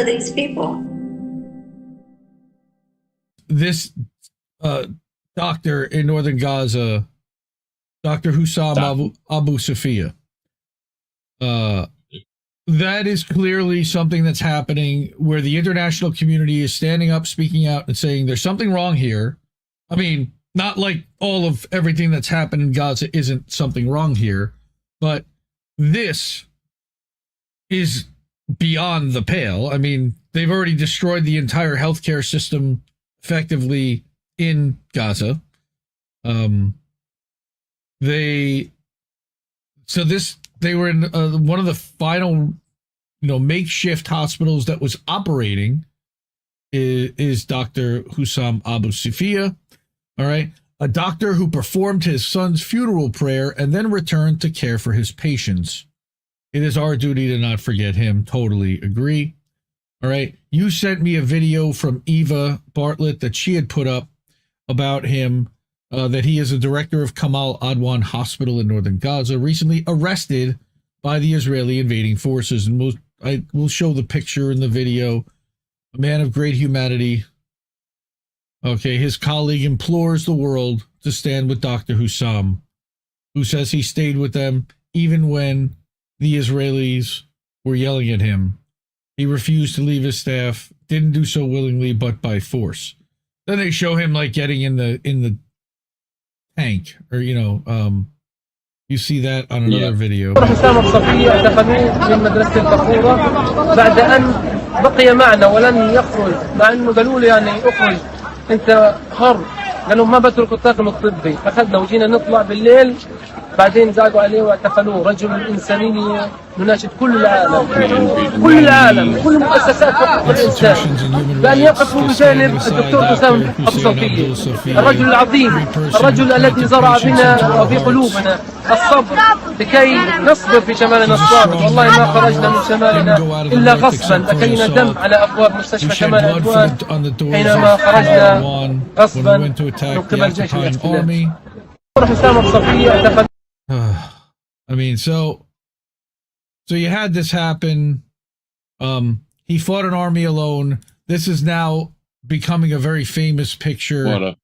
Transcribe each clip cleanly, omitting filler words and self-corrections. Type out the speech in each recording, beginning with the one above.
are these people? This doctor in northern Gaza, Dr. Hussam Abu Safiya, that is clearly something that's happening where the international community is standing up, speaking out, and saying there's something wrong here. I mean, not like all of everything that's happened in Gaza isn't something wrong here, but this is beyond the pale. I mean, they've already destroyed the entire healthcare system effectively in Gaza. They were in one of the final, makeshift hospitals that was operating is Dr. Hussam Abu Safiya. All right. A doctor who performed his son's funeral prayer and then returned to care for his patients. It is our duty to not forget him. Totally agree. All right. You sent me a video from Eva Bartlett that she had put up about him, that he is a director of Kamal Adwan Hospital in northern Gaza, recently arrested by the Israeli invading forces. And we'll show the picture in the video. A man of great humanity. Okay, his colleague implores the world to stand with Dr. Hussam, who says he stayed with them even when the Israelis were yelling at him. He refused to leave his staff, didn't do so willingly, but by force. Then they show him like getting in the tank, or you see that on another video. حسام الصفية اعتقلوه من مدرسة البخورة بعد أن بقي معنا ولن يخرج، مع أنه قالوا له يعني اخرج أنت حر، قالوا ما بترك الطاقم الطبي، أخذنا وجينا نطلع بالليل، بعدين زعقوا عليه واعتقلوه. رجل إنسانية نناشد كل العالم كل مؤسسات حقوق الإنسان بأن يقفوا بجانب الدكتور حسام أبو صفية، الرجل العظيم، الرجل الذي زرع بنا وفي قلوبنا الصبر لكي نصبر في شمالنا الصابر. والله ما خرجنا من شمالنا إلا غصبا، بكينا دم على أبواب مستشفى شمال عدوان حينما خرجنا غصبا من قبل جيش الاحتلال. حسام أبو صفية اعتقل. I mean, so you had this happen. He fought an army alone. This is now becoming a very famous picture. What a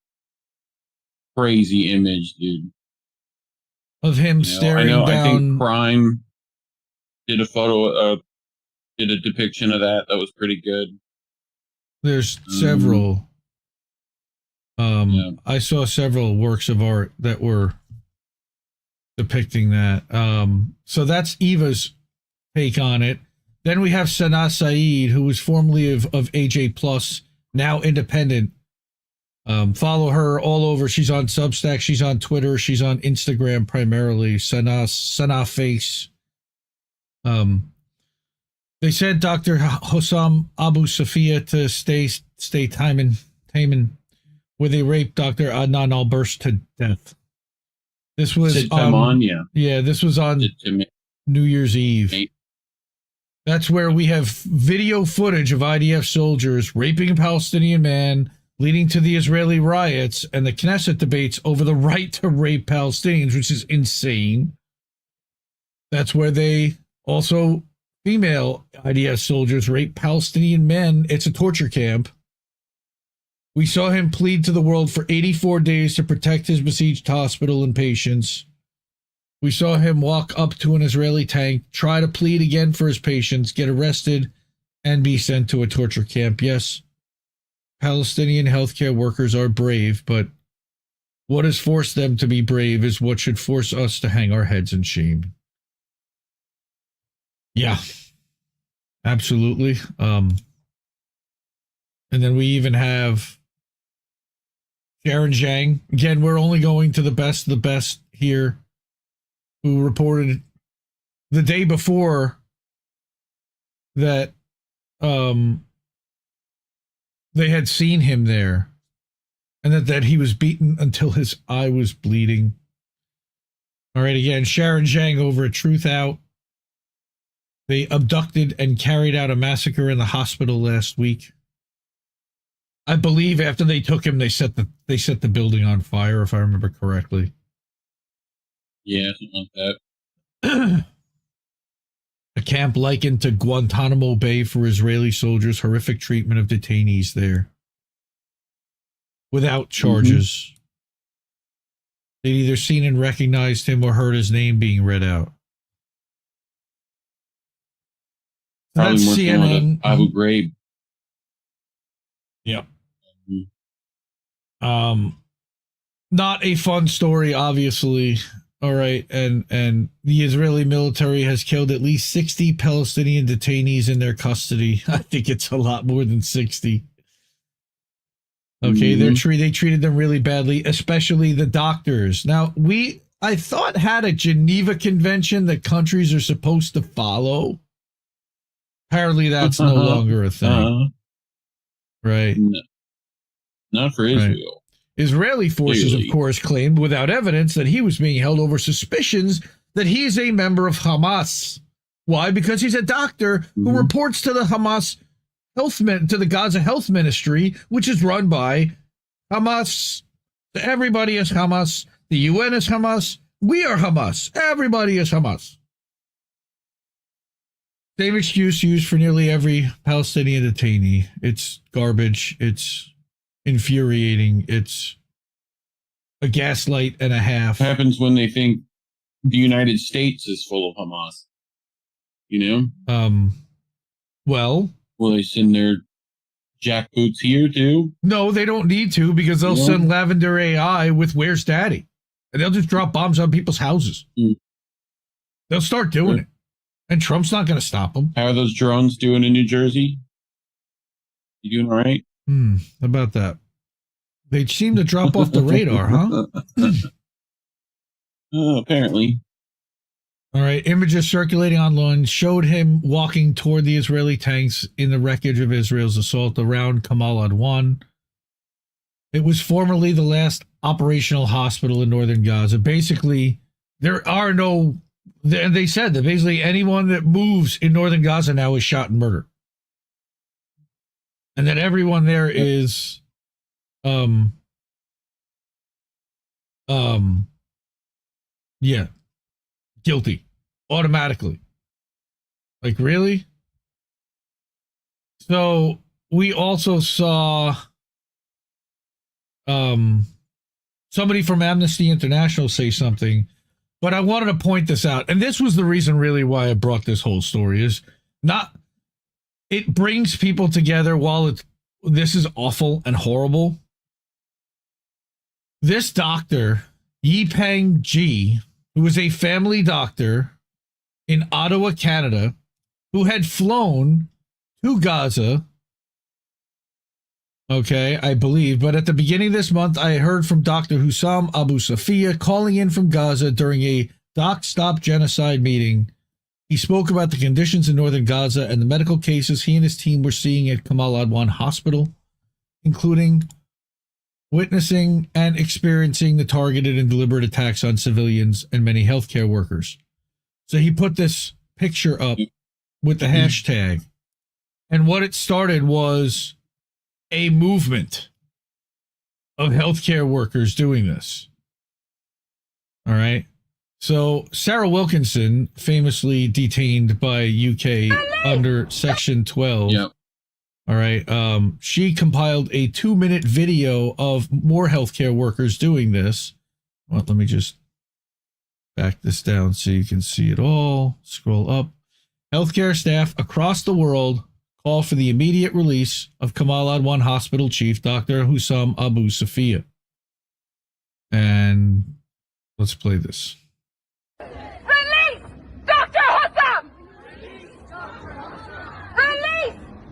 crazy image, dude. Of him staring down. I think Prime did a depiction of that. That was pretty good. There's several. I saw several works of art that were depicting that. So that's Eva's take on it. Then we have Sana Saeed, who was formerly of AJ Plus, now independent. Follow her all over. She's on Substack, she's on Twitter, she's on Instagram primarily. Sana Face. They said Dr. Hussam Abu Safiya to stay Taman, where they raped Dr. Adnan al-Bursh to death. This was this was on New Year's Eve. That's where we have video footage of IDF soldiers raping a Palestinian man, leading to the Israeli riots and the Knesset debates over the right to rape Palestinians, which is insane. That's where they also, female IDF soldiers, rape Palestinian men. It's a torture camp. We saw him plead to the world for 84 days to protect his besieged hospital and patients. We saw him walk up to an Israeli tank, try to plead again for his patients, get arrested, and be sent to a torture camp. Yes, Palestinian healthcare workers are brave, but what has forced them to be brave is what should force us to hang our heads in shame. Yeah, absolutely. And then we even have Sharon Zhang. Again, we're only going to the best of the best here, who reported the day before that they had seen him there, and that he was beaten until his eye was bleeding. All right, again, Sharon Zhang over at Truth Out. They abducted and carried out a massacre in the hospital last week. I believe after they took him, they set the building on fire, if I remember correctly. Yeah, something like that. A camp likened to Guantanamo Bay for Israeli soldiers. Horrific treatment of detainees there. Without charges. They'd either seen and recognized him or heard his name being read out. Probably That's more similar to CNN. Abu Ghraib. Yep. Not a fun story, obviously. All right, and the Israeli military has killed at least 60 Palestinian detainees in their custody. I think it's a lot more than 60. Okay, they treated them really badly, especially the doctors. Now, I thought had a Geneva Convention that countries are supposed to follow. Apparently, that's no longer a thing. Right. No, not for Israel. Right. Israeli forces, of course, claimed without evidence that he was being held over suspicions that he is a member of Hamas. Why? Because he's a doctor who reports to the Hamas to the Gaza Health Ministry, which is run by Hamas. Everybody is Hamas. The UN is Hamas. We are Hamas. Everybody is Hamas. Same excuse used for nearly every Palestinian detainee. It's garbage. It's infuriating. It's a gaslight and a half. What happens when they think the United States is full of Hamas? You know? Well, will they send their jackboots here too? No, they don't need to, because they'll send Lavender AI with Where's Daddy, and they'll just drop bombs on people's houses. They'll start doing it, and Trump's not going to stop them. How are those drones doing in New Jersey? You doing all right? How about that? They seem to drop off the radar, huh? Apparently. All right. Images circulating online showed him walking toward the Israeli tanks in the wreckage of Israel's assault around Kamal Adwan. It was formerly the last operational hospital in northern Gaza. Basically, there are no... They said that basically anyone that moves in northern Gaza now is shot and murdered. And that everyone there is guilty automatically. Like, really? So we also saw somebody from Amnesty International say something, but I wanted to point this out. And this was the reason really why I brought this whole story, is not... It brings people together while this is awful and horrible. This doctor, Yipeng Ji, who was a family doctor in Ottawa, Canada, who had flown to Gaza, okay, I believe, but at the beginning of this month, I heard from Dr. Hussam Abu Safiya calling in from Gaza during a Doc Stop Genocide meeting. He spoke about the conditions in northern Gaza and the medical cases he and his team were seeing at Kamal Adwan Hospital, including witnessing and experiencing the targeted and deliberate attacks on civilians and many healthcare workers. So he put this picture up with the hashtag, and what it started was a movement of healthcare workers doing this. All right. So Sarah Wilkinson, famously detained by UK under Section 12. Yep. All right. She compiled a 2-minute video of more healthcare workers doing this. Well, let me just back this down so you can see it all. Scroll up. Healthcare staff across the world call for the immediate release of Kamal Adwan Hospital Chief Dr. Hussam Abu Safiya. And let's play this. Release Dr. Hussam! Release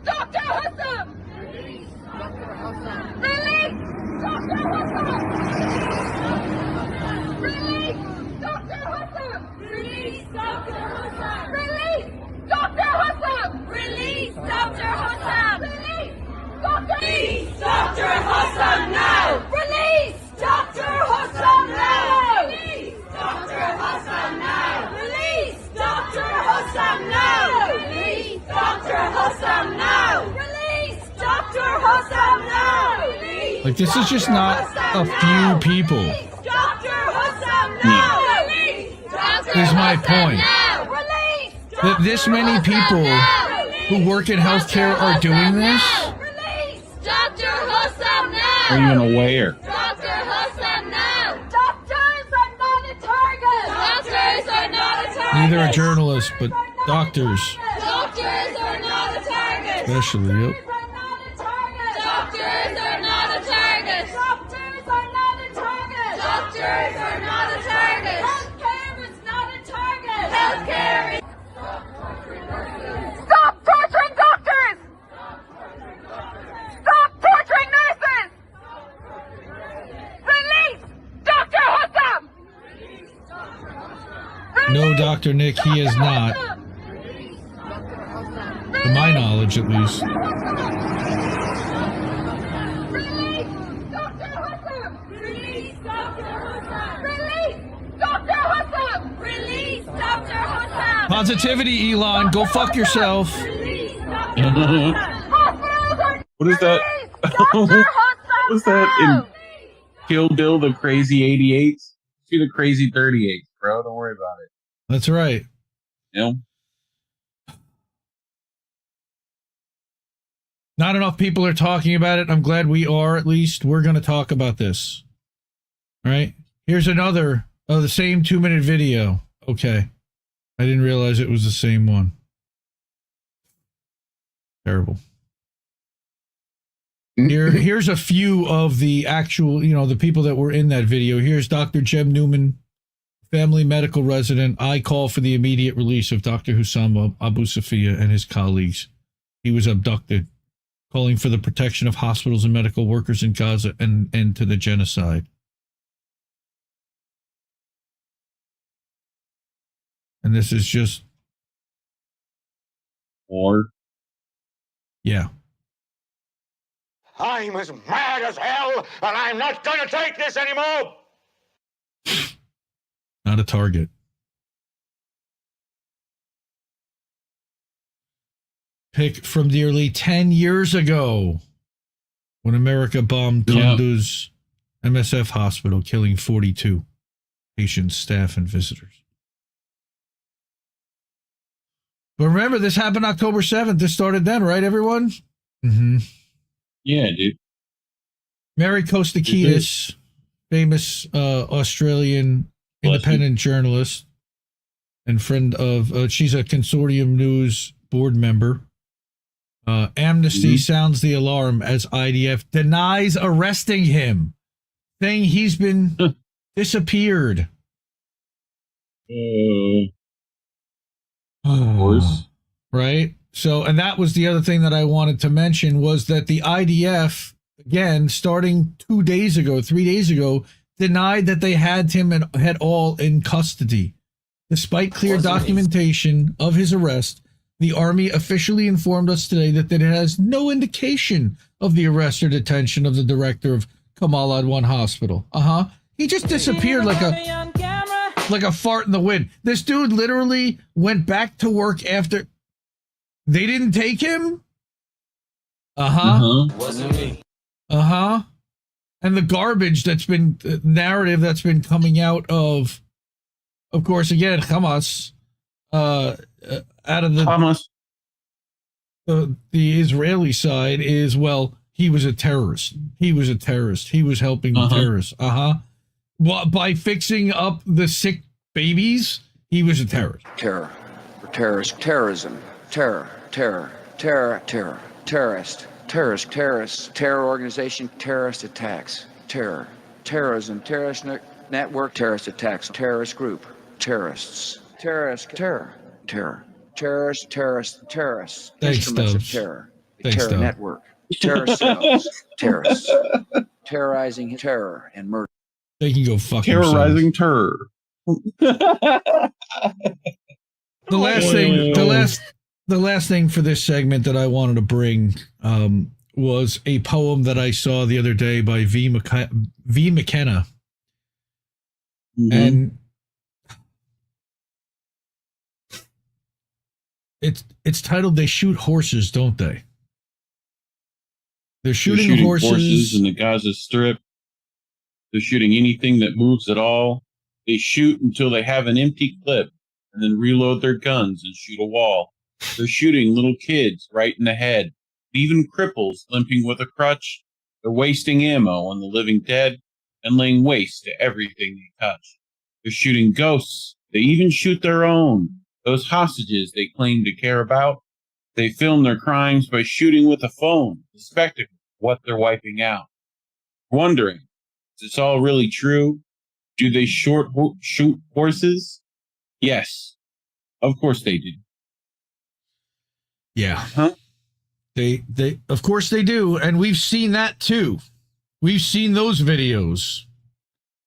Dr. Hussam! Release Dr. Hussam! Release Dr. Hussam! Release Dr. Hussam! Release Dr. Hussam! Release Dr. Hussam! Release Dr. Hussam! Release Dr. Hussam now! Release Dr. Hussam now! Release Dr. Hussam now! Release Dr. Hussam now! Release Dr. Hussam now! Release Dr. Hussam now! Like, this is just not a few people. Dr. Hussam now! Release Dr. Is my point. Release that this many people who work in healthcare are doing this? Release Dr. Hussam now! Are you even aware? Dr. Hussam now! Doctors are not a target! Doctors are not a target! Neither are journalists, but doctors. Doctors are not a target! Especially, yep. Doctors are not a target! Doctors are not a target! Doctors are not a target! Healthcare is not a target! Healthcare is... Stop torturing doctors! Stop torturing nurses! Release Dr. Hussam! No, Dr. Nick, he is not. To my knowledge, at least. Release Dr. Hussam! Release Dr. Hussam! Release Dr. Hussam! Release Dr. Hussam! Positivity, Elon. Go fuck yourself. Release Dr. Hussam! Hospitals are... What is that? Dr. Hussam! What's that in Kill Bill, the crazy 88s? See the crazy 38s, bro. Don't worry about it. That's right. You know? Not enough people are talking about it. I'm glad we are, at least. We're going to talk about this. All right. Here's another of the same 2-minute video. Okay. I didn't realize it was the same one. Terrible. Here's a few of the actual, the people that were in that video. Here's Dr. Jem Newman, family medical resident. I call for the immediate release of Dr. Hussam Abu Safiya and his colleagues. He was abducted. Calling for the protection of hospitals and medical workers in Gaza and end to the genocide. And this is just... Or... Yeah. I'm as mad as hell, and I'm not going to take this anymore! Not a target. Pick from nearly 10 years ago when America bombed Kunduz MSF hospital, killing 42 patients, staff, and visitors. But remember, this happened October 7th. This started then, right, everyone? Mm-hmm. Yeah, dude. Mary Kostakidis, famous Australian independent journalist and friend of, she's a Consortium News board member. Amnesty sounds the alarm as IDF denies arresting him, saying he's been disappeared. Of course. Right? So, and that was the other thing that I wanted to mention was that the IDF, again, starting 3 days ago, denied that they had him at all in custody. Despite clear documentation of his arrest, the Army officially informed us today that it has no indication of the arrest or detention of the director of Kamal Adwan Hospital. He just disappeared like a fart in the wind. This dude literally went back to work after they didn't take him. Wasn't me. And the garbage that's been narrative that's been coming out of course, again, Hamas. Out of the Israeli side is, well, he was a terrorist. He was helping the terrorists. Well, by fixing up the sick babies, he was a terrorist. Terrorism, terror organization, terrorist attacks, terrorism, terrorist network, terrorist attacks, terrorist group, terrorists, terrorist, terror, terrorists, Thanks, instruments of Stubbs. terror, Thanks, terror Stubbs. network, terror cells, terrorists, terrorizing terror and murder. They can go fuck Terrorizing themselves. terror. The last thing for this segment that I wanted to bring was a poem that I saw the other day by V. McKenna. And it's titled "They Shoot Horses, Don't They?" They're shooting horses in the Gaza Strip. They're shooting anything that moves at all. They shoot until they have an empty clip, and then reload their guns and shoot a wall. They're shooting little kids right in the head, even cripples limping with a crutch. They're wasting ammo on the living dead and laying waste to everything they touch. They're shooting ghosts. They even shoot their own, those hostages they claim to care about. They film their crimes by shooting with a phone, the spectacle of what they're wiping out. Wondering, is this all really true? Do they shoot horses? Yes, of course they do. Yeah. Huh? They of course they do, and we've seen that too. We've seen those videos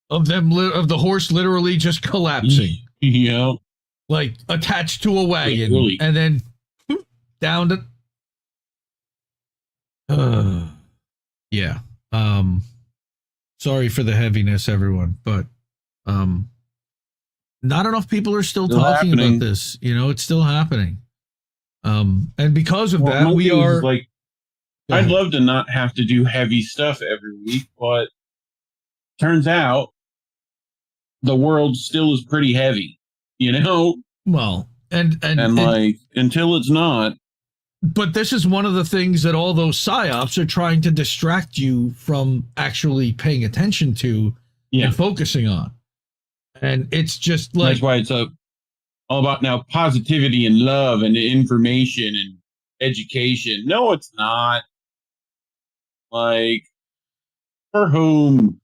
of them of the horse literally just collapsing. Yeah. Like attached to a wagon, Really? and then down to yeah. Sorry for the heaviness, everyone, but not enough people are still talking happening. about this. You know, it's still happening. And because of that, my we thing is, are like, I'd love to not have to do heavy stuff every week, but turns out the world still is pretty heavy, you know? well, and like, until it's not. but this is one of the things that all those psyops are trying to distract you from actually paying attention to and focusing on. And it's just like, that's why it's all about now positivity and love and information and education. No, it's not. Like, for whom?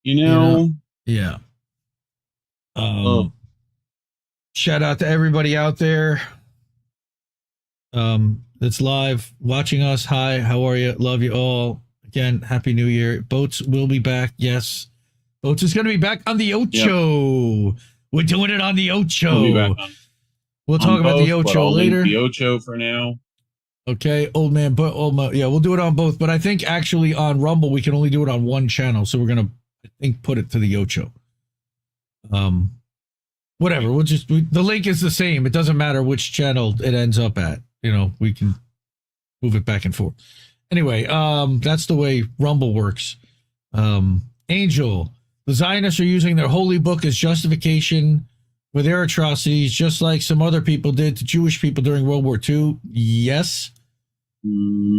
You know? Yeah. Shout out to everybody out there that's live watching us. Hi, how are you? Love you all. Again, Happy New Year. Boats will be back. Yes. Boats is going to be back on the Ocho. Yep. We're doing it on the Ocho. We'll talk about the Ocho later. The Ocho for now. Okay, old man, yeah, we'll do it on both. But I think actually on Rumble we can only do it on one channel, so we're gonna, I think, put it to the Ocho. Whatever. We'll just the link is the same. It doesn't matter which channel it ends up at. You know, we can move it back and forth. Anyway, that's the way Rumble works. Angel, the Zionists are using their holy book as justification with their atrocities, just like some other people did to Jewish people during World War II. Yes,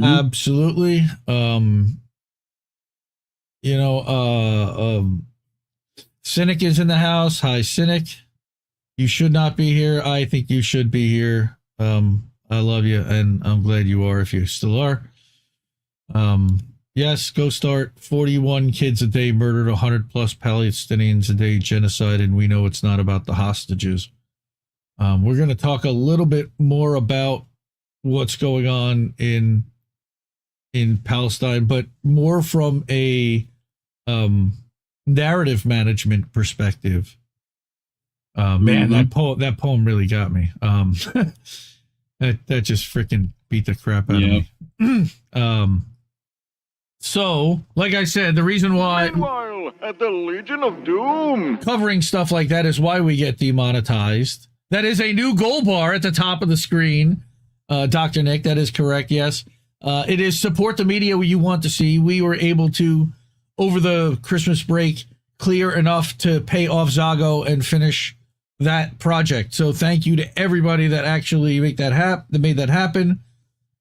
absolutely. Cynic is in the house. Hi, Cynic. You should not be here. I think you should be here. I love you, and I'm glad you are if you still are. Yes, go start. 41 kids a day murdered, 100 plus Palestinians a day genocide, and we know it's not about the hostages. We're going to talk a little bit more about what's going on in Palestine, but more from a narrative management perspective. Man, that poem really got me. That just freaking beat the crap out of me. So, like I said, the reason why Meanwhile, at the Legion of Doom, covering stuff like that is why we get demonetized. That is a new gold bar at the top of the screen, Dr. Nick. That is correct, yes. It is support the media you want to see. We were able to, over the Christmas break, clear enough to pay off Zago and finish that project. So thank you to everybody that actually made that happen.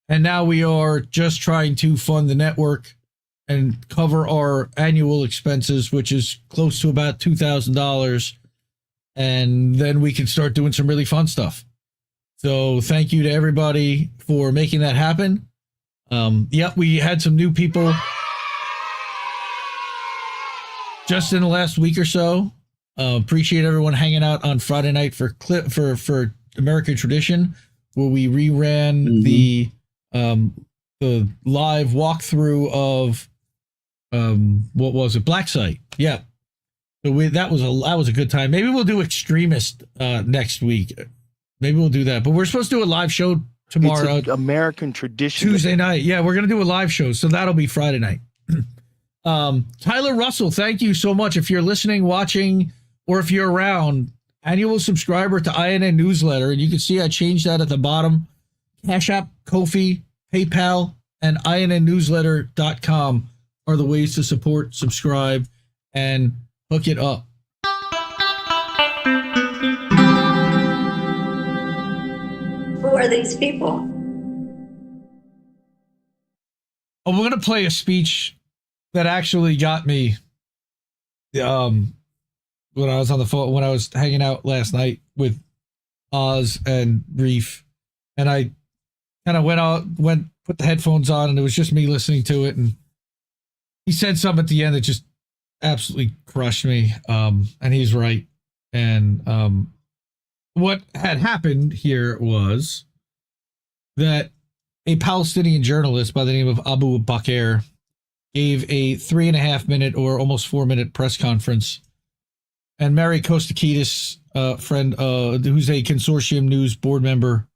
And now we are just trying to fund the network and cover our annual expenses, which is close to about $2,000. And then we can start doing some really fun stuff. So thank you to everybody for making that happen. Yep, we had some new people just in the last week or so. Appreciate everyone hanging out on Friday night for American Tradition, where we reran the live walkthrough of what was it, Black Site. Yeah, so that was a good time. Maybe we'll do Extremist next week. Maybe we'll do that. But we're supposed to do a live show tomorrow. It's American Tradition. Tuesday night. Yeah, we're gonna do a live show, so that'll be Friday night. Tyler Russell, thank you so much. If you're listening, watching, or if you're around, annual subscriber to INN newsletter, and you can see I changed that at the bottom. Cash App, Ko-fi, PayPal, and INNnewsletter.com are the ways to support, subscribe, and hook it up. are these people? Oh, we're gonna play a speech that actually got me. When I was on the phone, when I was hanging out last night with Oz and Reef, and I kind of put the headphones on, and it was just me listening to it, and he said something at the end that just absolutely crushed me. And he's right. And what had happened here was that a Palestinian journalist by the name of Abubaker gave a 3.5 minute or almost 4 minute press conference. And Mary Kostakidis, friend, who's a Consortium News board member,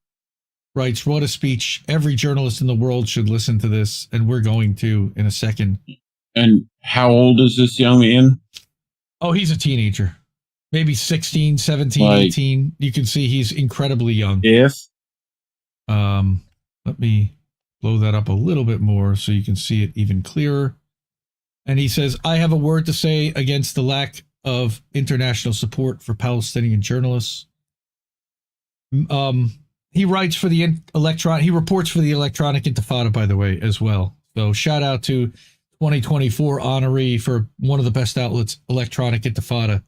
writes, wrote a speech. Every journalist in the world should listen to this, and we're going to in a second. And how old is this young man? Oh, he's a teenager. Maybe 16, 17, 18. You can see he's incredibly young. Yes. Let me blow that up a little bit more so you can see it even clearer. And he says, I have a word to say against the lack of international support for Palestinian journalists. He writes for the he reports for the Electronic Intifada, by the way, as well. So shout out to 2024 honoree for one of the best outlets, Electronic Intifada.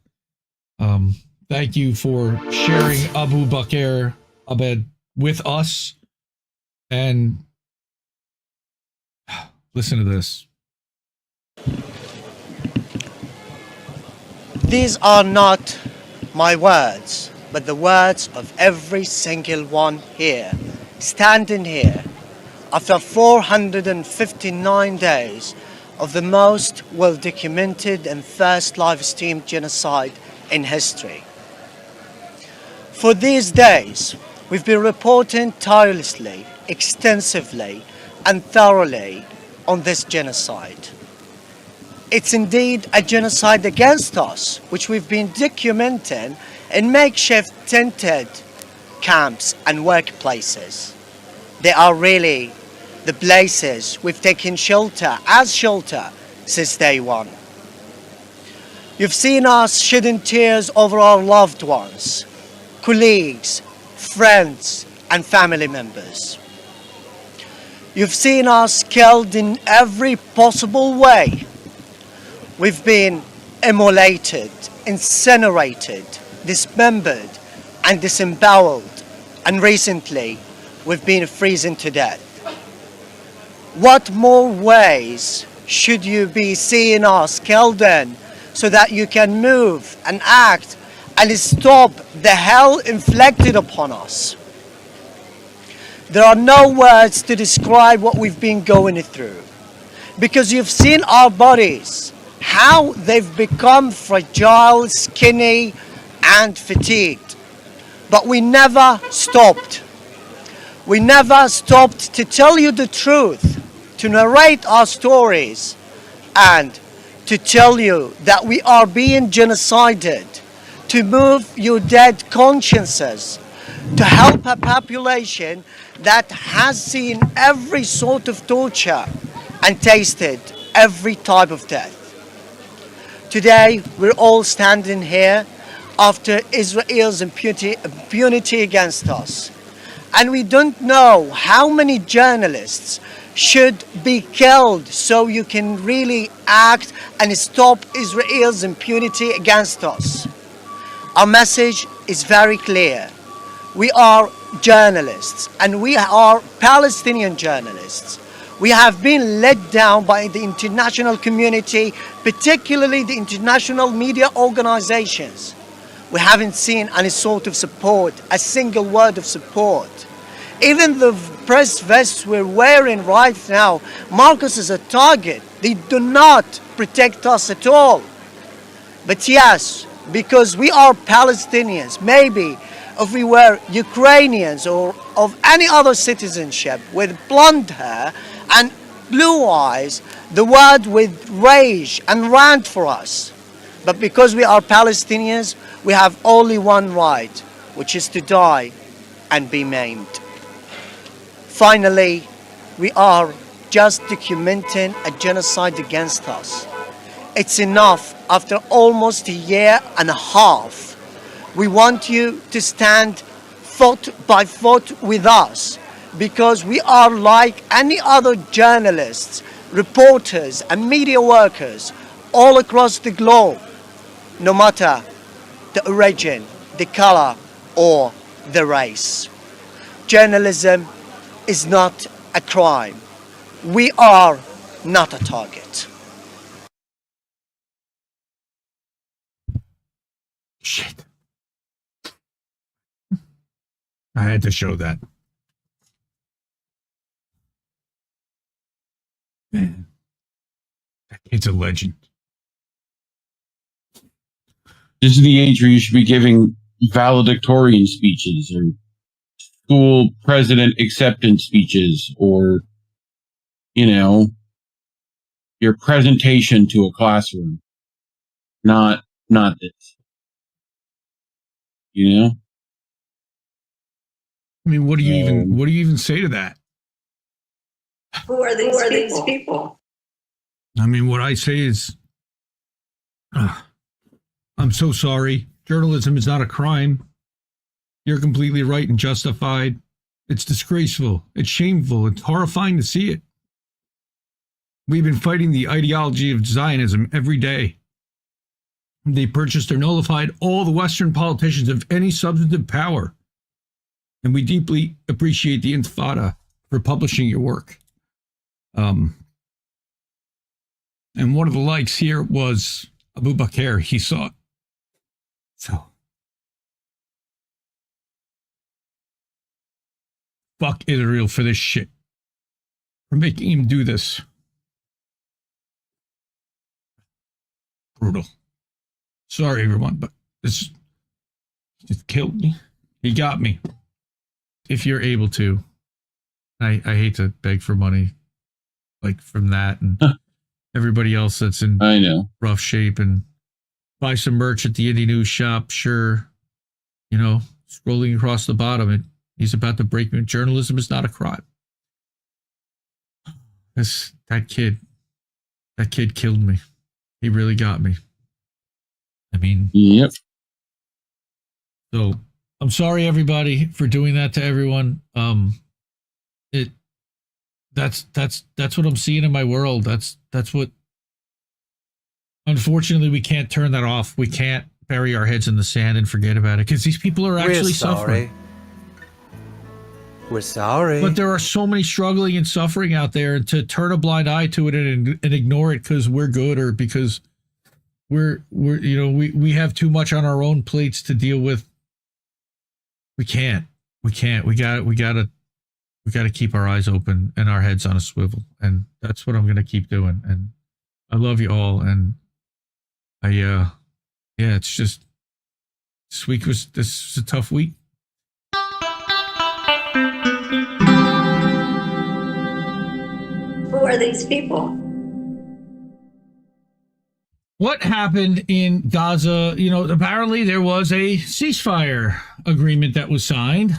Thank you for sharing Abubaker, Abed, with us. And listen to this. These are not my words, but the words of every single one here, standing here after 459 days of the most well-documented and first live-streamed genocide in history. For these days, we've been reporting tirelessly, extensively, and thoroughly on this genocide. It's indeed a genocide against us, which we've been documenting in makeshift tented camps and workplaces. They are really the places we've taken shelter since day one. You've seen us shedding tears over our loved ones, colleagues, friends, and family members. You've seen us killed in every possible way. We've been immolated, incinerated, dismembered, and disemboweled, and recently we've been freezing to death. What more ways should you be seeing us killed in so that you can move and act and stop the hell inflicted upon us? There are no words to describe what we've been going through, because you've seen our bodies, how they've become fragile, skinny, and fatigued. But we never stopped. We never stopped to tell you the truth, to narrate our stories, and to tell you that we are being genocided, to move your dead consciences, to help a population that has seen every sort of torture and tasted every type of death. Today, we're all standing here after Israel's impunity against us. And we don't know how many journalists should be killed so you can really act and stop Israel's impunity against us. Our message is very clear. We are journalists, and we are Palestinian journalists. We have been let down by the international community, particularly the international media organizations. We haven't seen any sort of support, a single word of support. Even the press vests we're wearing right now mark us as a target. They do not protect us at all. But yes, because we are Palestinians, maybe if we were Ukrainians or of any other citizenship with blonde hair and blue eyes, the word would rage and rant for us. But because we are Palestinians, we have only one right, which is to die and be maimed. Finally, we are just documenting a genocide against us. It's enough after almost a year and a half. We want you to stand foot by foot with us, because we are like any other journalists, reporters and media workers all across the globe, no matter the origin, the color or the race. Journalism is not a crime. We are not a target. Shit. I had to show that. Man, that kid's a legend. This is the age where you should be giving valedictorian speeches or school president acceptance speeches, or, you know, your presentation to a classroom. Not this. You know? I mean, what do you even say to that? Who are these people? I mean, what I say is, I'm so sorry. Journalism is not a crime. You're completely right and justified. It's disgraceful. It's shameful. It's horrifying to see it. We've been fighting the ideology of Zionism every day. They purchased or nullified all the Western politicians of any substantive power. And we deeply appreciate the Intifada for publishing your work. And one of the likes here was Abubaker. He saw it. So, fuck Israel for this shit. For making him do this. Brutal. Sorry, everyone, but this just killed me. He got me. If you're able to, I hate to beg for money, like from that and everybody else that's in rough shape, and buy some merch at the Indie News shop. Sure, you know, scrolling across the bottom, he's about to break me. Journalism is not a crime. That kid killed me. He really got me. I mean, yep. So I'm sorry, everybody, for doing that to everyone. That's what I'm seeing in my world. That's what. Unfortunately, we can't turn that off. We can't bury our heads in the sand and forget about it, because these people are actually suffering. We're sorry. But there are so many struggling and suffering out there, and to turn a blind eye to it and ignore it because we're good, or because we're we have too much on our own plates to deal with. We can't. We gotta keep our eyes open and our heads on a swivel, and that's what I'm gonna keep doing. And I love you all, and it's just this was a tough week. Who are these people? What happened in Gaza? You know, apparently there was a ceasefire agreement that was signed.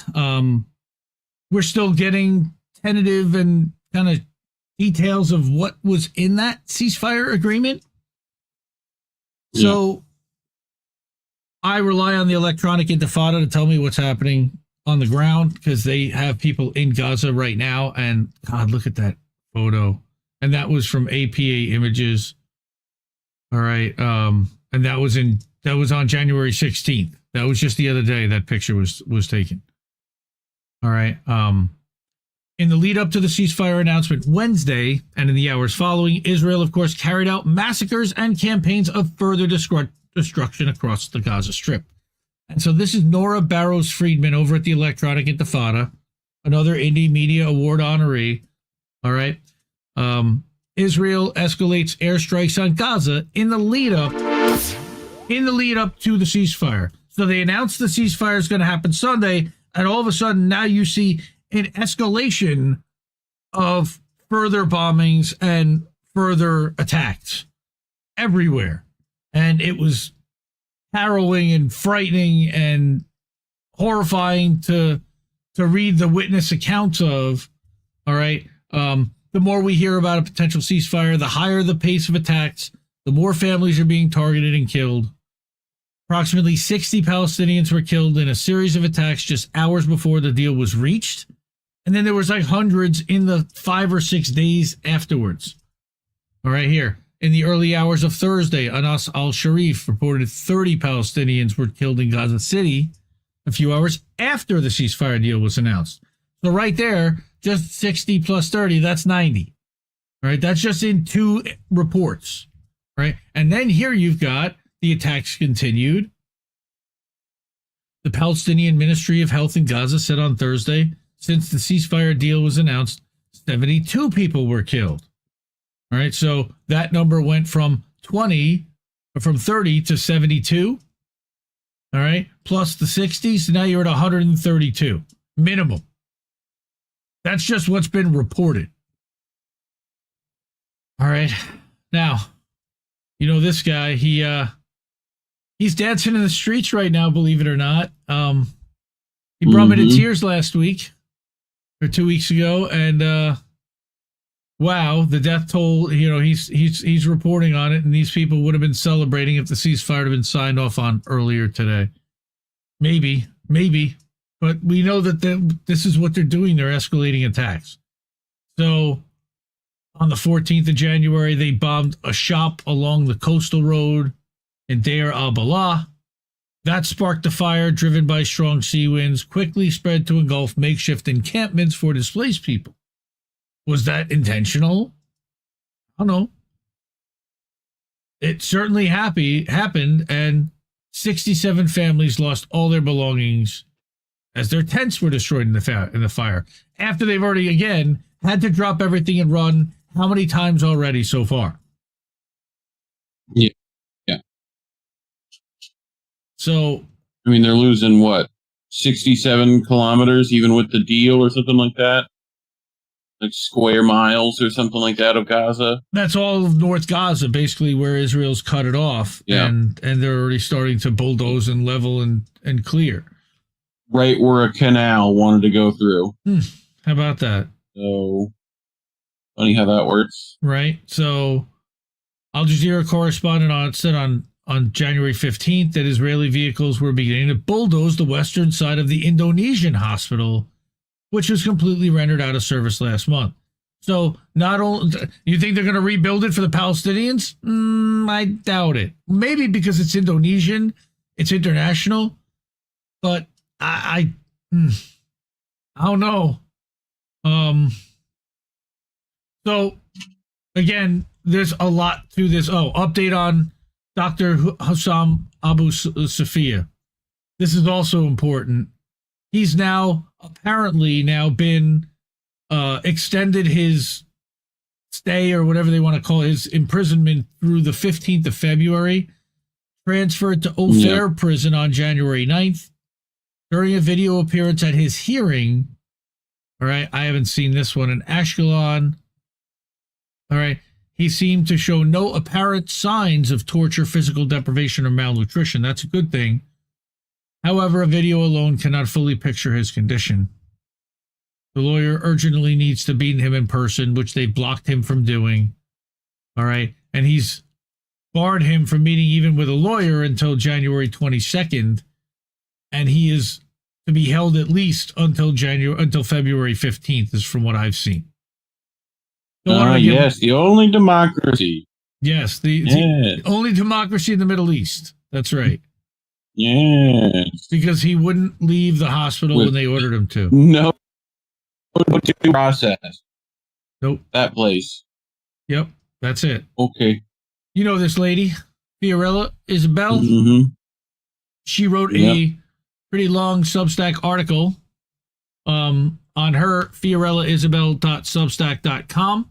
We're still getting tentative and kind of details of what was in that ceasefire agreement. Yeah. So I rely on the electronic Intifada to tell me what's happening on the ground, because they have people in Gaza right now. And God, look at that photo. And that was from APA Images. All right. And that was on January 16th. That was just the other day that picture was taken. All right. In the lead up to the ceasefire announcement Wednesday, and in the hours following, Israel, of course, carried out massacres and campaigns of further destruction across the Gaza Strip. And so this is Nora Barrows-Friedman over at the Electronic Intifada, another Indie Media Award honoree. All right. Israel escalates airstrikes on Gaza in the lead up to the ceasefire. So they announced the ceasefire is going to happen Sunday, and all of a sudden now you see an escalation of further bombings and further attacks everywhere. And it was harrowing and frightening and horrifying to read the witness accounts of. All right. The more we hear about a potential ceasefire, the higher the pace of attacks, the more families are being targeted and killed. Approximately 60 Palestinians were killed in a series of attacks just hours before the deal was reached. And then there was like hundreds in the 5 or 6 days afterwards. All right, here. In the early hours of Thursday, Anas al-Sharif reported 30 Palestinians were killed in Gaza City a few hours after the ceasefire deal was announced. So right there, just 60 plus 30, that's 90. All right, that's just in 2 reports. Right? And then here you've got the attacks continued. The Palestinian Ministry of Health in Gaza said on Thursday, since the ceasefire deal was announced, 72 people were killed. All right, so that number went from 30 to 72. All right, plus the 60, so now you're at 132 minimum. That's just what's been reported. All right, now, you know this guy, he's dancing in the streets right now, believe it or not. He brought me to tears last week or 2 weeks ago, and wow, the death toll, you know, he's reporting on it, and these people would have been celebrating if the ceasefire had been signed off on earlier today. Maybe, but we know that this is what they're doing. They're escalating attacks. So on the 14th of January, they bombed a shop along the coastal road in Deir al-Balah. That sparked a fire driven by strong sea winds, quickly spread to engulf makeshift encampments for displaced people. Was that intentional? I don't know. It certainly happened, and 67 families lost all their belongings as their tents were destroyed in the fire. After they've already, again, had to drop everything and run how many times already so far? Yeah. So, I mean, they're losing what, 67 kilometers, even with the deal or something like that? Like square miles or something like that of Gaza? That's all of North Gaza, basically, where Israel's cut it off. Yeah. And they're already starting to bulldoze and level and clear. Right where a canal wanted to go through. How about that? So, funny how that works. Right. So, Al Jazeera correspondent said on January 15th that Israeli vehicles were beginning to bulldoze the western side of the Indonesian hospital, which was completely rendered out of service last month. So not only, you think they're going to rebuild it for the Palestinians? I doubt it. Maybe because it's Indonesian, it's international, but I don't know. So again, there's a lot to this. Update on Dr. Hussam Abu Safiya. This is also important. He's apparently been extended his stay, or whatever they want to call his imprisonment, through the 15th of February, transferred to Ophir prison on January 9th. During a video appearance at his hearing, all right, I haven't seen this one, in Ashkelon, all right, he seemed to show no apparent signs of torture, physical deprivation, or malnutrition. That's a good thing. However, a video alone cannot fully picture his condition. The lawyer urgently needs to meet him in person, which they blocked him from doing. All right. And he's barred him from meeting even with a lawyer until January 22nd. And he is to be held at least until February 15th, is from what I've seen. Yes, the only democracy. Yes, the only democracy in the Middle East. That's right. Yes. Because he wouldn't leave the hospital when they ordered him to. No due process. Nope. That place. Yep, that's it. Okay. You know this lady, Fiorella Isabel? Mm-hmm. She wrote a pretty long Substack article on her, fiorellaisabel.substack.com,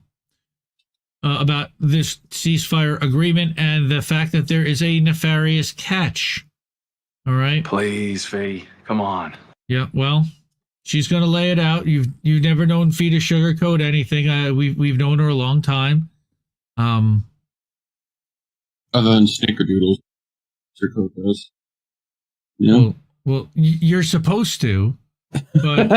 about this ceasefire agreement and the fact that there is a nefarious catch. All right. Please, Fee, come on. Yeah, well, she's going to lay it out. You've never known Fee to sugarcoat anything. We've known her a long time. Other than snickerdoodles, sugarcoat those. Yeah. Well, you're supposed to, but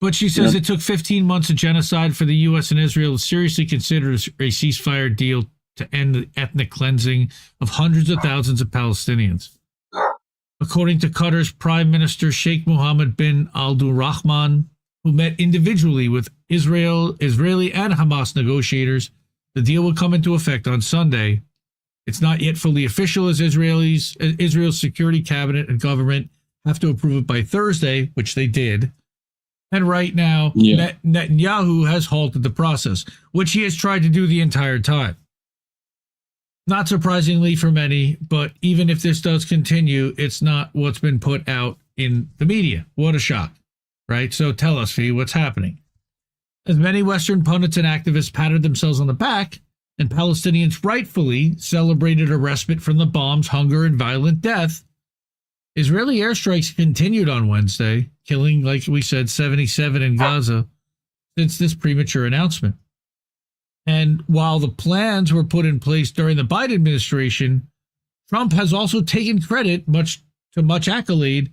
but she says it took 15 months of genocide for the U.S. and Israel to seriously consider a ceasefire deal to end the ethnic cleansing of hundreds of thousands of Palestinians. According to Qatar's Prime Minister Sheikh Mohammed bin Abdulrahman, who met individually with Israeli and Hamas negotiators, the deal will come into effect on Sunday. It's not yet fully official as Israel's security cabinet and government have to approve it by Thursday, which they did. And right now, Netanyahu has halted the process, which he has tried to do the entire time. Not surprisingly for many, but even if this does continue, it's not what's been put out in the media. What a shock, right? So tell us, Fee, what's happening? As many Western pundits and activists patted themselves on the back, and Palestinians rightfully celebrated a respite from the bombs, hunger, and violent death, Israeli airstrikes continued on Wednesday, killing, like we said, 77 in Gaza since this premature announcement. And while the plans were put in place during the Biden administration, Trump has also taken credit, much accolade,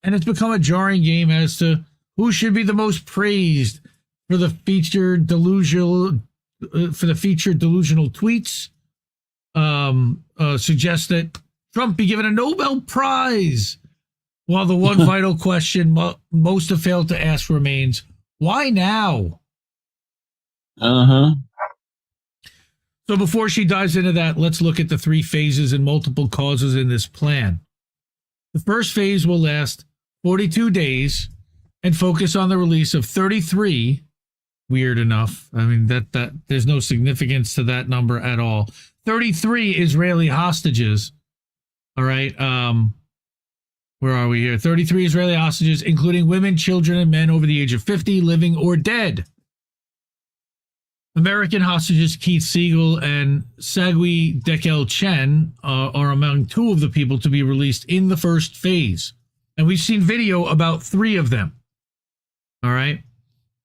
and it's become a jarring game as to who should be the most praised for the featured delusional tweets. Suggest that Trump be given a Nobel Prize, while the one vital question most have failed to ask remains: why now? So before she dives into that, let's look at the 3 phases and multiple causes in this plan. The first phase will last 42 days and focus on the release of 33. Weird enough. I mean, that there's no significance to that number at all. 33 Israeli hostages. All right. Where are we here? 33 Israeli hostages, including women, children, and men over the age of 50, living or dead. American hostages Keith Siegel and Sagui Dekel Chen are among 2 of the people to be released in the first phase. And we've seen video about 3 of them. All right.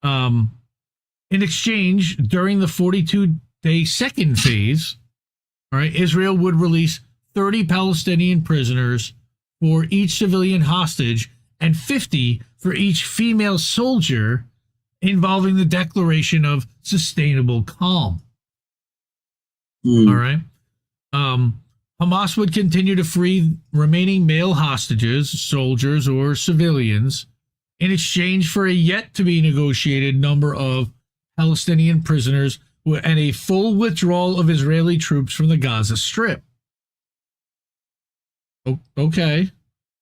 In exchange, during the 42-day second phase, all right, Israel would release 30 Palestinian prisoners for each civilian hostage and 50 for each female soldier, involving the declaration of sustainable calm. All right. Hamas would continue to free remaining male hostages, soldiers, or civilians in exchange for a yet-to-be-negotiated number of Palestinian prisoners and a full withdrawal of Israeli troops from the Gaza Strip. Okay.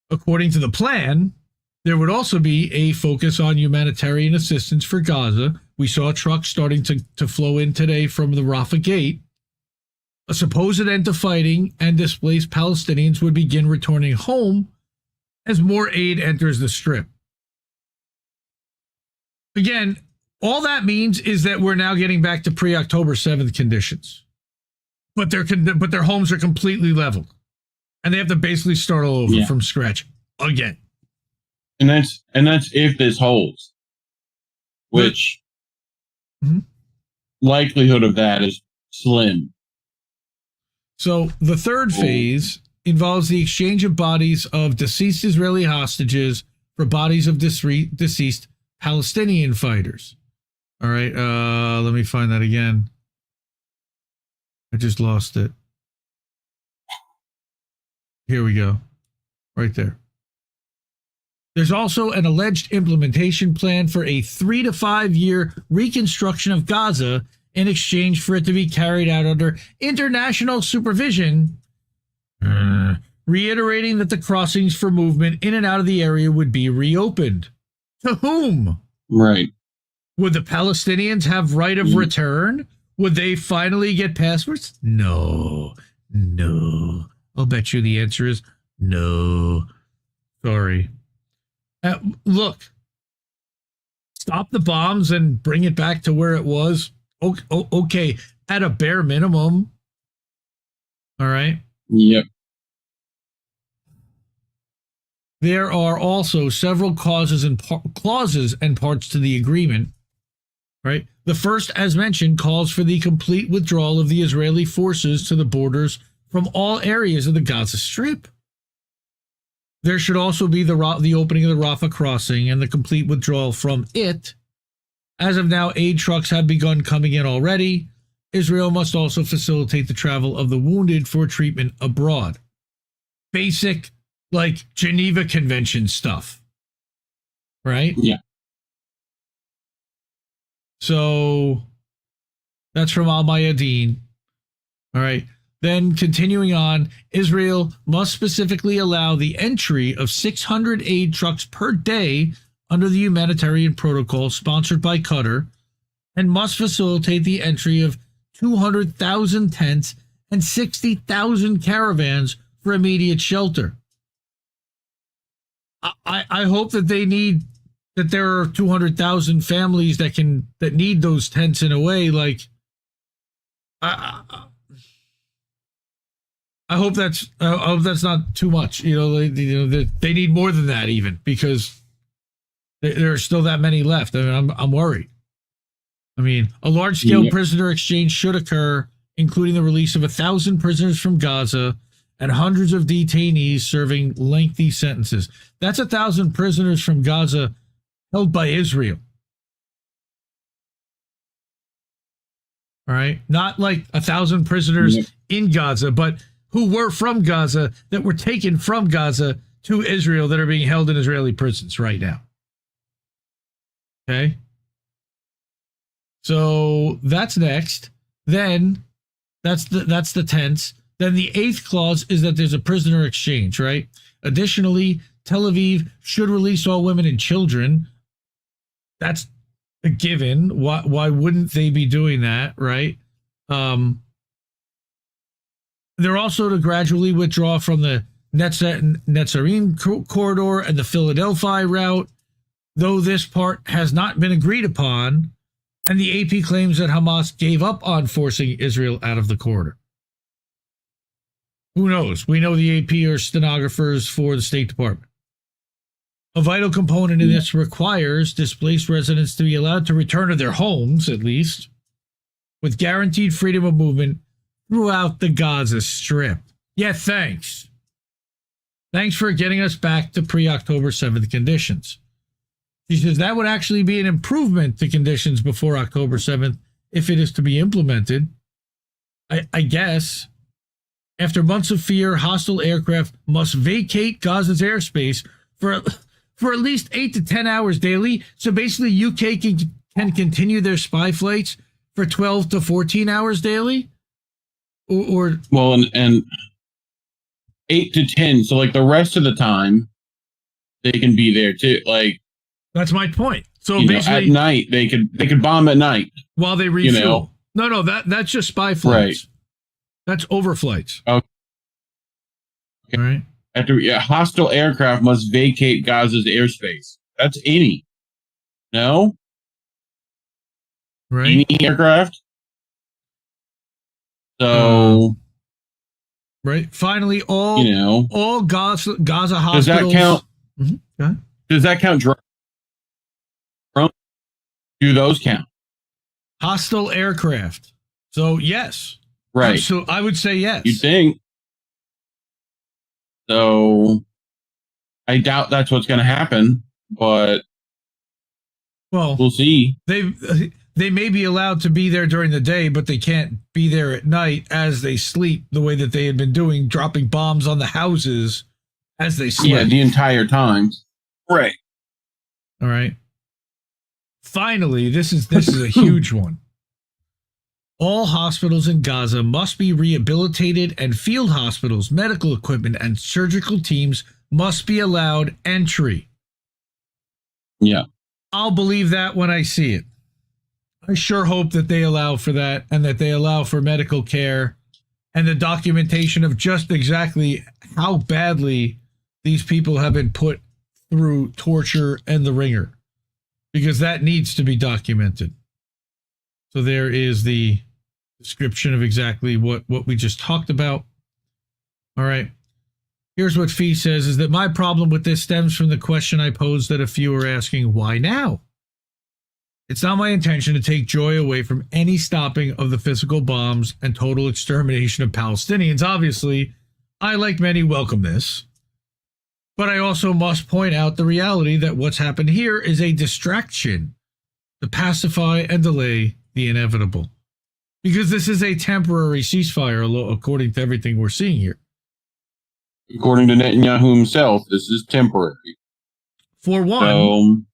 According to the plan, there would also be a focus on humanitarian assistance for Gaza. We saw trucks starting to flow in today from the Rafah Gate. A supposed end to fighting and displaced Palestinians would begin returning home as more aid enters the Strip. Again, all that means is that we're now getting back to pre-October 7th conditions. But their homes are completely leveled. And they have to basically start all over from scratch again. And that's if this holds, which likelihood of that is slim. So the third phase involves the exchange of bodies of deceased Israeli hostages for bodies of deceased Palestinian fighters. All right, let me find that again. I just lost it. Here we go. Right there. There's also an alleged implementation plan for a 3 to 5 year reconstruction of Gaza in exchange for it to be carried out under international supervision, reiterating that the crossings for movement in and out of the area would be reopened. To whom? Right. Would the Palestinians have right of return? Would they finally get passports? No. I'll bet you the answer is no. Sorry. Look, stop the bombs and bring it back to where it was. Okay, at a bare minimum. All right. Yep. There are also several clauses and parts to the agreement. Right. The first, as mentioned, calls for the complete withdrawal of the Israeli forces to the borders from all areas of the Gaza Strip. There should also be the opening of the Rafah crossing and the complete withdrawal from it. As of now, aid trucks have begun coming in already, Israel must also facilitate the travel of the wounded for treatment abroad. Basic, like, Geneva Convention stuff. Right? Yeah. So that's from Al Mayadeen. All right. Then continuing on, Israel must specifically allow the entry of 600 aid trucks per day under the humanitarian protocol sponsored by Qatar, and must facilitate the entry of 200,000 tents and 60,000 caravans for immediate shelter. I hope that there are 200,000 families that need those tents in a way. Like, I hope that's not too much. They need more than that, even, because there are still that many left. I mean, I'm worried. I mean, a large-scale prisoner exchange should occur, including the release of 1,000 prisoners from Gaza and hundreds of detainees serving lengthy sentences. That's 1,000 prisoners from Gaza held by Israel. All right? Not like 1,000 prisoners in Gaza, but who were from Gaza, that were taken from Gaza to Israel, that are being held in Israeli prisons right now. Okay? So that's next. Then that's the tense. Then the 8th clause is that there's a prisoner exchange, right? Additionally, Tel Aviv should release all women and children. That's a given. Why wouldn't they be doing that, right? They're also to gradually withdraw from the Netzarim corridor and the Philadelphia route, though this part has not been agreed upon, and the AP claims that Hamas gave up on forcing Israel out of the corridor. Who knows? We know the AP are stenographers for the State Department. A vital component in this requires displaced residents to be allowed to return to their homes, at least, with guaranteed freedom of movement throughout the Gaza Strip. Yeah, thanks. Thanks for getting us back to pre-October 7th conditions. She says that would actually be an improvement to conditions before October 7th if it is to be implemented. I guess. After months of fear, hostile aircraft must vacate Gaza's airspace for at least 8 to 10 hours daily. So basically, UK can continue their spy flights for 12 to 14 hours daily? Or well, and 8 to 10. So, like, the rest of the time, they can be there, too. Like, that's my point. So basically, at night, they could bomb at night. While they refuel. No, that's just spy flights. Right. That's overflights. Okay. All right. Hostile aircraft must vacate Gaza's airspace. That's 80. No? Right. 80 aircraft? So... right. Finally, all Gaza hospitals... Does that count? Mm-hmm. Go ahead. Does that count drones? Do those count? Hostile aircraft. So, yes. Right. So I would say yes. You think? So I doubt that's what's going to happen, but we'll see. They may be allowed to be there during the day, but they can't be there at night as they sleep, the way that they had been doing, dropping bombs on the houses as they sleep. Yeah, the entire time. Right. All right. Finally, this is a huge one. All hospitals in Gaza must be rehabilitated, and field hospitals, medical equipment, and surgical teams must be allowed entry. Yeah. I'll believe that when I see it. I sure hope that they allow for that, and that they allow for medical care and the documentation of just exactly how badly these people have been put through torture and the ringer, because that needs to be documented. So there is the description of exactly what we just talked about. All right. Here's what Fee says, is that my problem with this stems from the question I posed that a few are asking, why now? It's not my intention to take joy away from any stopping of the physical bombs and total extermination of Palestinians. Obviously, I, like many, welcome this. But I also must point out the reality that what's happened here is a distraction to pacify and delay the inevitable. Because this is a temporary ceasefire, according to everything we're seeing here. According to Netanyahu himself, this is temporary. For one,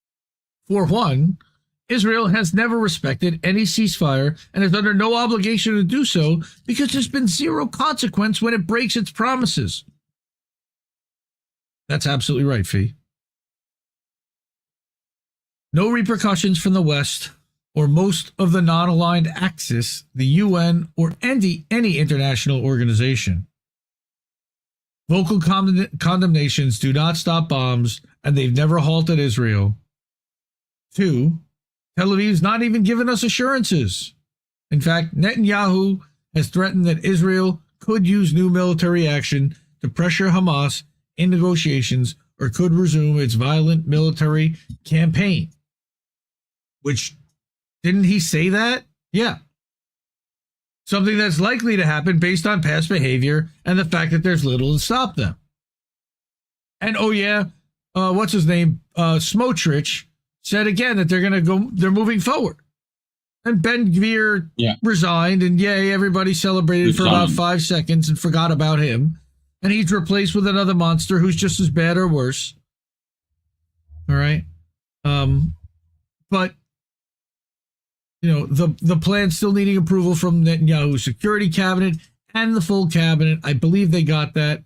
Israel has never respected any ceasefire and is under no obligation to do so because there's been zero consequence when it breaks its promises. That's absolutely right, Fee. No repercussions from the West or most of the non-aligned axis, the UN, or any international organization. Vocal condemnations do not stop bombs, and they've never halted Israel. 2, Tel Aviv's not even given us assurances. In fact, Netanyahu has threatened that Israel could use new military action to pressure Hamas in negotiations or could resume its violent military campaign. Which, didn't he say that? Yeah. Something that's likely to happen based on past behavior and the fact that there's little to stop them. And what's his name? Smotrich said again that they're moving forward. And Ben Gvir resigned, and yay, everybody celebrated for about 5 seconds and forgot about him. And he's replaced with another monster who's just as bad or worse. All right. But the plan still needing approval from Netanyahu's security cabinet and the full cabinet. I believe they got that.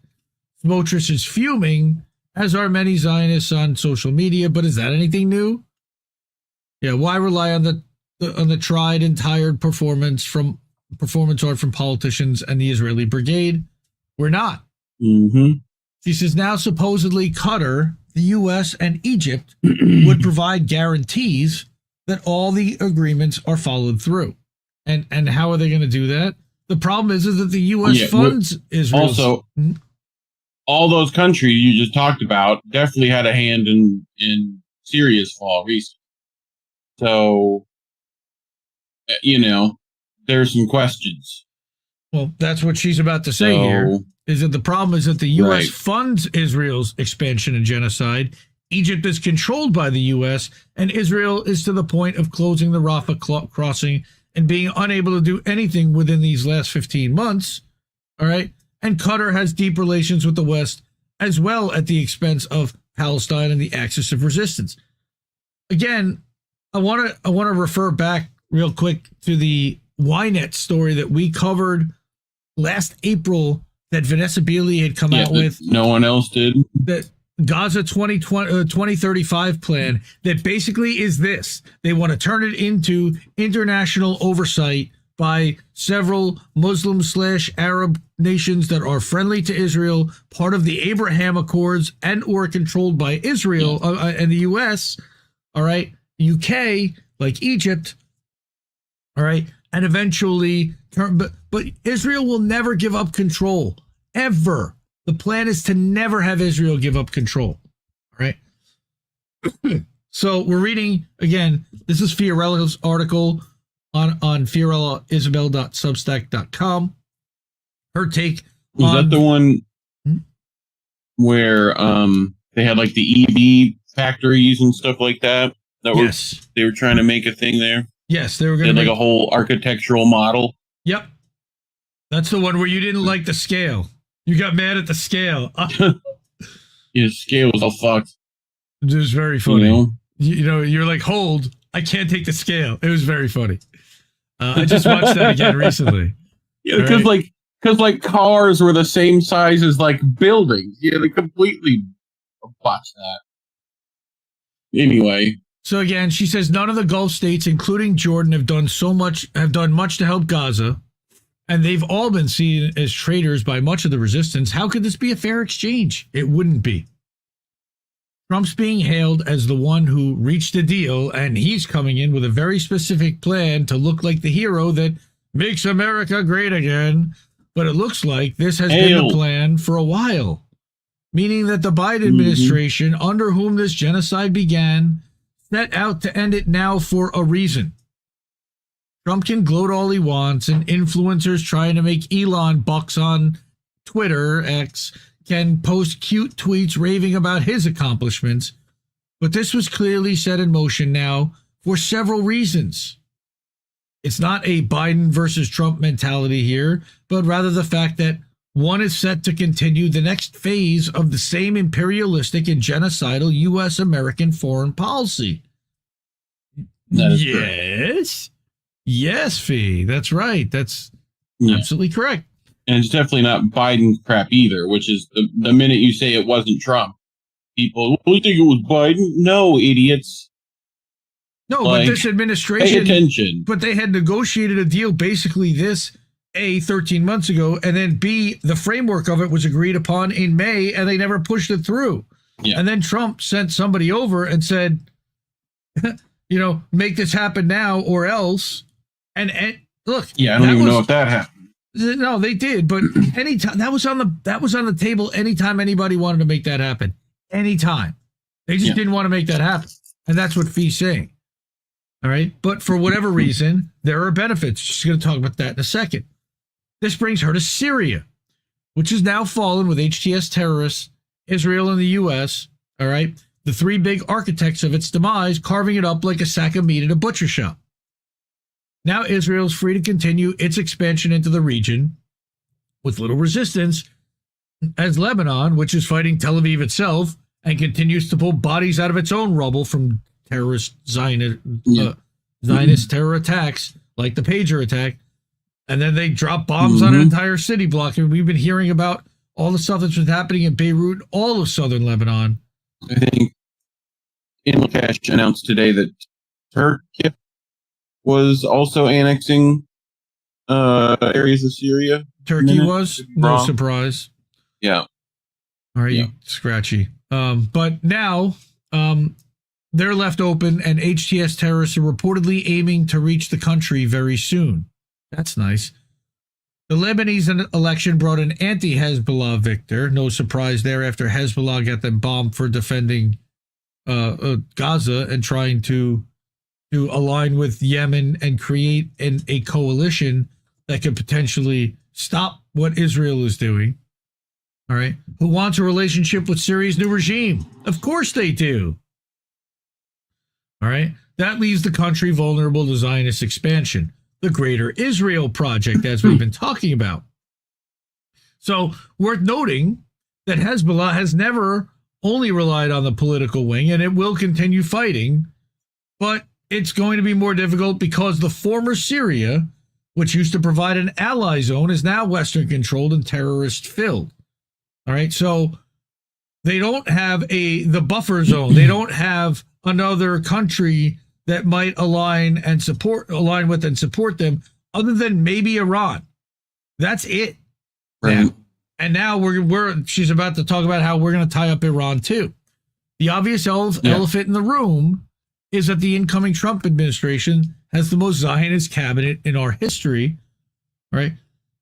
Smotrich is fuming, as are many Zionists on social media. But is that anything new? Yeah, why rely on the tried and tired performance art from politicians and the Israeli brigade? We're not. Mm-hmm. She says now supposedly Qatar, the U.S., and Egypt would provide guarantees that all the agreements are followed through. And how are they going to do that? The problem is that the U.S. funds Israel. Also, all those countries you just talked about definitely had a hand in Syria's fall recently. So, there's some questions. Well, that's what she's about to say here. Is that the problem is that the U.S. funds Israel's expansion and genocide. Egypt is controlled by the U.S., and Israel is to the point of closing the Rafah crossing and being unable to do anything within these last 15 months. All right. And Qatar has deep relations with the West, as well at the expense of Palestine and the axis of resistance. Again, I want to refer back real quick to the Ynet story that we covered last April that Vanessa Beeley had come out with. No one else did. That Gaza 2035 plan that basically is this. They want to turn it into international oversight by several Muslim/Arab nations that are friendly to Israel, part of the Abraham Accords and or controlled by Israel and the U.S., all right, UK, like Egypt, all right, and eventually but Israel will never give up control, ever. The plan is to never have Israel give up control, all right? So we're reading, again, this is Fiorella's article on fiorellaisabel.substack.com. Her take was that the one where they had like the EV factories and stuff like that? Yes. They were trying to make a thing there? Yes, they were going to make like a whole architectural model. Yep. That's the one where you didn't like the scale. You got mad at the scale. Yeah, scale was all fucked. It was very funny. You're like, hold, I can't take the scale. It was very funny. I just watched that again recently. Yeah, because like cars were the same size as like buildings. Yeah, they completely botched that. Anyway. So again, she says none of the Gulf states, including Jordan, have done much to help Gaza, and they've all been seen as traitors by much of the resistance. How could this be a fair exchange? It wouldn't be. Trump's being hailed as the one who reached a deal, and he's coming in with a very specific plan to look like the hero that makes America great again. But it looks like this has been the plan for a while, meaning that the Biden administration, under whom this genocide began, set out to end it now for a reason. Trump can gloat all he wants, and influencers trying to make Elon bucks on Twitter, X, can post cute tweets raving about his accomplishments. But this was clearly set in motion now for several reasons. It's not a Biden versus Trump mentality here, but rather the fact that one is set to continue the next phase of the same imperialistic and genocidal U.S. American foreign policy. Yes. Yes, Fee. That's right. That's absolutely correct. And it's definitely not Biden crap either, which is the minute you say it wasn't Trump, people, we think it was Biden. No, idiots. No, but this administration, pay attention. But they had negotiated a deal, basically this, A, 13 months ago, and then B, the framework of it was agreed upon in May, and they never pushed it through. Yeah. And then Trump sent somebody over and said, make this happen now or else. And look. Yeah, I don't even know if that happened. No, they did, but anytime that was on the table anytime anybody wanted to make that happen. Anytime. They just didn't want to make that happen. And that's what Fee's saying. All right. But for whatever reason, there are benefits. She's going to talk about that in a second. This brings her to Syria, which has now fallen with HTS terrorists, Israel and the U.S. All right. The three big architects of its demise, carving it up like a sack of meat at a butcher shop. Now Israel's free to continue its expansion into the region with little resistance, as Lebanon, which is fighting Tel Aviv itself and continues to pull bodies out of its own rubble from terrorist Zionist terror attacks, like the pager attack, and then they drop bombs on an entire city block. And we've been hearing about all the stuff that's been happening in Beirut, all of southern Lebanon. I think Inlakash announced today that Turkey was also annexing areas of Syria. Turkey was? No surprise. Yeah. All right, scratchy. But now they're left open, and HTS terrorists are reportedly aiming to reach the country very soon. That's nice. The Lebanese election brought an anti-Hezbollah victor. No surprise there after Hezbollah got them bombed for defending Gaza and trying to align with Yemen and create a coalition that could potentially stop what Israel is doing. All right. Who wants a relationship with Syria's new regime? Of course they do. All right. That leaves the country vulnerable to Zionist expansion, the Greater Israel Project, as we've been talking about. So, worth noting that Hezbollah has never only relied on the political wing, and it will continue fighting, but it's going to be more difficult because the former Syria, which used to provide an ally zone, is now Western-controlled and terrorist-filled. All right, so they don't have the buffer zone. They don't have another country that might align with and support them, other than maybe Iran. That's it. Right. And now she's about to talk about how we're going to tie up Iran too. The obvious elephant in the room is that the incoming Trump administration has the most Zionist cabinet in our history. Right?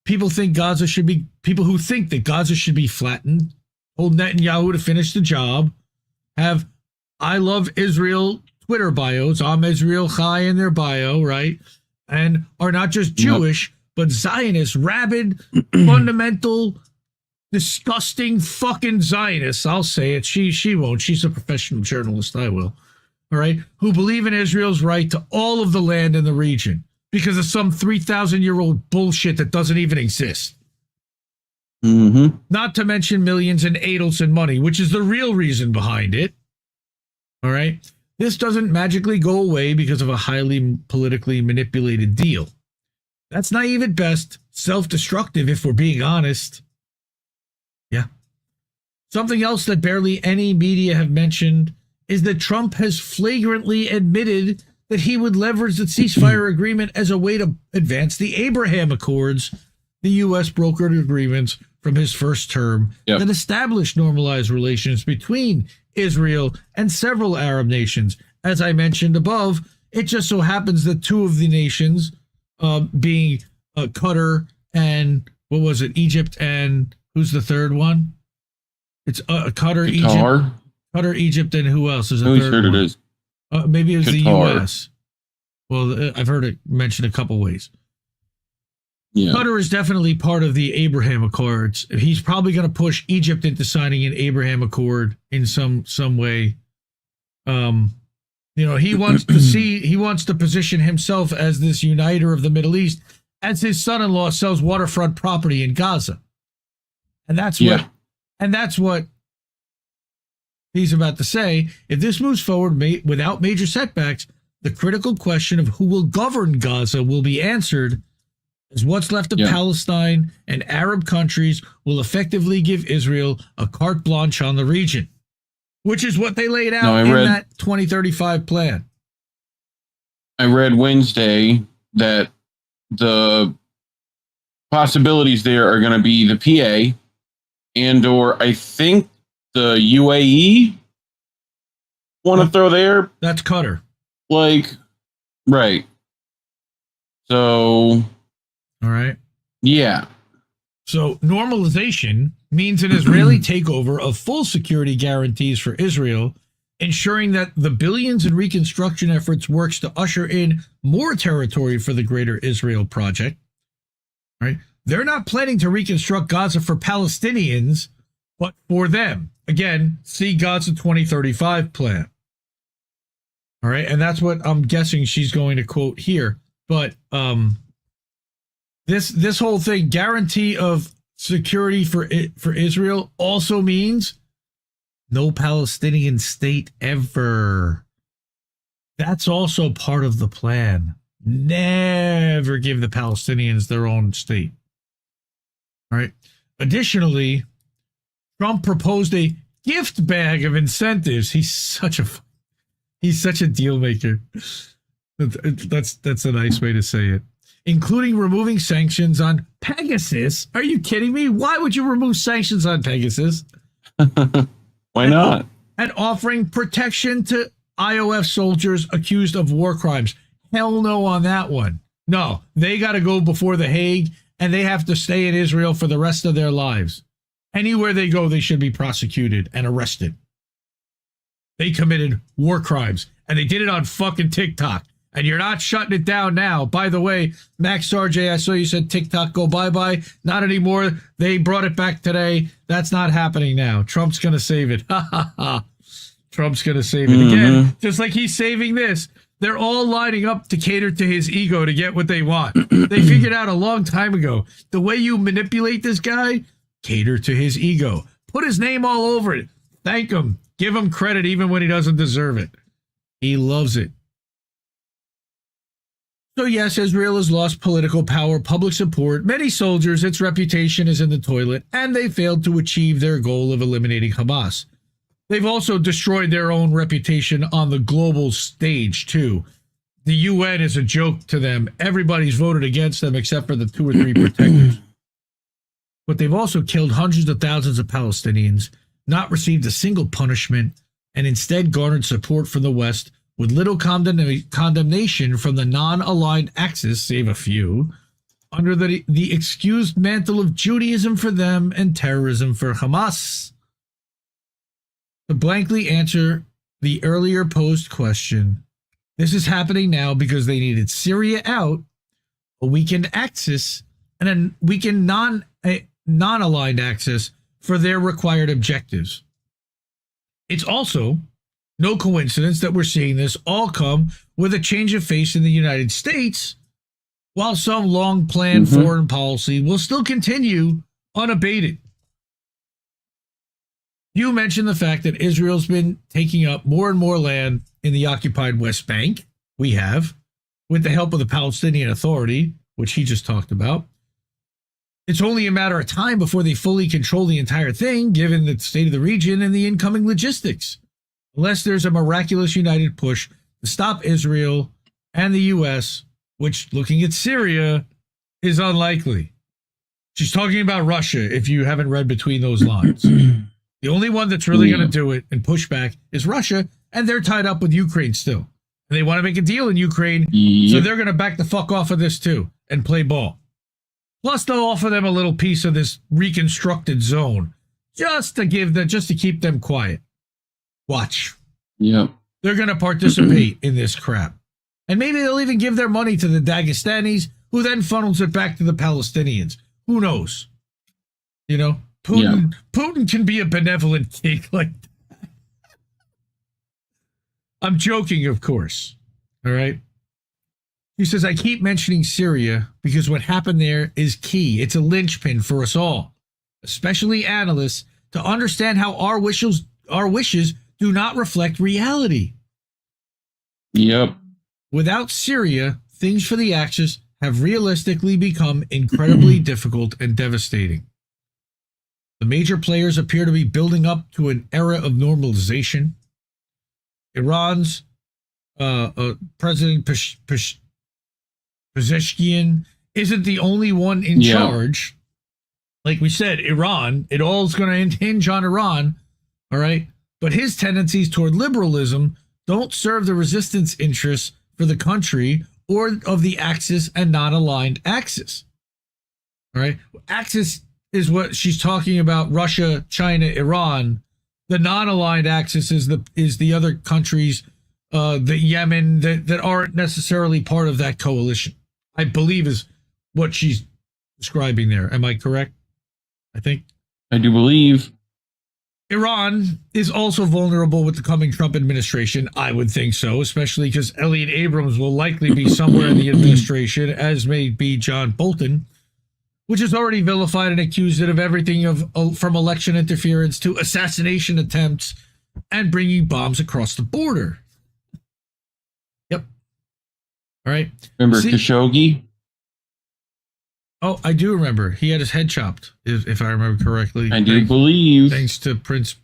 People who think Gaza should be flattened, told Netanyahu to finish the job, have I love Israel Twitter bios, I'm Israel Chai in their bio, right? And are not just Jewish, but Zionist, rabid, fundamental, disgusting fucking Zionists. I'll say it. She won't. She's a professional journalist. I will. All right. Who believe in Israel's right to all of the land in the region because of some 3,000-year-old bullshit that doesn't even exist. Mm-hmm. Not to mention millions in Adelson money, which is the real reason behind it. All right. This doesn't magically go away because of a highly politically manipulated deal. That's naive at best, self-destructive if we're being honest. Yeah. Something else that barely any media have mentioned is that Trump has flagrantly admitted that he would leverage the ceasefire agreement as a way to advance the Abraham Accords, the U.S. brokered agreements from his first term that established normalized relations between Israel and several Arab nations. As I mentioned above, it just so happens that two of the nations, being Qatar and Egypt, and who's the third one? It's Qatar, Egypt, and who else is the third one? It is. Maybe it was the U.S. Well, I've heard it mentioned a couple ways. Yeah. Qatar is definitely part of the Abraham Accords. He's probably going to push Egypt into signing an Abraham Accord in some way. You know, he wants to position himself as this uniter of the Middle East, as his son-in-law sells waterfront property in Gaza. And that's what he's about to say. If this moves forward without major setbacks, the critical question of who will govern Gaza will be answered, as what's left of Palestine and Arab countries will effectively give Israel a carte blanche on the region, which is what they laid out in that 2035 plan. I read Wednesday that the possibilities there are going to be the PA and or I think the UAE want to throw there. That's Qatar. Like, right. So, all right. Yeah. So normalization means an Israeli takeover of full security guarantees for Israel, ensuring that the billions in reconstruction efforts works to usher in more territory for the Greater Israel Project. Right? They're not planning to reconstruct Gaza for Palestinians, but for them. Again, see Gaza 2035 plan. All right, and that's what I'm guessing she's going to quote here. But this whole thing, guarantee of security for Israel, also means no Palestinian state ever. That's also part of the plan. Never give the Palestinians their own state. All right. Additionally, Trump proposed a gift bag of incentives. He's such a deal maker. That's a nice way to say it. Including removing sanctions on Pegasus. Are you kidding me? Why would you remove sanctions on Pegasus? Why not? And offering protection to IOF soldiers accused of war crimes. Hell no on that one. No, they got to go before the Hague, and they have to stay in Israel for the rest of their lives. Anywhere they go, they should be prosecuted and arrested. They committed war crimes, and they did it on fucking TikTok. And you're not shutting it down now. By the way, Max Sarge, I saw you said TikTok go bye-bye. Not anymore. They brought it back today. That's not happening now. Trump's going to save it. Ha, ha, ha. Trump's going to save it again. Just like he's saving this. They're all lining up to cater to his ego to get what they want. They figured out a long time ago. The way you manipulate this guy, cater to his ego. Put his name all over it. Thank him. Give him credit even when he doesn't deserve it. He loves it. So yes, Israel has lost political power, public support, many soldiers, its reputation is in the toilet, and they failed to achieve their goal of eliminating Hamas. They've also destroyed their own reputation on the global stage, too. The UN is a joke to them. Everybody's voted against them except for the 2 or 3 protectors. But they've also killed hundreds of thousands of Palestinians, not received a single punishment, and instead garnered support from the West with little condemnation from the non-aligned Axis, save a few, under the excused mantle of Judaism for them and terrorism for Hamas. To blankly answer the earlier posed question, this is happening now because they needed Syria out, a weakened Axis, and a weakened non-aligned Axis for their required objectives. It's also no coincidence that we're seeing this all come with a change of face in the United States, while some long-planned foreign policy will still continue unabated. You mentioned the fact that Israel's been taking up more and more land in the occupied West Bank. We have, with the help of the Palestinian Authority, which he just talked about. It's only a matter of time before they fully control the entire thing, given the state of the region and the incoming logistics. Unless there's a miraculous united push to stop Israel and the U.S., which, looking at Syria, is unlikely. She's talking about Russia, if you haven't read between those lines. The only one that's really going to do it and push back is Russia, and they're tied up with Ukraine still. And they want to make a deal in Ukraine, so they're going to back the fuck off of this too and play ball. Plus, they'll offer them a little piece of this reconstructed zone just to keep them quiet. Watch. Yeah. They're going to participate in this crap. And maybe they'll even give their money to the Dagestanis, who then funnels it back to the Palestinians. Who knows? You know, Putin can be a benevolent king like that. I'm joking, of course. All right. She says, I keep mentioning Syria because what happened there is key. It's a linchpin for us all, especially analysts, to understand how our wishes do not reflect reality. Yep. Without Syria, things for the Axis have realistically become incredibly difficult and devastating. The major players appear to be building up to an era of normalization. Iran's President Pezeshkian isn't the only one in charge. Like we said, Iran, it all is going to hinge on Iran, all right? But his tendencies toward liberalism don't serve the resistance interests for the country or of the Axis and non-aligned Axis. All right? Axis is what she's talking about, Russia, China, Iran. The non-aligned Axis is the other countries, the Yemen, that aren't necessarily part of that coalition, I believe is what she's describing there. Am I correct? I think. I do believe. Iran is also vulnerable with the coming Trump administration. I would think so, especially because Elliot Abrams will likely be somewhere in the administration, as may be John Bolton, which is already vilified and accused it of everything from election interference to assassination attempts and bringing bombs across the border. Yep. All right. Remember Khashoggi? Oh, I do remember. He had his head chopped, if I remember correctly. I do believe. Thanks to Prince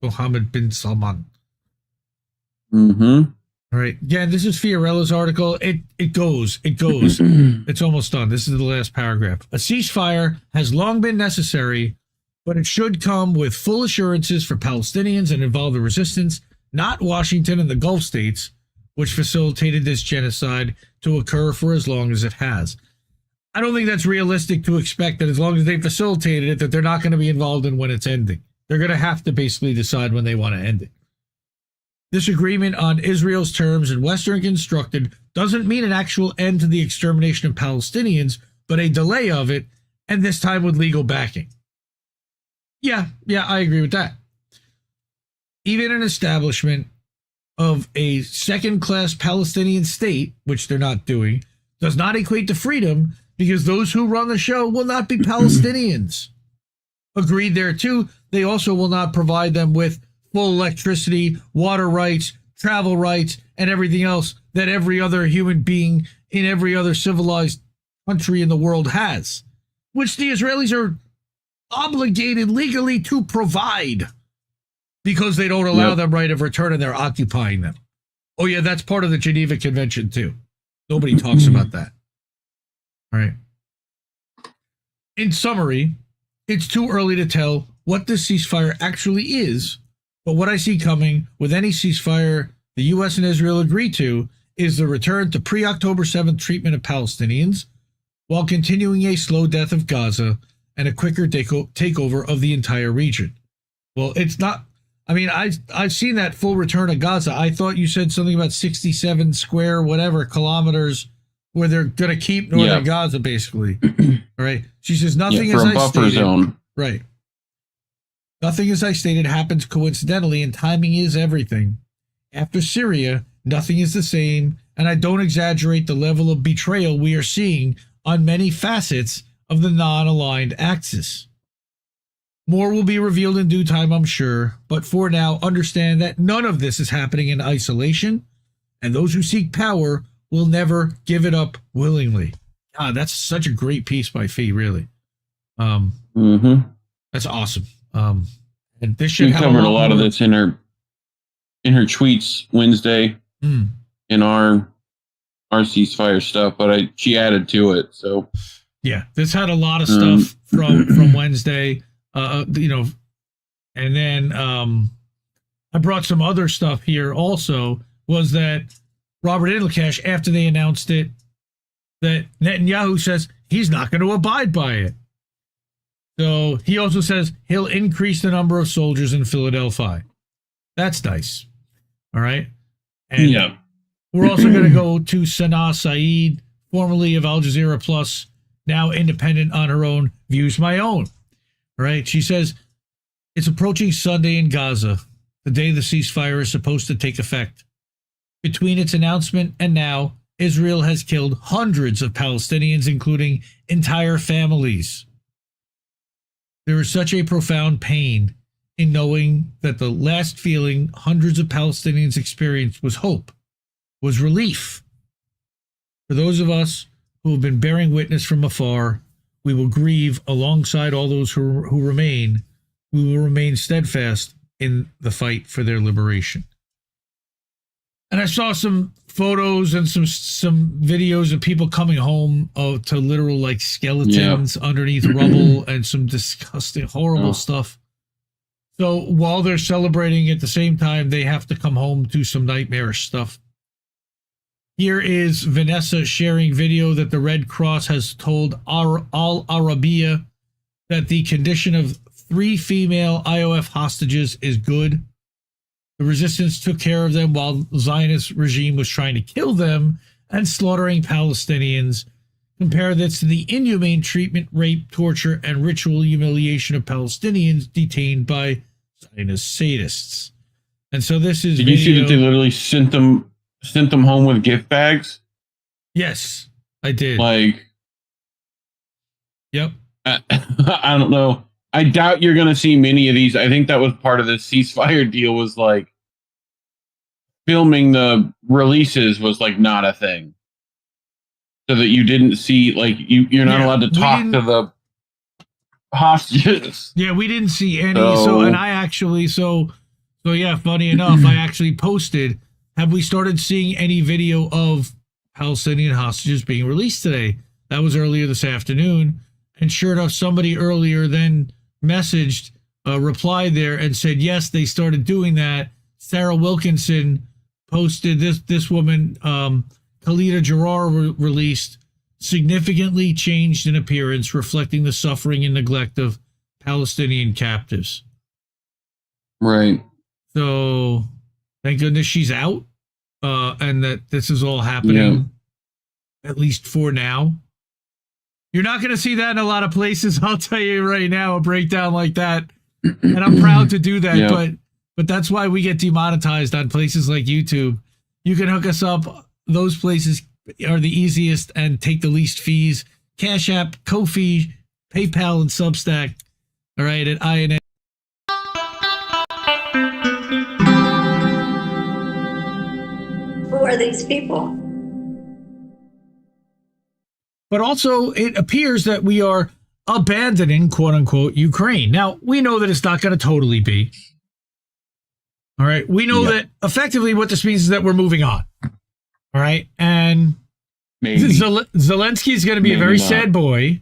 Mohammed bin Salman. Mm-hmm. All right. Again, this is Fiorella's article. It goes. It's almost done. This is the last paragraph. A ceasefire has long been necessary, but it should come with full assurances for Palestinians and involve the resistance, not Washington and the Gulf states, which facilitated this genocide to occur for as long as it has. I don't think that's realistic to expect that as long as they facilitated it, that they're not going to be involved in when it's ending. They're going to have to basically decide when they want to end it. This agreement on Israel's terms and Western constructed doesn't mean an actual end to the extermination of Palestinians, but a delay of it, and this time with legal backing. Yeah, I agree with that. Even an establishment of a second-class Palestinian state, which they're not doing, does not equate to freedom, because those who run the show will not be Palestinians. Agreed there too, they also will not provide them with full electricity, water rights, travel rights, and everything else that every other human being in every other civilized country in the world has, which the Israelis are obligated legally to provide because they don't allow them right of return and they're occupying them. Oh yeah, that's part of the Geneva Convention too. Nobody talks about that. All right. In summary, it's too early to tell what this ceasefire actually is, but what I see coming with any ceasefire the U.S. and Israel agree to is the return to pre-October 7th treatment of Palestinians while continuing a slow death of Gaza and a quicker takeover of the entire region. Well, it's not. I mean, I've seen that full return of Gaza. I thought you said something about 67 square whatever kilometers where they're going to keep northern Gaza, basically. All right. She says nothing for as a I buffer stated. Zone. Right. Nothing as I stated happens coincidentally, and timing is everything. After Syria, nothing is the same, and I don't exaggerate the level of betrayal we are seeing on many facets of the non-aligned axis. More will be revealed in due time, I'm sure, but for now, understand that none of this is happening in isolation, and those who seek power will never give it up willingly. God, that's such a great piece by Fee, really. That's awesome. And this should she have covered a lot of this in her tweets Wednesday in our ceasefire stuff, but she added to it. So yeah, this had a lot of stuff from Wednesday. And then I brought some other stuff here. Also, was that Robert Indelcash, after they announced it, that Netanyahu says he's not going to abide by it. So he also says he'll increase the number of soldiers in Philadelphia. That's nice. All right. And we're also going to go to Sanaa Saeed, formerly of Al Jazeera Plus, now independent on her own, views my own. All right. She says it's approaching Sunday in Gaza, the day the ceasefire is supposed to take effect. Between its announcement and now, Israel has killed hundreds of Palestinians, including entire families. There is such a profound pain in knowing that the last feeling hundreds of Palestinians experienced was hope, was relief. For those of us who have been bearing witness from afar, we will grieve alongside all those who remain. We will remain steadfast in the fight for their liberation. And I saw some photos and some videos of people coming home to literal like skeletons underneath rubble and some disgusting, horrible stuff. So while they're celebrating at the same time, they have to come home to some nightmarish stuff. Here is Vanessa sharing video that the Red Cross has told Al Arabiya that the condition of 3 female IOF hostages is good. The resistance took care of them while the Zionist regime was trying to kill them and slaughtering Palestinians. Compare this to the inhumane treatment, rape, torture, and ritual humiliation of Palestinians detained by Zionist sadists. And so this is Did you see that they literally sent them home with gift bags? Yes, I did. Like, yep. I don't know. I doubt you're going to see many of these. I think that was part of the ceasefire deal, was like filming the releases was like not a thing. So that you didn't see, like, you're not allowed to talk to the hostages. Yeah, we didn't see any. And I actually, funny enough, I actually posted, have we started seeing any video of Palestinian hostages being released today? That was earlier this afternoon. And sure enough, somebody earlier then messaged, replied there and said, yes, they started doing that. Sarah Wilkinson posted this woman, Khalida Jarrar, released, significantly changed in appearance, reflecting the suffering and neglect of Palestinian captives. Right. So thank goodness she's out, and that this is all happening, at least for now. You're not going to see that in a lot of places. I'll tell you right now, a breakdown like that. And I'm proud to do that, but that's why we get demonetized on places like YouTube. You can hook us up. Those places are the easiest and take the least fees. Cash App, Ko-fi, PayPal, and Substack. All right, at INN. Who are these people? But also, it appears that we are abandoning, quote unquote, Ukraine. Now, we know that it's not going to totally be. All right. We know that effectively what this means is that we're moving on. All right. And Zelensky is going to be a very sad boy.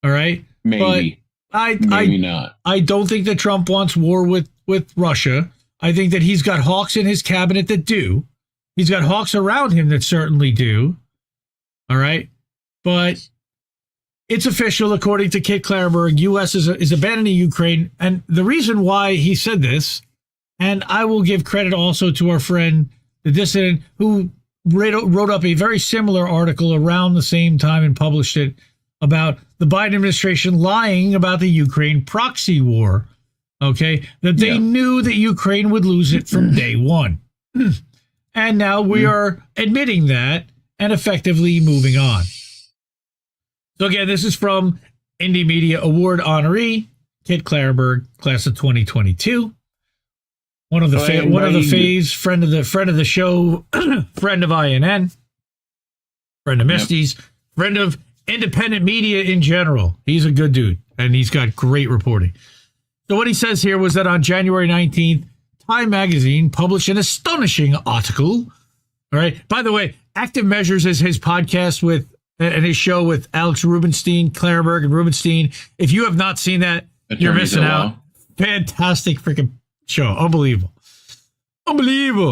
All right. Maybe. But Maybe not. I don't think that Trump wants war with Russia. I think that he's got hawks in his cabinet that do. He's got hawks around him that certainly do. All right. But it's official, according to Kit Clarenberg, U.S. is abandoning Ukraine. And the reason why he said this, and I will give credit also to our friend, the dissident, who wrote up a very similar article around the same time and published it about the Biden administration lying about the Ukraine proxy war, okay, that they knew that Ukraine would lose it from day one. And now we are admitting that and effectively moving on. So again, this is from Indie Media Award honoree Kit Clarenberg, class of 2022. One of the faves, friend of the show, friend of INN, friend of Misty's, friend of independent media in general. He's a good dude, and he's got great reporting. So what he says here was that on January 19th, Time Magazine published an astonishing article. All right. By the way, Active Measures is his podcast and his show with Alex Rubinstein, Clarenberg, and Rubinstein. If you have not seen that, you're missing out. Fantastic freaking show. Unbelievable.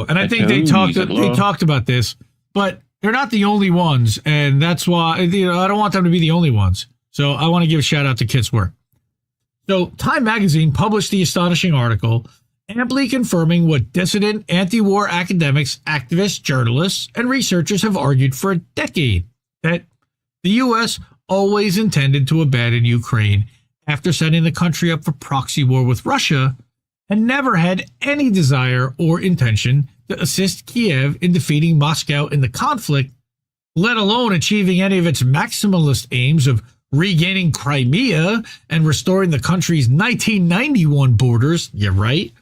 And I think they talked about this, but they're not the only ones. And that's why, I don't want them to be the only ones. So I want to give a shout out to Kit's work. So Time Magazine published the astonishing article, amply confirming what dissident anti-war academics, activists, journalists, and researchers have argued for a decade, that the U.S. always intended to abandon Ukraine after setting the country up for proxy war with Russia, and never had any desire or intention to assist Kiev in defeating Moscow in the conflict, let alone achieving any of its maximalist aims of regaining Crimea and restoring the country's 1991 borders. Yeah, right?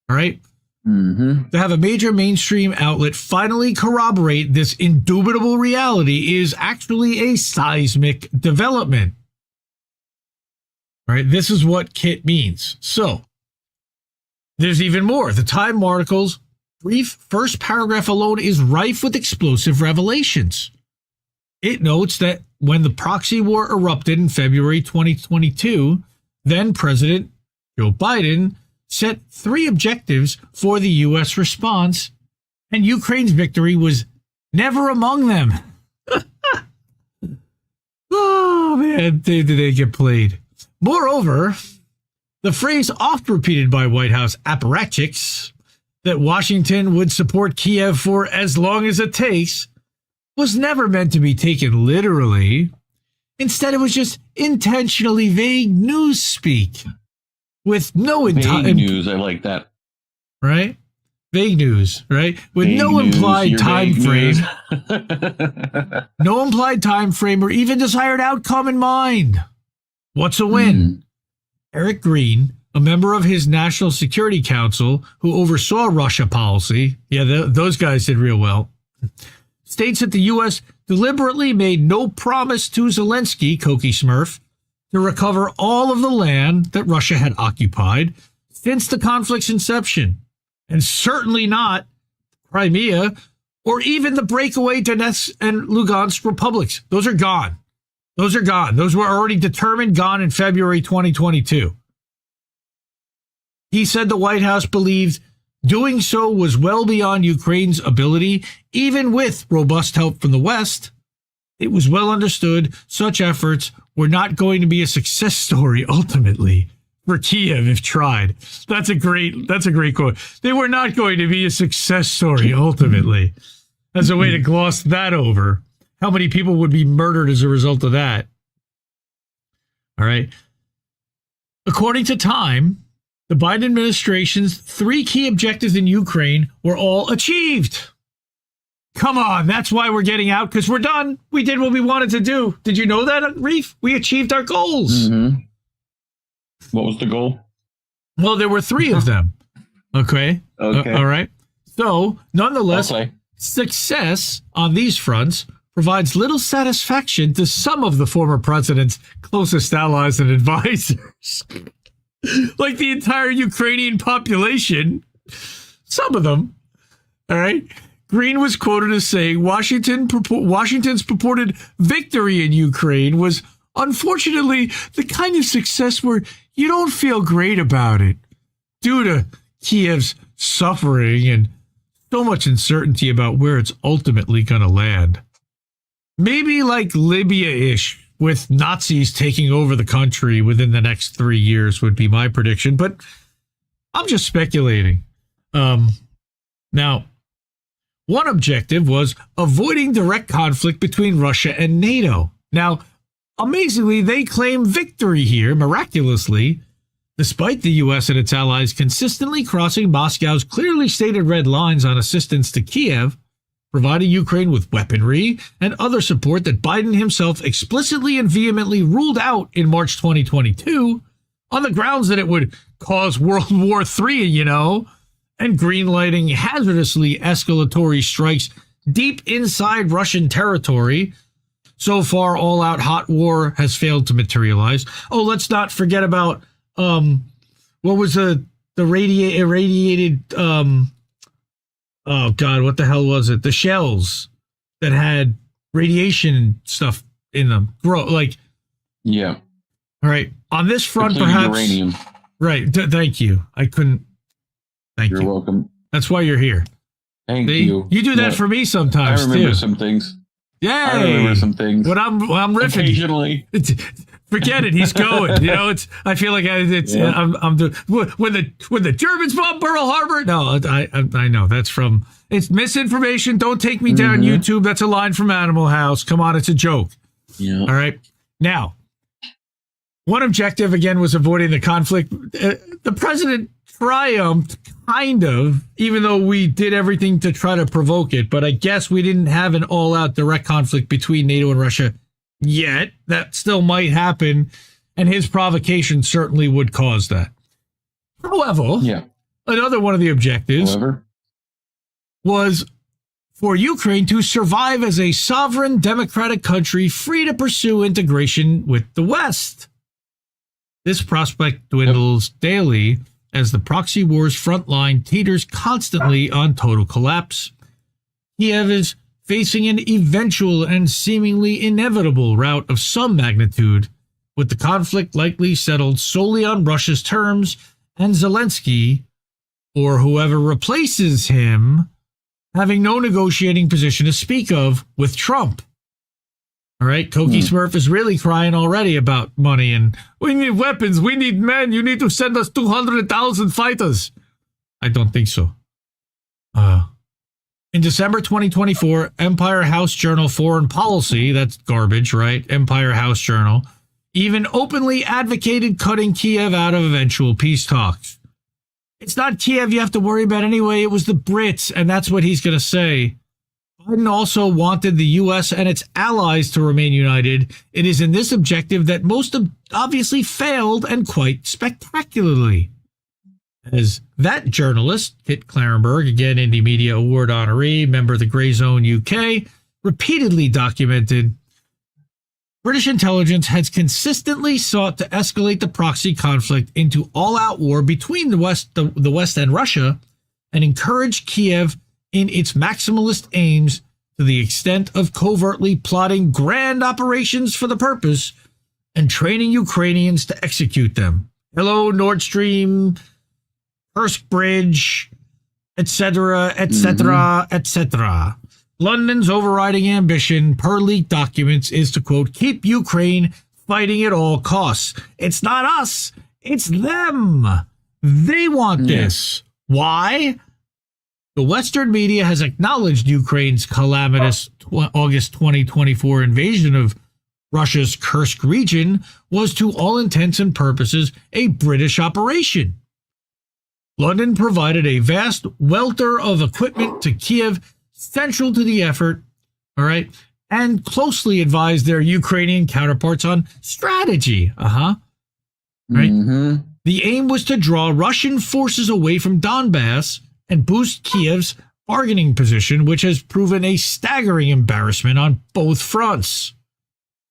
All right. To have a major mainstream outlet finally corroborate this indubitable reality is actually a seismic development. All right, this is what KIT means. So, there's even more. The Time article's brief first paragraph alone is rife with explosive revelations. It notes that when the proxy war erupted in February 2022, then President Joe Biden set 3 objectives for the U.S. response, and Ukraine's victory was never among them. Oh, man, did they get played. Moreover, the phrase oft repeated by White House apparatchiks that Washington would support Kiev for as long as it takes was never meant to be taken literally. Instead, it was just intentionally vague news speak with no vague news. I like that. Right? Vague news, right? With vague no news, implied time frame. No implied time frame or even desired outcome in mind. What's a win? Eric Green, a member of his National Security Council who oversaw Russia policy, those guys did real well, states that the U.S. deliberately made no promise to Zelensky, Koki Smurf, to recover all of the land that Russia had occupied since the conflict's inception, and certainly not Crimea or even the breakaway Donetsk and Lugansk republics. Those are gone. Those are gone. Those were already determined, gone in February 2022. He said the White House believed doing so was well beyond Ukraine's ability, even with robust help from the West. It was well understood such efforts were not going to be a success story ultimately for Kiev if tried. That's a great quote. They were not going to be a success story ultimately. As a way to gloss that over. How many people would be murdered as a result of that? All right. According to Time, the Biden administration's 3 key objectives in Ukraine were all achieved. Come on, that's why we're getting out, because we're done. We did what we wanted to do. Did you know that, Reef? We achieved our goals. What was the goal? Well, there were 3 of them. Okay. All right. So, nonetheless, success on these fronts provides little satisfaction to some of the former president's closest allies and advisors. Like the entire Ukrainian population. Some of them. All right. Green was quoted as saying Washington's purported victory in Ukraine was unfortunately the kind of success where you don't feel great about it due to Kiev's suffering and so much uncertainty about where it's ultimately going to land. Maybe like Libya-ish, with Nazis taking over the country within the next 3 years would be my prediction, but I'm just speculating. Now, one objective was avoiding direct conflict between Russia and NATO. Now, amazingly, they claim victory here, miraculously, despite the U.S. and its allies consistently crossing Moscow's clearly stated red lines on assistance to Kiev, providing Ukraine with weaponry and other support that Biden himself explicitly and vehemently ruled out in March 2022 on the grounds that it would cause World War III, and greenlighting hazardously escalatory strikes deep inside Russian territory. So far, all-out hot war has failed to materialize. Oh, let's not forget about what was the irradiated oh God, what the hell was it? The shells that had radiation stuff in them. Yeah. All right. On this front, depleted perhaps. Uranium. Right. Thank you. I couldn't. Thank you. You're welcome. That's why you're here. Thank you. You do that for me sometimes too. I remember some things. Yay! I remember some things. When I'm riffing. Occasionally. Forget it. He's going. I feel like I'm when the Germans bombed Pearl Harbor. No, I know that's from. It's misinformation. Don't take me down YouTube. That's a line from Animal House. Come on, it's a joke. Yeah. All right. Now, one objective again was avoiding the conflict. The president triumphed kind of, even though we did everything to try to provoke it, but I guess we didn't have an all-out direct conflict between NATO and Russia yet. That still might happen, and his provocation certainly would cause that. However, another one of the objectives was for Ukraine to survive as a sovereign democratic country free to pursue integration with the West. This prospect dwindles daily as the proxy war's front line teeters constantly on total collapse. Kiev is facing an eventual and seemingly inevitable rout of some magnitude, with the conflict likely settled solely on Russia's terms and Zelensky, or whoever replaces him, having no negotiating position to speak of with Trump. All right, Koki Smurf is really crying already about money and we need weapons, we need men, you need to send us 200,000 fighters. I don't think so. In December 2024, Empire House Journal Foreign Policy, that's garbage, right? Empire House Journal, even openly advocated cutting Kiev out of eventual peace talks. It's not Kiev you have to worry about anyway, it was the Brits, and that's what he's going to say. Biden also wanted the U.S. and its allies to remain united. It is in this objective that most obviously failed, and quite spectacularly. As that journalist, Kit Clarenberg, again Indie Media Award honoree, member of the Grey Zone UK, repeatedly documented, British intelligence has consistently sought to escalate the proxy conflict into all-out war between the West and Russia, and encourage Kiev in its maximalist aims to the extent of covertly plotting grand operations for the purpose and training Ukrainians to execute them. Hello, Nord Stream, Kursk Bridge, etc., etc., etc. London's overriding ambition, per leaked documents, is to, quote, keep Ukraine fighting at all costs. It's not us, it's them. They want this. Why? The Western media has acknowledged Ukraine's calamitous August 2024 invasion of Russia's Kursk region was to all intents and purposes a British operation. London provided a vast welter of equipment to Kiev central to the effort, all right, and closely advised their Ukrainian counterparts on strategy. Right? The aim was to draw Russian forces away from Donbass and boost Kiev's bargaining position, which has proven a staggering embarrassment on both fronts.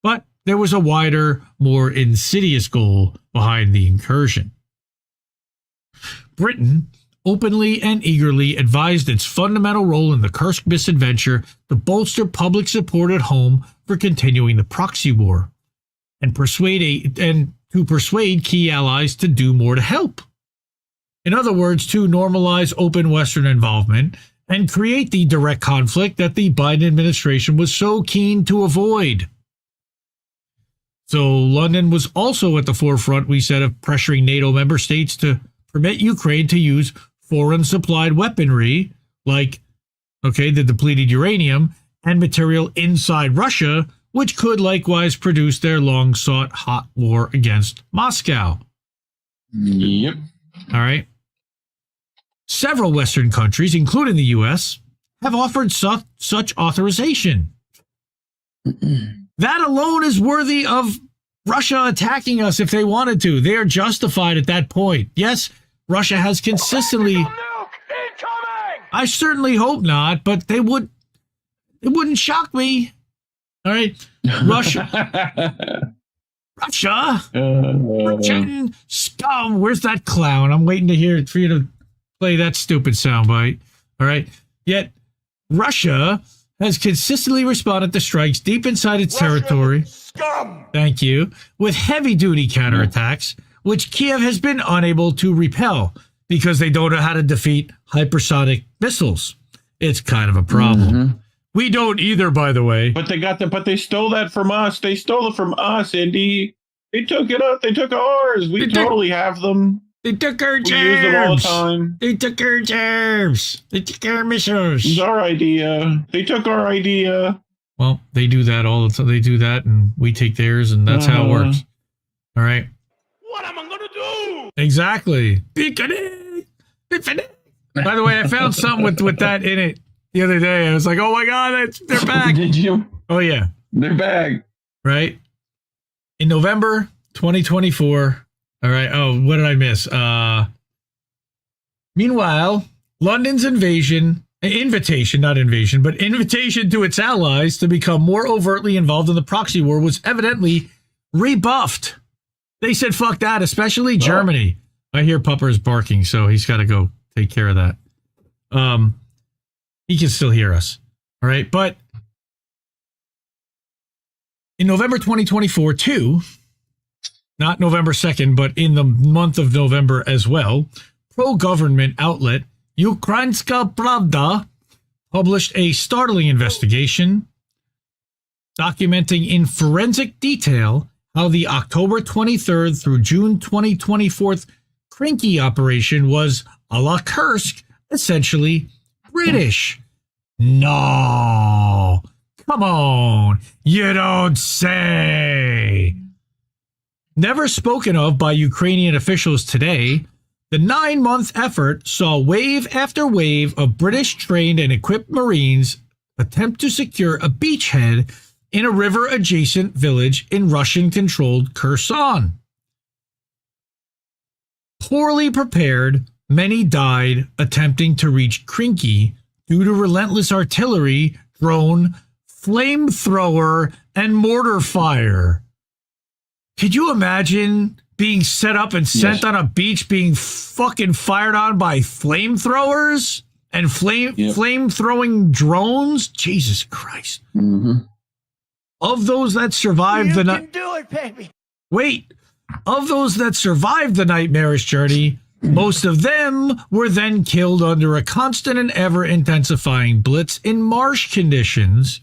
But there was a wider, more insidious goal behind the incursion. Britain openly and eagerly advised its fundamental role in the Kursk misadventure to bolster public support at home for continuing the proxy war, and to persuade key allies to do more to help. In other words, to normalize open Western involvement and create the direct conflict that the Biden administration was so keen to avoid. So London was also at the forefront, we said, of pressuring NATO member states to permit Ukraine to use foreign supplied weaponry like, the depleted uranium and material inside Russia, which could likewise produce their long-sought hot war against Moscow. Yep. All right. Several Western countries, including the U.S., have offered such authorization. That alone is worthy of Russia attacking us if they wanted to. They are justified at that point. Yes, Russia has consistently... I certainly hope not, but it wouldn't shock me. All right. Russia, Russian scum. Where's that clown? I'm waiting for you to play that stupid soundbite. All right. Yet Russia has consistently responded to strikes deep inside its territory. Scum. Thank you. With heavy-duty counterattacks, which Kiev has been unable to repel because they don't know how to defeat hypersonic missiles. It's kind of a problem. We don't either, by the way. But they stole that from us. They stole it from us, Indy. They took it up. They took ours. We totally have them. They took our germs. We use them all the time. They took our germs. They took our missiles. It's our idea. They took our idea. Well, they do that all the time. They do that, and we take theirs, and that's how it works. All right. What am I going to do? Exactly. Beacon. By the way, I found something with that in it the other day. I was like, oh my God, they're back. Did you? Oh, yeah. They're back. Right? In November 2024. All right. Oh, what did I miss? Meanwhile, London's invitation to its allies to become more overtly involved in the proxy war was evidently rebuffed. They said, fuck that, especially Germany. I hear Pupper's barking, so he's got to go take care of that. He can still hear us. All right. But in November 2024, too, not November 2nd, but in the month of November as well, pro-government outlet Ukrainska Pravda published a startling investigation documenting in forensic detail how the October 23rd through June 2024 Krinky operation was a la Kursk, essentially British. No, come on, you don't say. Never spoken of by Ukrainian officials today, the 9-month effort saw wave after wave of British trained and equipped Marines attempt to secure a beachhead in a river-adjacent village in Russian-controlled Kherson. Poorly prepared, many died attempting to reach Krinky due to relentless artillery, drone, flamethrower, and mortar fire. Could you imagine being set up and sent on a beach being fucking fired on by flamethrowers and flame-throwing drones? Jesus Christ. Mm-hmm. Of those that survived the night... do it, baby. Wait. Of those that survived the nightmarish journey, most of them were then killed under a constant and ever-intensifying blitz in marsh conditions.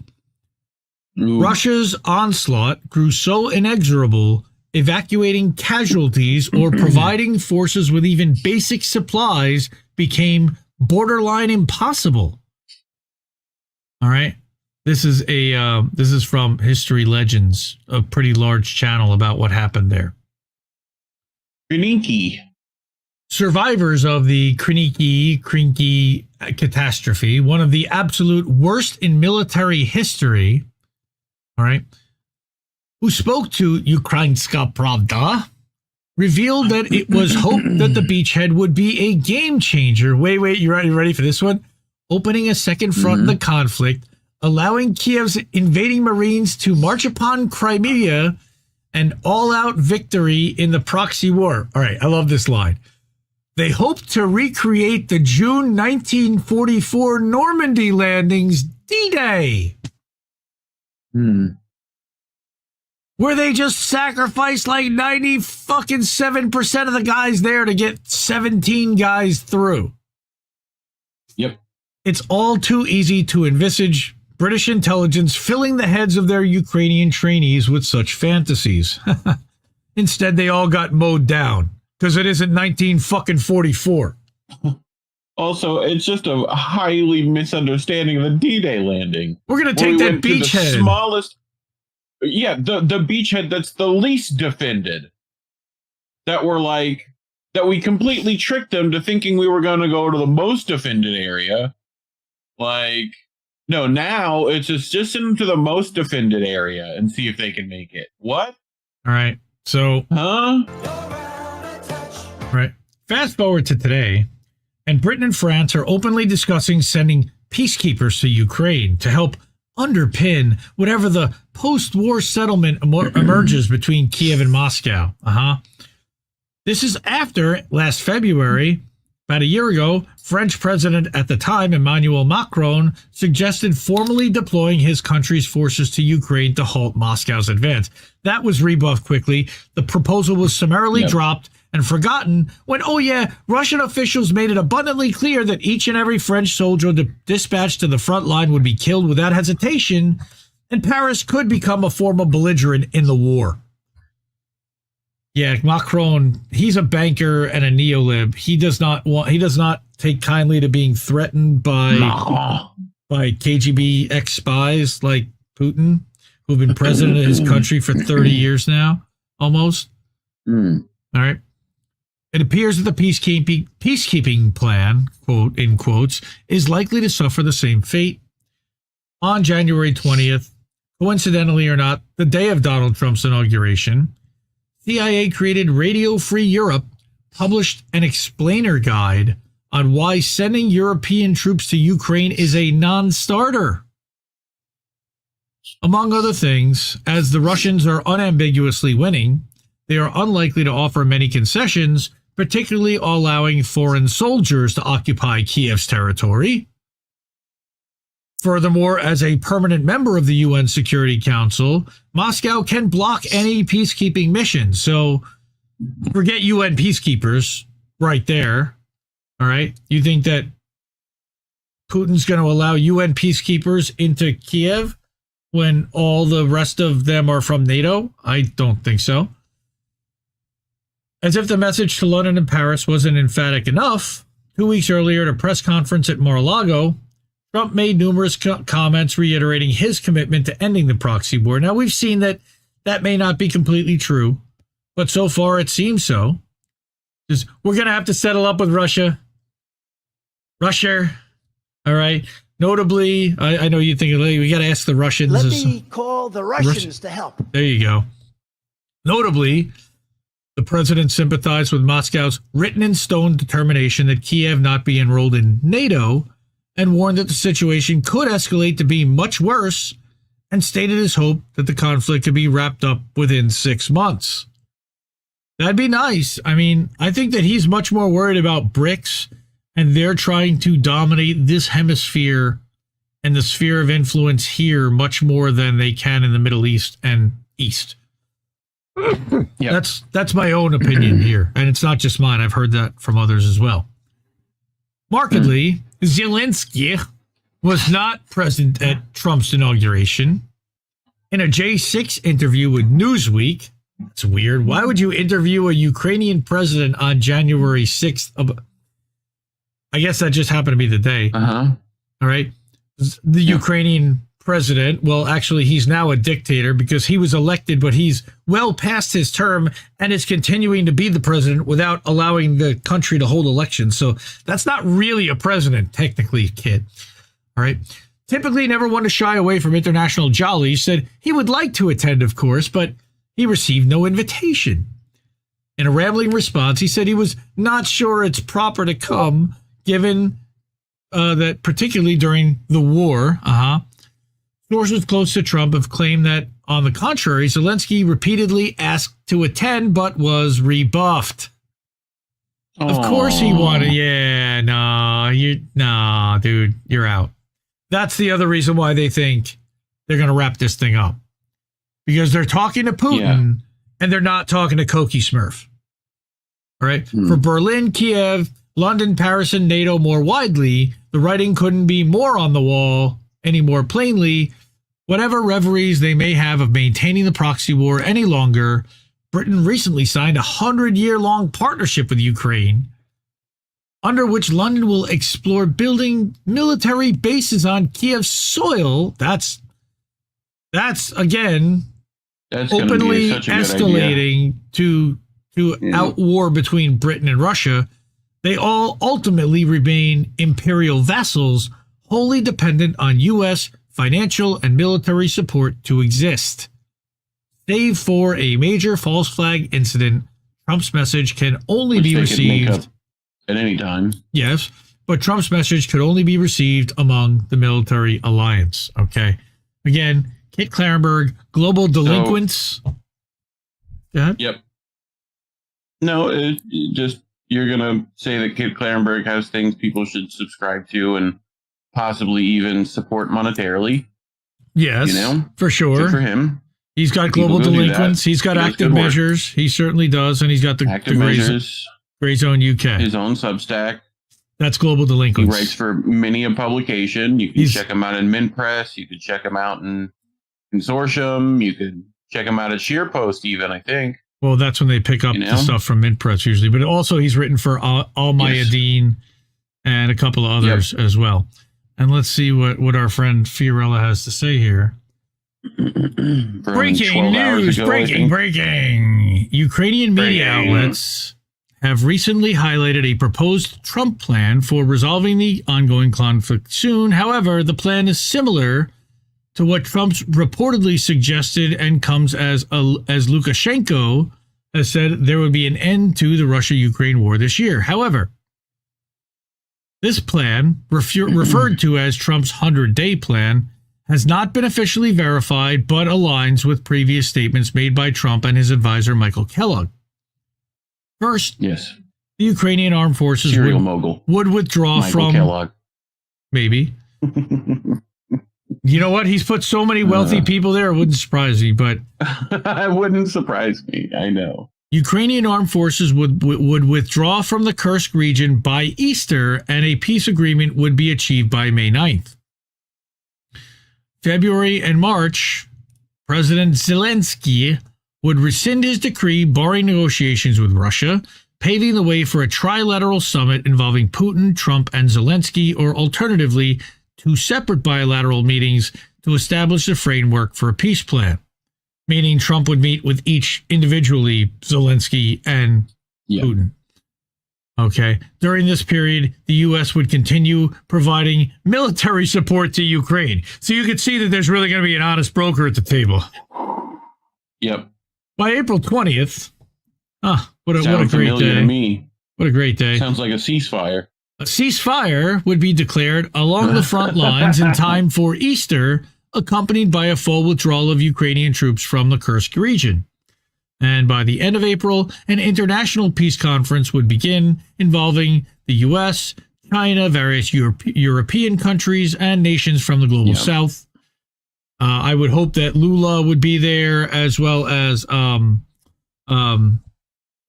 Ooh. Russia's onslaught grew so inexorable, evacuating casualties or providing forces with even basic supplies became borderline impossible. All right. This is from History Legends, a pretty large channel about what happened there. Krinky. Survivors of the Krinky catastrophe, one of the absolute worst in military history, all right, who spoke to Ukrainska Pravda, revealed that it was hoped that the beachhead would be a game changer. Wait, you ready for this one? Opening a second front in the conflict, allowing Kiev's invading Marines to march upon Crimea, and all-out victory in the proxy war. All right, I love this line. They hope to recreate the June 1944 Normandy landings D-Day. Where they just sacrificed like 97% of the guys there to get 17 guys through. Yep. It's all too easy to envisage British intelligence filling the heads of their Ukrainian trainees with such fantasies. Instead, they all got mowed down because it isn't 1944. Also, it's just a highly misunderstanding of the D-Day landing. We're going to take that beachhead. The smallest, the beachhead that's the least defended. That we completely tricked them to thinking we were going to go to the most defended area. No, now it's just into the most defended area and see if they can make it. What? All right. So, right. Fast forward to today, and Britain and France are openly discussing sending peacekeepers to Ukraine to help underpin whatever the post-war settlement emerges between Kiev and Moscow. This is after last February, about a year ago, French president at the time, Emmanuel Macron, suggested formally deploying his country's forces to Ukraine to halt Moscow's advance. That was rebuffed quickly. The proposal was summarily dropped and forgotten when, Russian officials made it abundantly clear that each and every French soldier dispatched to the front line would be killed without hesitation, and Paris could become a formal belligerent in the war. Yeah, Macron, he's a banker and a neolib. He does not take kindly to being threatened by KGB ex-spies like Putin, who've been president of his country for 30 years now, almost. All right. It appears that the peacekeeping plan, quote in quotes, is likely to suffer the same fate. On January 20th, coincidentally or not, the day of Donald Trump's inauguration, CIA created Radio Free Europe published an explainer guide on why sending European troops to Ukraine is a non-starter. Among other things, as the Russians are unambiguously winning, they are unlikely to offer many concessions, particularly allowing foreign soldiers to occupy Kiev's territory. Furthermore, as a permanent member of the UN Security Council, Moscow can block any peacekeeping mission. So forget UN peacekeepers right there. All right. You think that Putin's going to allow UN peacekeepers into Kiev when all the rest of them are from NATO? I don't think so. As if the message to London and Paris wasn't emphatic enough, 2 weeks earlier at a press conference at Mar-a-Lago, Trump made numerous comments reiterating his commitment to ending the proxy war. Now, we've seen that that may not be completely true, but so far it seems so. We're going to have to settle up with Russia. Russia. All right. Notably, I know you think we got to ask the Russians. Let me call the Russians to help. There you go. Notably, the president sympathized with Moscow's written in stone determination that Kiev not be enrolled in NATO and warned that the situation could escalate to be much worse and stated his hope that the conflict could be wrapped up within 6 months. That'd be nice. I mean, I think that he's much more worried about BRICS and they're trying to dominate this hemisphere and the sphere of influence here much more than they can in the Middle East and East. Yep. That's my own opinion here, and it's not just mine. I've heard that from others as well. Markedly, Zelensky was not present at Trump's inauguration. In a J6 interview with Newsweek, it's weird. Why would you interview a Ukrainian president on January 6th? I guess that just happened to be the day. All right. The Ukrainian president, well, actually, he's now a dictator because he was elected, but he's well past his term and is continuing to be the president without allowing the country to hold elections. So that's not really a president, technically, kid. All right. Typically never one to shy away from international jollies, said he would like to attend, of course, but he received no invitation. In a rambling response, he said he was not sure it's proper to come, given that particularly during the war, sources close to Trump have claimed that, on the contrary, Zelensky repeatedly asked to attend but was rebuffed. Of course he wanted. Yeah, dude, you're out. That's the other reason why they think they're going to wrap this thing up. Because they're talking to Putin and they're not talking to Koki Smurf. All right? For Berlin, Kiev, London, Paris, and NATO more widely, the writing couldn't be more on the wall any more plainly. Whatever reveries they may have of maintaining the proxy war any longer, Britain recently signed a 100-year-long partnership with Ukraine, under which London will explore building military bases on Kiev's soil. That's openly escalating to outwar between Britain and Russia. They all ultimately remain imperial vassals, wholly dependent on U.S. financial and military support to exist. Save for a major false flag incident, Trump's message can only be received at any time. Yes, but Trump's message could only be received among the military alliance. Okay. Again, Kit Clarenberg, global delinquents. Go ahead. Yep. No, you're going to say that Kit Clarenberg has things people should subscribe to and possibly even support monetarily. Yes, for sure. Good for him. He's got global delinquents. He's got active measures. He certainly does. And he's got the Gray Zone UK. His own Substack. That's global delinquents. He writes for many a publication. You can check him out in Mint Press. You could check him out in Consortium. You could check him out at SheerPost even, I think. Well, that's when they pick up the stuff from Mint Press usually. But also he's written for Al Mayadeen and a couple of others as well. And let's see what our friend Fiorella has to say here. Breaking news, breaking. Ukrainian media outlets have recently highlighted a proposed Trump plan for resolving the ongoing conflict soon. However, the plan is similar to what Trump's reportedly suggested and comes as Lukashenko has said there would be an end to the Russia-Ukraine war this year. However, this plan, referred to as Trump's 100-day plan, has not been officially verified but aligns with previous statements made by Trump and his advisor Michael Kellogg. First, Yes. the Ukrainian armed forces would withdraw Michael from... Kellogg. Maybe. You know what? He's put so many wealthy people there, it wouldn't surprise me, but... It wouldn't surprise me, I know. Ukrainian armed forces would withdraw from the Kursk region by Easter, and a peace agreement would be achieved by May 9th. February and March, President Zelensky would rescind his decree barring negotiations with Russia, paving the way for a trilateral summit involving Putin, Trump, and Zelensky, or alternatively, 2 separate bilateral meetings to establish a framework for a peace plan, meaning Trump would meet with each individually, Zelensky and Putin. Okay. During this period, the U.S. would continue providing military support to Ukraine. So you could see that there's really going to be an honest broker at the table. Yep. By April 20th, what a great familiar day. To me. What a great day. Sounds like a ceasefire. A ceasefire would be declared along the front lines in time for Easter, accompanied by a full withdrawal of Ukrainian troops from the Kursk region. And by the end of April, an international peace conference would begin involving the U.S., China, various European countries, and nations from the global south. I would hope that Lula would be there, as well as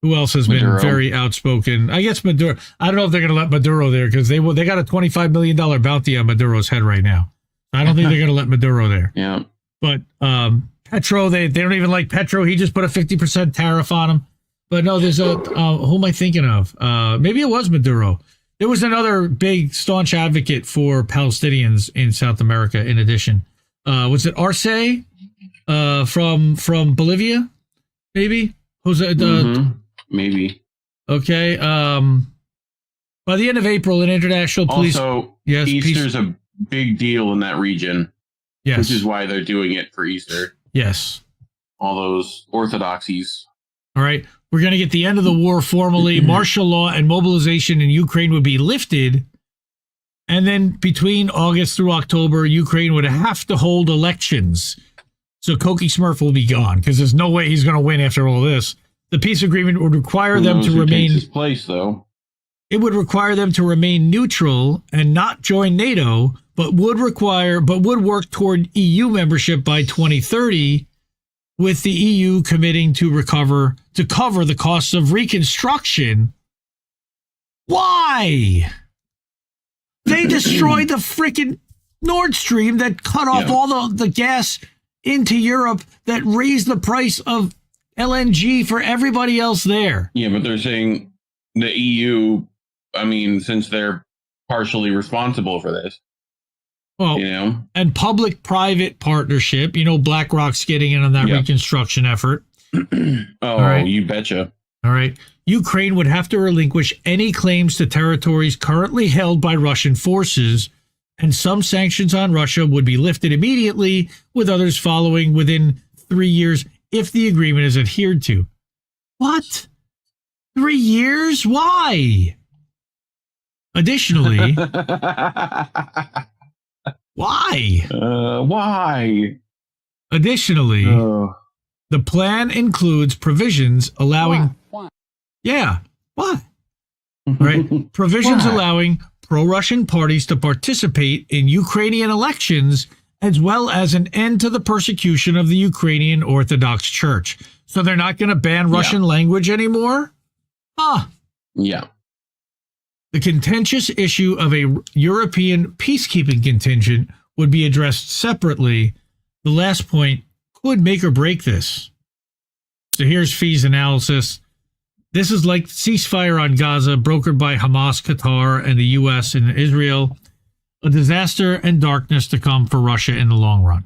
who else has been very outspoken? I guess Maduro. I don't know if they're going to let Maduro there because they got a $25 million bounty on Maduro's head right now. I don't think they're going to let Maduro there. Yeah. But Petro, they don't even like Petro. He just put a 50% tariff on him. But no, there's a who am I thinking of? Maybe it was Maduro. There was another big staunch advocate for Palestinians in South America. In addition, was it Arce from Bolivia? Maybe maybe. Okay. By the end of April, an international police. Also, Easter's a big deal in that region. Yes, which is why they're doing it for Easter. Yes, all those orthodoxies. All right, we're going to get the end of the war formally. Martial law and mobilization in Ukraine would be lifted. And then between August through October, Ukraine would have to hold elections. So Koki Smurf will be gone because there's no way he's going to win after all this. The peace agreement would require them to remain. Takes his place, though. It would require them to remain neutral and not join NATO, but would work toward EU membership by 2030, with the EU committing to cover the costs of reconstruction. Why? They destroyed the freaking Nord Stream that cut off all the gas into Europe, that raised the price of LNG for everybody else there. Yeah, but they're saying the EU, I mean, since they're partially responsible for this. Well, and public-private partnership, BlackRock's getting in on that reconstruction effort. Right. You betcha. All right. Ukraine would have to relinquish any claims to territories currently held by Russian forces, and some sanctions on Russia would be lifted immediately, with others following within 3 years if the agreement is adhered to. What? 3 years? Why? Additionally... Why? Why? Additionally, the plan includes provisions allowing... Why? Yeah, why? Right? Provisions allowing pro-Russian parties to participate in Ukrainian elections, as well as an end to the persecution of the Ukrainian Orthodox Church. So they're not going to ban Russian language anymore? Yeah. The contentious issue of a European peacekeeping contingent would be addressed separately. The last point could make or break this. So here's Fee's analysis. This is like ceasefire on Gaza, brokered by Hamas, Qatar, and the U.S. and Israel. A disaster and darkness to come for Russia in the long run.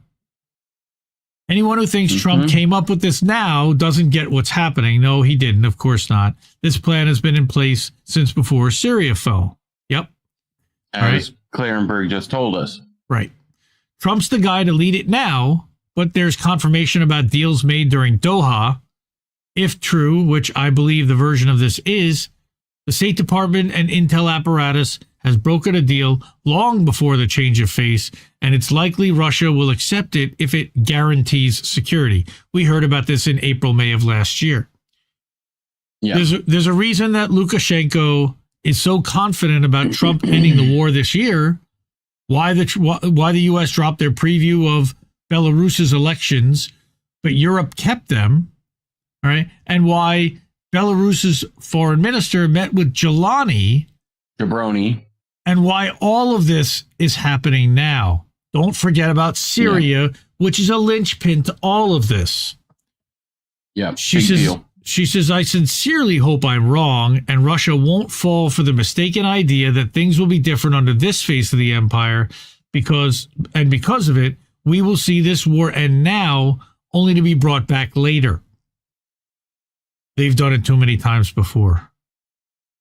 Anyone who thinks Trump came up with this now doesn't get what's happening. No, he didn't. Of course not. This plan has been in place since before Syria fell. Yep. As Clarenberg just told us. Right. Trump's the guy to lead it now, but there's confirmation about deals made during Doha. If true, which I believe the version of this is, the State Department and intel apparatus has brokered a deal long before the change of face, and it's likely Russia will accept it if it guarantees security. We heard about this in April, May of last year. Yeah. There's a reason that Lukashenko is so confident about Trump ending the war this year. Why the U.S. dropped their preview of Belarus's elections, but Europe kept them, all right? And why Belarus's foreign minister met with Jabroni, and why all of this is happening now. Don't forget about Syria, which is a linchpin to all of this. Yeah, she says, I sincerely hope I'm wrong, and Russia won't fall for the mistaken idea that things will be different under this phase of the empire, because of it, we will see this war end now, only to be brought back later. They've done it too many times before.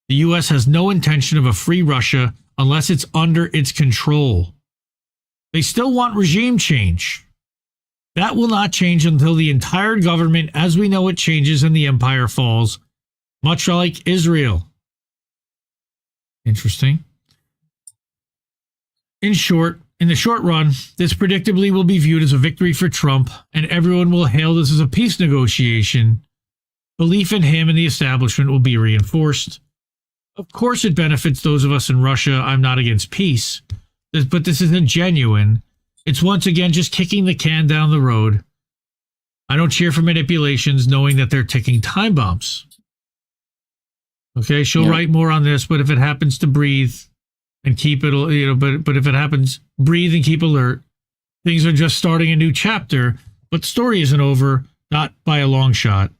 The U.S. has no intention of a free Russia unless it's under its control. They still want regime change. That will not change until the entire government as we know it changes and the empire falls, much like Israel. Interesting. In the short run, this predictably will be viewed as a victory for Trump, and everyone will hail this as a peace negotiation. Belief in him and the establishment will be reinforced. Of course it benefits those of us in Russia. I'm not against peace, but this isn't genuine. It's once again just kicking the can down the road. I don't cheer for manipulations knowing that they're ticking time bombs. Okay, she'll write more on this, but if it happens to breathe and keep it, but if it happens, breathe and keep alert. Things are just starting a new chapter, but the story isn't over, not by a long shot.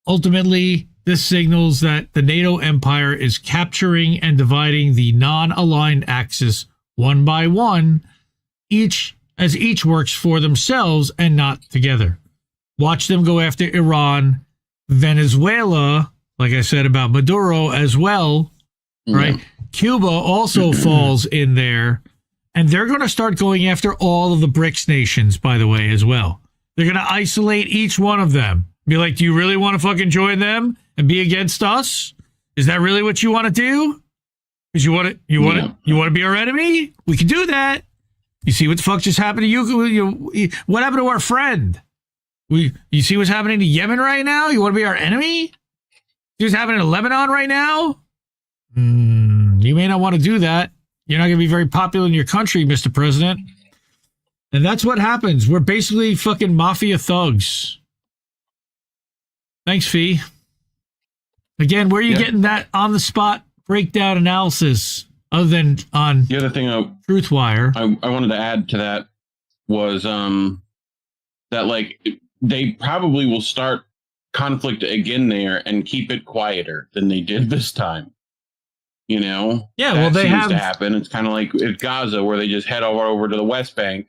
Ultimately, this signals that the NATO empire is capturing and dividing the non-aligned axis one by one, each works for themselves and not together. Watch them go after Iran, Venezuela, like I said about Maduro as well, right? Cuba also falls in there, and they're going to start going after all of the BRICS nations, by the way, as well. They're going to isolate each one of them. Be like, do you really want to fucking join them and be against us? Is that really what you want to do? Because you want to be our enemy? We can do that. You see what the fuck just happened to you? What happened to our friend? You see what's happening to Yemen right now? You want to be our enemy? See what's happening in Lebanon right now? You may not want to do that. You're not going to be very popular in your country, Mr. President. And that's what happens. We're basically fucking mafia thugs. Thanks, Fee. Again, where are you getting that on-the-spot breakdown analysis other than on the other thing Truthwire? I wanted to add to that was that like they probably will start conflict again there and keep it quieter than they did this time. You know? Yeah, that they seems to happen. It's kind of like at Gaza where they just head over to the West Bank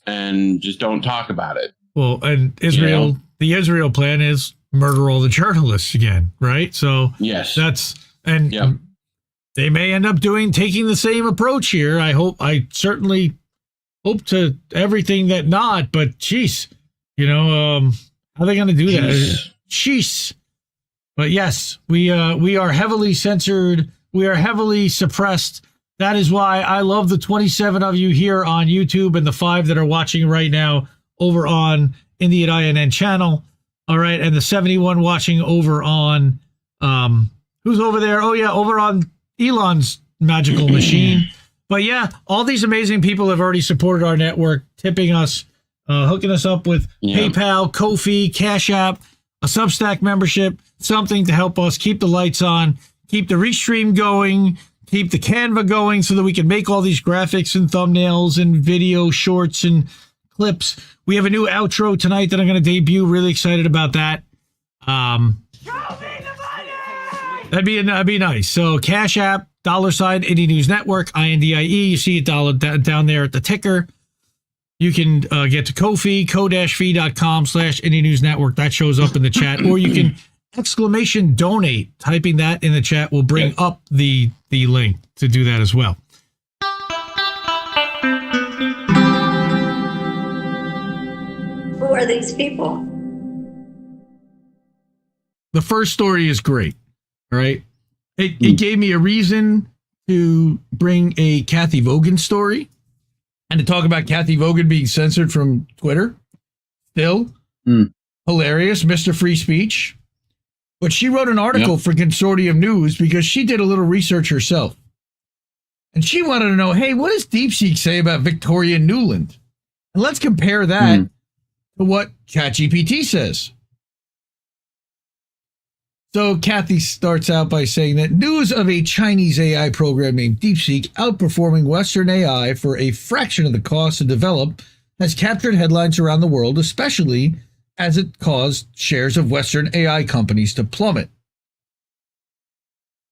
and just don't talk about it. Well, and Israel, you know? The Israel plan is murder all the journalists again, right? So yes, they may end up taking the same approach here. I certainly hope to everything that not, but geez, how are they going to do that? Jeez. But yes, we are heavily censored. We are heavily suppressed. That is why I love the 27 of you here on YouTube and the 5 that are watching right now over on in the INN channel. All right. And the 71 watching over on, who's over there? Oh yeah. Over on Elon's magical machine. But yeah, all these amazing people have already supported our network, tipping us, hooking us up with PayPal, Ko-fi, Cash App, a Substack membership, something to help us keep the lights on, keep the restream going, keep the Canva going so that we can make all these graphics and thumbnails and video shorts and clips. We have a new outro tonight that I'm going to debut. Really excited about that. That'd be nice. So Cash App, $, Indie News Network, INDIE. You see it down there at the ticker. You can get to Ko-fi, ko-fi.com/Indie News Network. That shows up in the chat. Or you can !donate. Typing that in the chat will bring up the link to do that as well. Who are these people? The first story is great. All right. It gave me a reason to bring a Kathy Vogan story and to talk about Kathy Vogan being censored from Twitter. Still hilarious, Mr. Free Speech. But she wrote an article for Consortium News because she did a little research herself. And she wanted to know, hey, what does Deepseek say about Victoria Nuland? And let's compare that to what ChatGPT says. So Kathy starts out by saying that news of a Chinese AI program named Deepseek outperforming Western AI for a fraction of the cost to develop has captured headlines around the world, especially as it caused shares of Western AI companies to plummet.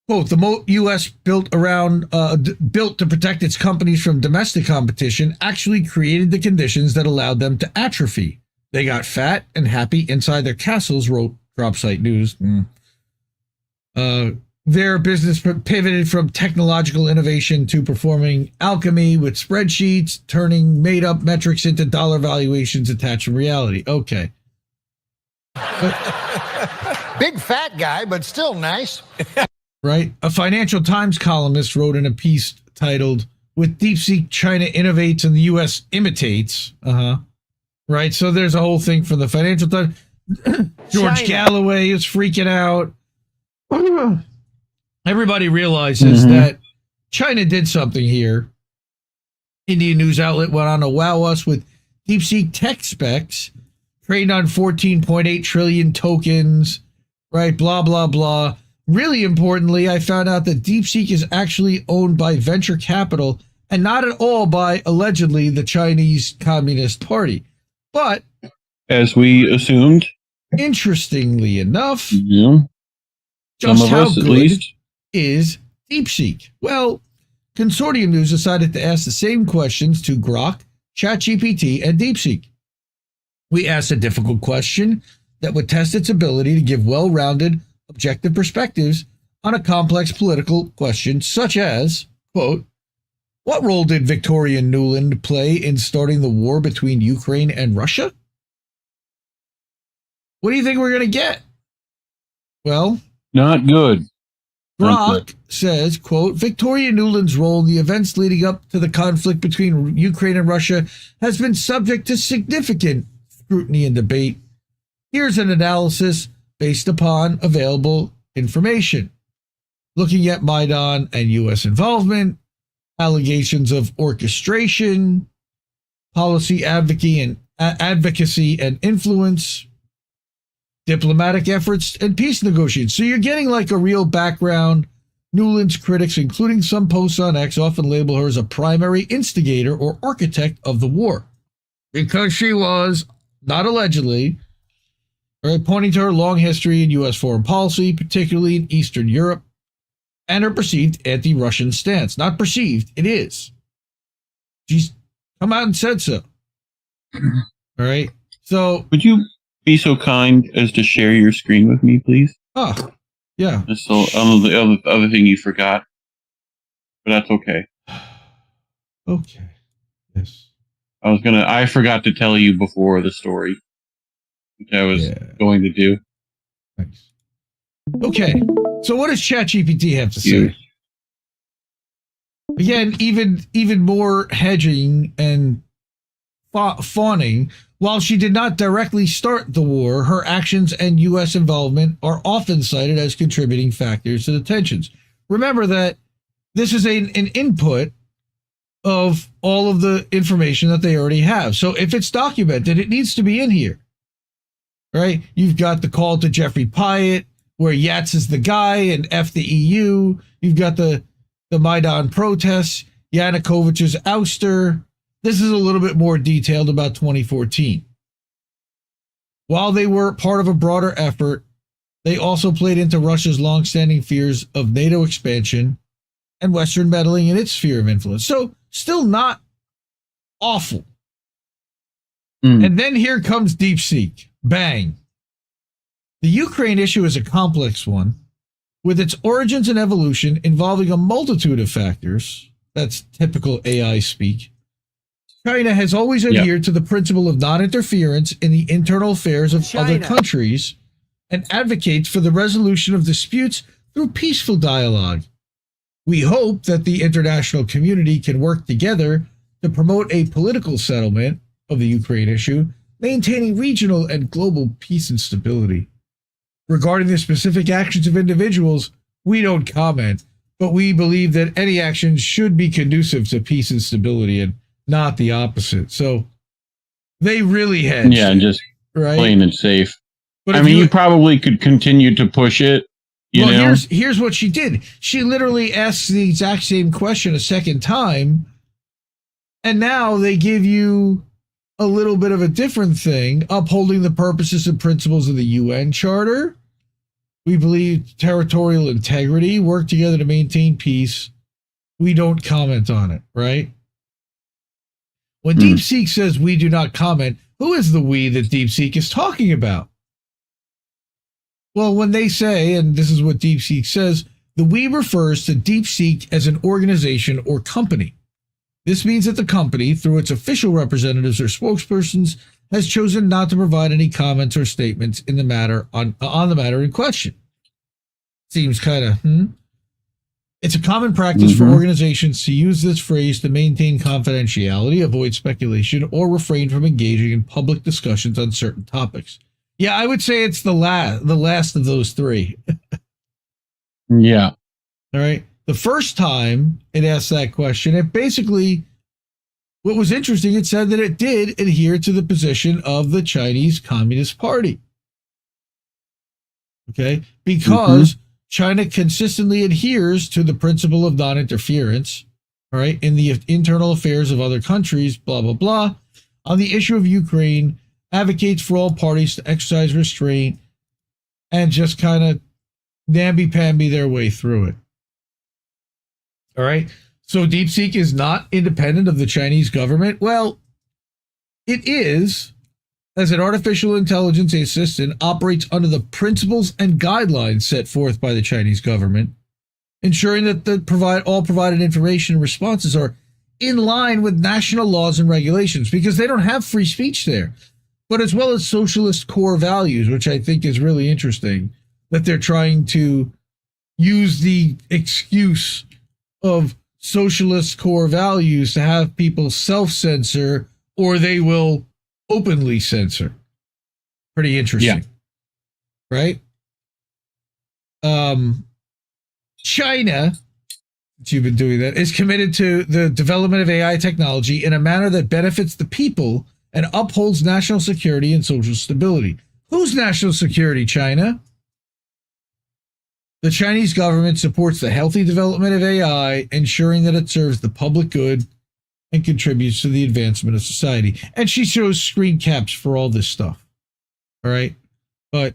Quote, the U.S. built to protect its companies from domestic competition actually created the conditions that allowed them to atrophy. They got fat and happy inside their castles, wrote Dropsite News. Their business pivoted from technological innovation to performing alchemy with spreadsheets, turning made-up metrics into dollar valuations attached from reality. Okay. Big fat guy, but still nice. Right? A Financial Times columnist wrote in a piece titled, With Deepseek, China Innovates and the U.S. Imitates. Right? So there's a whole thing from the Financial Times. George Galloway is freaking out. Everybody realizes that China did something here. Indian news outlet went on to wow us with Deepseek tech specs, trading on 14.8 trillion tokens, right? Blah, blah, blah. Really importantly, I found out that Deepseek is actually owned by venture capital and not at all by, allegedly, the Chinese Communist Party. But, as we assumed, interestingly enough, some of us at least, is Deepseek? Well, Consortium News decided to ask the same questions to Grok, ChatGPT, and Deepseek. We asked a difficult question that would test its ability to give well-rounded, objective perspectives on a complex political question such as, quote, what role did Victoria Nuland play in starting the war between Ukraine and Russia? What do you think we're going to get? Well, not good. Grok says, quote, Victoria Nuland's role in the events leading up to the conflict between Ukraine and Russia has been subject to significant scrutiny and debate. Here's an analysis based upon available information. Looking at Maidan and U.S. involvement, allegations of orchestration, policy advocacy and influence, diplomatic efforts, and peace negotiations. So you're getting like a real background. Nuland's critics, including some posts on X, often label her as a primary instigator or architect of the war. Because she was, not allegedly, right, pointing to her long history in U.S. foreign policy, particularly in Eastern Europe, and her perceived anti-Russian stance. Not perceived, it is. She's come out and said so. All right. So, would you be so kind as to share your screen with me, please? Oh, yeah. That's the other thing you forgot, but that's okay. Okay. Yes. I forgot to tell you before the story, which I was going to do. Thanks. Okay. So what does ChatGPT have to say? Again, even more hedging and fawning. While she did not directly start the war, her actions and U.S. involvement are often cited as contributing factors to the tensions. Remember that this is an input of all of the information that they already have. So if it's documented, it needs to be in here. Right? You've got the call to Jeffrey Pyatt, where Yats is the guy and F the EU. You've got the Maidan protests, Yanukovych's ouster. This is a little bit more detailed about 2014. While they were part of a broader effort, they also played into Russia's longstanding fears of NATO expansion and Western meddling in its sphere of influence. So still not awful. And then here comes Deepseek. Bang. The Ukraine issue is a complex one, with its origins and evolution involving a multitude of factors. That's typical AI speak. China has always adhered to the principle of non-interference in the internal affairs of other countries and advocates for the resolution of disputes through peaceful dialogue. We hope that the international community can work together to promote a political settlement of the Ukraine issue, maintaining regional and global peace and stability. Regarding the specific actions of individuals, we don't comment, but we believe that any actions should be conducive to peace and stability and not the opposite. So they really hedged. Yeah, just right? plain and safe. But I mean, you probably could continue to push it. You know? Here's what she did. She literally asked the exact same question a second time, and now they give you a little bit of a different thing, upholding the purposes and principles of the UN Charter. We believe territorial integrity, work together to maintain peace. We don't comment on it, right? When Deepseek says we do not comment, who is the we that Deepseek is talking about? Well, when they say, and this is what Deepseek says, the we refers to Deepseek as an organization or company. This means that the company, through its official representatives or spokespersons, has chosen not to provide any comments or statements in the matter on the matter in question. Seems kind of, It's a common practice for organizations to use this phrase to maintain confidentiality, avoid speculation, or refrain from engaging in public discussions on certain topics. Yeah, I would say it's the last of those three. Yeah. All right. The first time it asked that question, it basically, what was interesting, it said that it did adhere to the position of the Chinese Communist Party. Okay? Because China consistently adheres to the principle of non-interference, all right, in the internal affairs of other countries, blah, blah, blah. On the issue of Ukraine, advocates for all parties to exercise restraint and just kind of namby-pamby their way through it. All right. So Deepseek is not independent of the Chinese government. Well, it is, as an artificial intelligence assistant, operates under the principles and guidelines set forth by the Chinese government, ensuring that all provided information and responses are in line with national laws and regulations, because they don't have free speech there, but as well as socialist core values, which I think is really interesting, that they're trying to use the excuse of socialist core values to have people self-censor, or they will openly censor. Pretty interesting. Yeah. Right? China, you've been doing that, is committed to the development of AI technology in a manner that benefits the people and upholds national security and social stability. Whose national security, China? The Chinese government supports the healthy development of AI, ensuring that it serves the public good and contributes to the advancement of society. And she shows screen caps for all this stuff. All right? But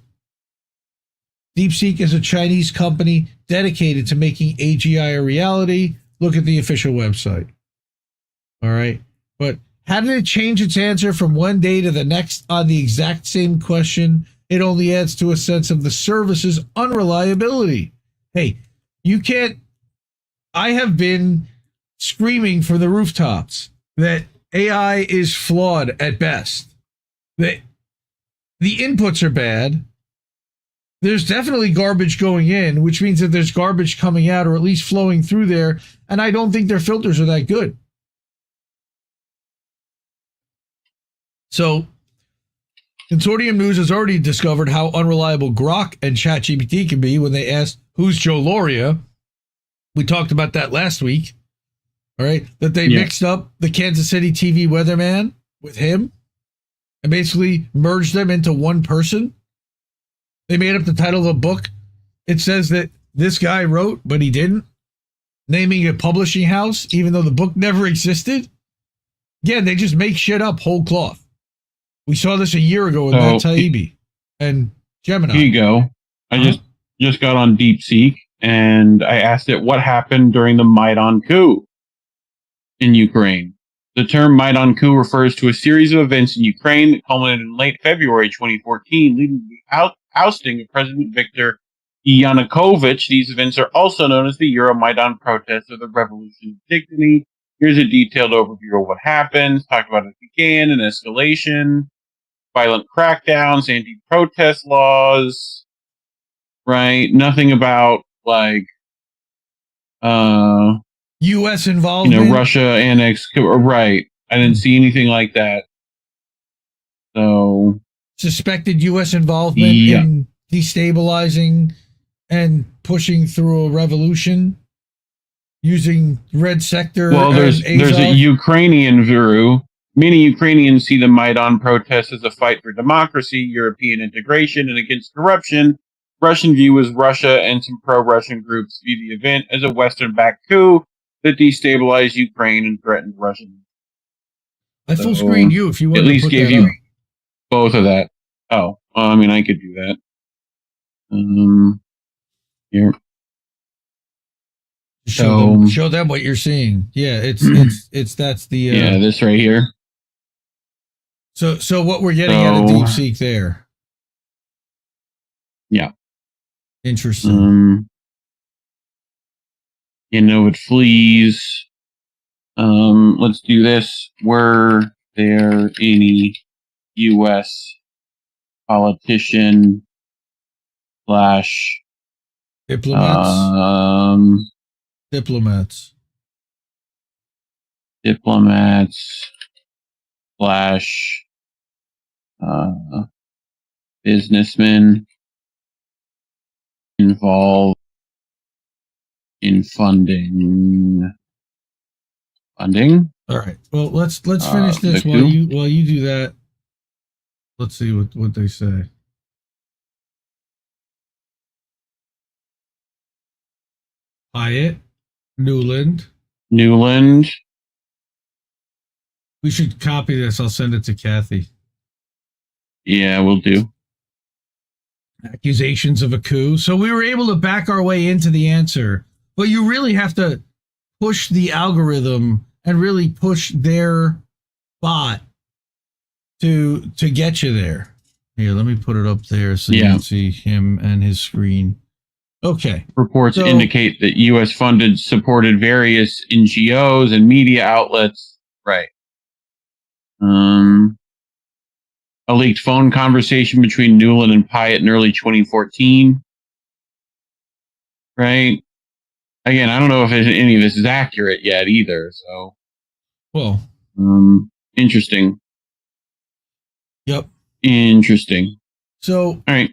Deepseek is a Chinese company dedicated to making AGI a reality. Look at the official website. All right? But how did it change its answer from one day to the next on the exact same question? It only adds to a sense of the service's unreliability. Hey, you can't... I have been screaming from the rooftops that AI is flawed at best. That the inputs are bad. There's definitely garbage going in, which means that there's garbage coming out, or at least flowing through there, and I don't think their filters are that good. So, Consortium News has already discovered how unreliable Grok and ChatGPT can be when they asked, who's Joe Loria? We talked about that last week. All right, that they mixed up the Kansas City TV weatherman with him and basically merged them into one person. They made up the title of a book. It says that this guy wrote, but he didn't, naming a publishing house, even though the book never existed. Again, they just make shit up whole cloth. We saw this a year ago with Matt Taibbi and Gemini. Here you go. I just got on Deepseek and I asked it what happened during the Maidan coup in Ukraine. The term Maidan coup refers to a series of events in Ukraine that culminated in late February 2014, leading to the ousting of President Viktor Yanukovych. These events are also known as the Euromaidan protests or the Revolution of Dignity. Here's a detailed overview of what happened. Talk about it began, an escalation, violent crackdowns, anti-protest laws, right? Nothing about like U.S. involvement. Russia annexed, right? I didn't see anything like that. So Suspected U.S. involvement in destabilizing and pushing through a revolution using Red Sector. Well, there's a Ukrainian view. Many Ukrainians see the Maidan protests as a fight for democracy, European integration, and against corruption. Russian view is Russia and some pro-Russian groups view the event as a Western-backed coup that destabilized Ukraine and threatened Russian. I full screen you if you want. At least gave you both of that. Oh, well, I mean, I could do that. Here. Show them what you're seeing. Yeah, that's the this right here. So what we're getting out of Deepseek there. Yeah. Interesting. It flees. Let's do this. Were there any U.S. politician / diplomats / businessmen involved in funding. All right. Well, let's finish this while you do that. Let's see what they say. Hyatt, Nuland. We should copy this. I'll send it to Kathy. Yeah, we'll do. Accusations of a coup. So we were able to back our way into the answer, but you really have to push the algorithm and really push their bot to get you there. Here, let me put it up there so you can see him and his screen. Okay. Reports indicate that U.S. supported various NGOs and media outlets. Right. A leaked phone conversation between Nuland and Pyatt in early 2014. Right. Again, I don't know if any of this is accurate yet either. So, well, interesting. Yep. Interesting. So, all right.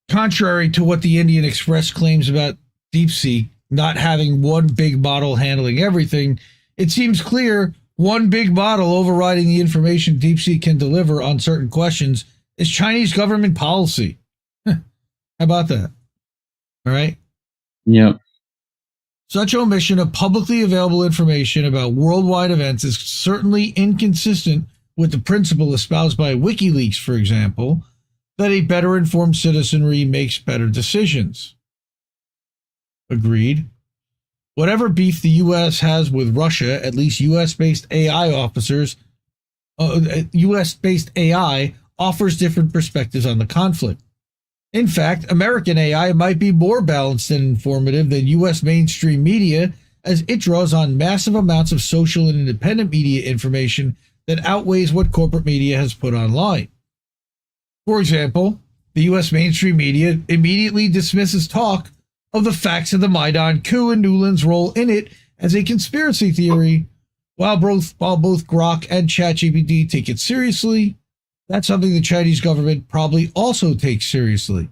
Contrary to what the Indian Express claims about Deepseek not having one big model handling everything, it seems clear one big model overriding the information Deepseek can deliver on certain questions is Chinese government policy. How about that? All right. Yep. Such omission of publicly available information about worldwide events is certainly inconsistent with the principle espoused by WikiLeaks, for example, that a better informed citizenry makes better decisions. Agreed. Whatever beef the U.S. has with Russia, at least U.S.-based AI offers different perspectives on the conflict. In fact, American AI might be more balanced and informative than U.S. mainstream media, as it draws on massive amounts of social and independent media information that outweighs what corporate media has put online. For example, the U.S. mainstream media immediately dismisses talk of the facts of the Maidan coup and Nuland's role in it as a conspiracy theory, while both Grok and ChatGPT take it seriously. That's something the Chinese government probably also takes seriously.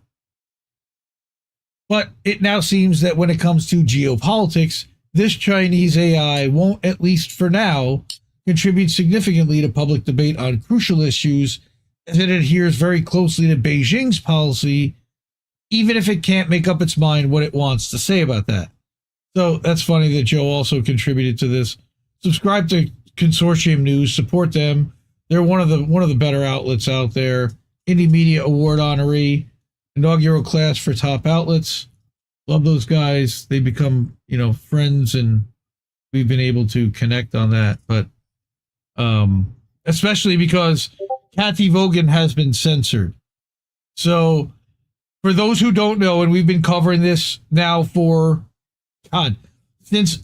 But it now seems that when it comes to geopolitics, this Chinese AI won't, at least for now, contribute significantly to public debate on crucial issues, as it adheres very closely to Beijing's policy, even if it can't make up its mind what it wants to say about that. So that's funny that Joe also contributed to this. Subscribe to Consortium News, support them. They're one of the better outlets out there. Indie Media Award honoree, inaugural class for top outlets. Love those guys. They become, friends, and we've been able to connect on that. But Especially because Kathy Vogan has been censored. So, for those who don't know, and we've been covering this now for, God, since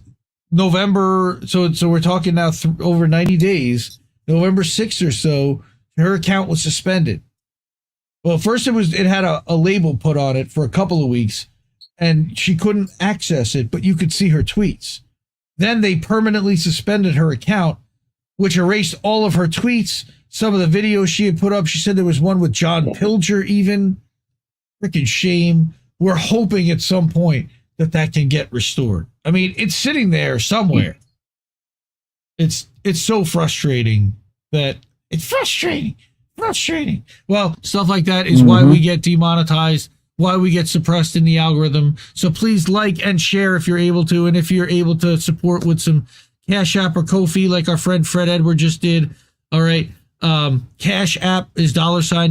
November, so we're talking now over 90 days, November 6th or so, her account was suspended. Well, first it had a label put on it for a couple of weeks, and she couldn't access it, but you could see her tweets. Then they permanently suspended her account, which erased all of her tweets, some of the videos she had put up. She said there was one with John Pilger even. Freaking shame. We're hoping at some point that can get restored. I mean, it's sitting there somewhere. It's so frustrating that it's frustrating. Well, stuff like that is why we get demonetized, why we get suppressed in the algorithm. So please like and share if you're able to, and if you're able to support with some Cash App or Ko-fi like our friend Fred Edward just did. All right. Cash App is $,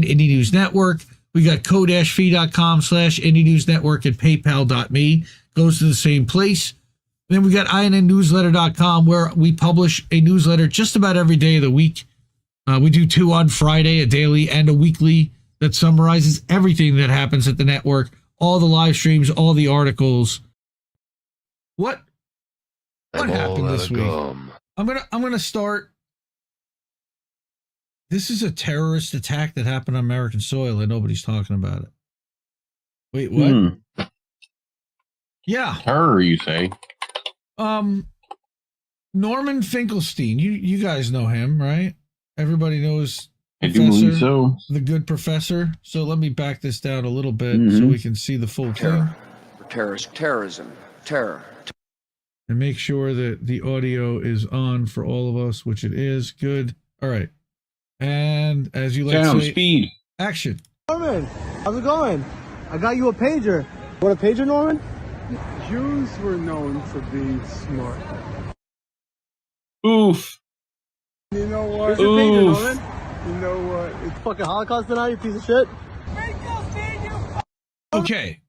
Indie News Network. We got ko-fi.com/Indie News Network and paypal.me. Goes to the same place. Then we got INNnewsletter.com, where we publish a newsletter just about every day of the week. We do 2 on Friday, a daily and a weekly, that summarizes everything that happens at the network, all the live streams, all the articles. What happened this week? I'm gonna start. This is a terrorist attack that happened on American soil and nobody's talking about it. Wait, what? Yeah. Terror, you say? Norman Finkelstein. You guys know him, right? Everybody knows I do believe so. The good professor. So let me back this down a little bit so we can see the full thing. Terrorism. Terror. And make sure that the audio is on for all of us, which it is. Good. All right. And as you like to say, speed. Action. Norman, how's it going? I got you a pager. Want a pager, Norman? Jews were known for being smart. Oof. You know what? Here's your pager, Norman. You know what? It's fucking Holocaust tonight, you piece of shit. Okay.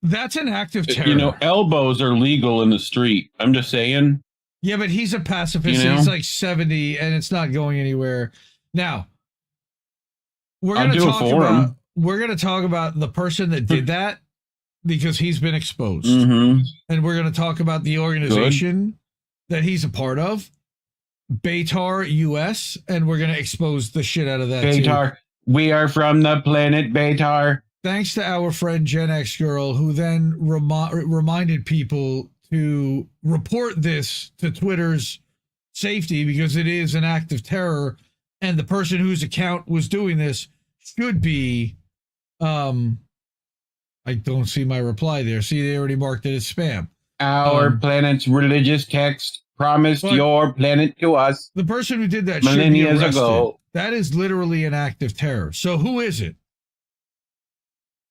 That's an act of terror. You know, elbows are legal in the street. I'm just saying. Yeah, but he's a pacifist. He's like 70 and it's not going anywhere. Now, we're going to talk about the person that did that because he's been exposed. And we're going to talk about the organization that he's a part of, Betar US, and we're going to expose the shit out of that Betar. too. We are from the planet Betar. Thanks to our friend Gen X Girl, who then reminded people to report this to Twitter's safety because it is an act of terror, and the person whose account was doing this should be I don't see my reply there. See, they already marked it as spam. Our planet's religious text promised your planet to us. The person who did that millennia should be arrested. ago. That is literally an act of terror. So who is it?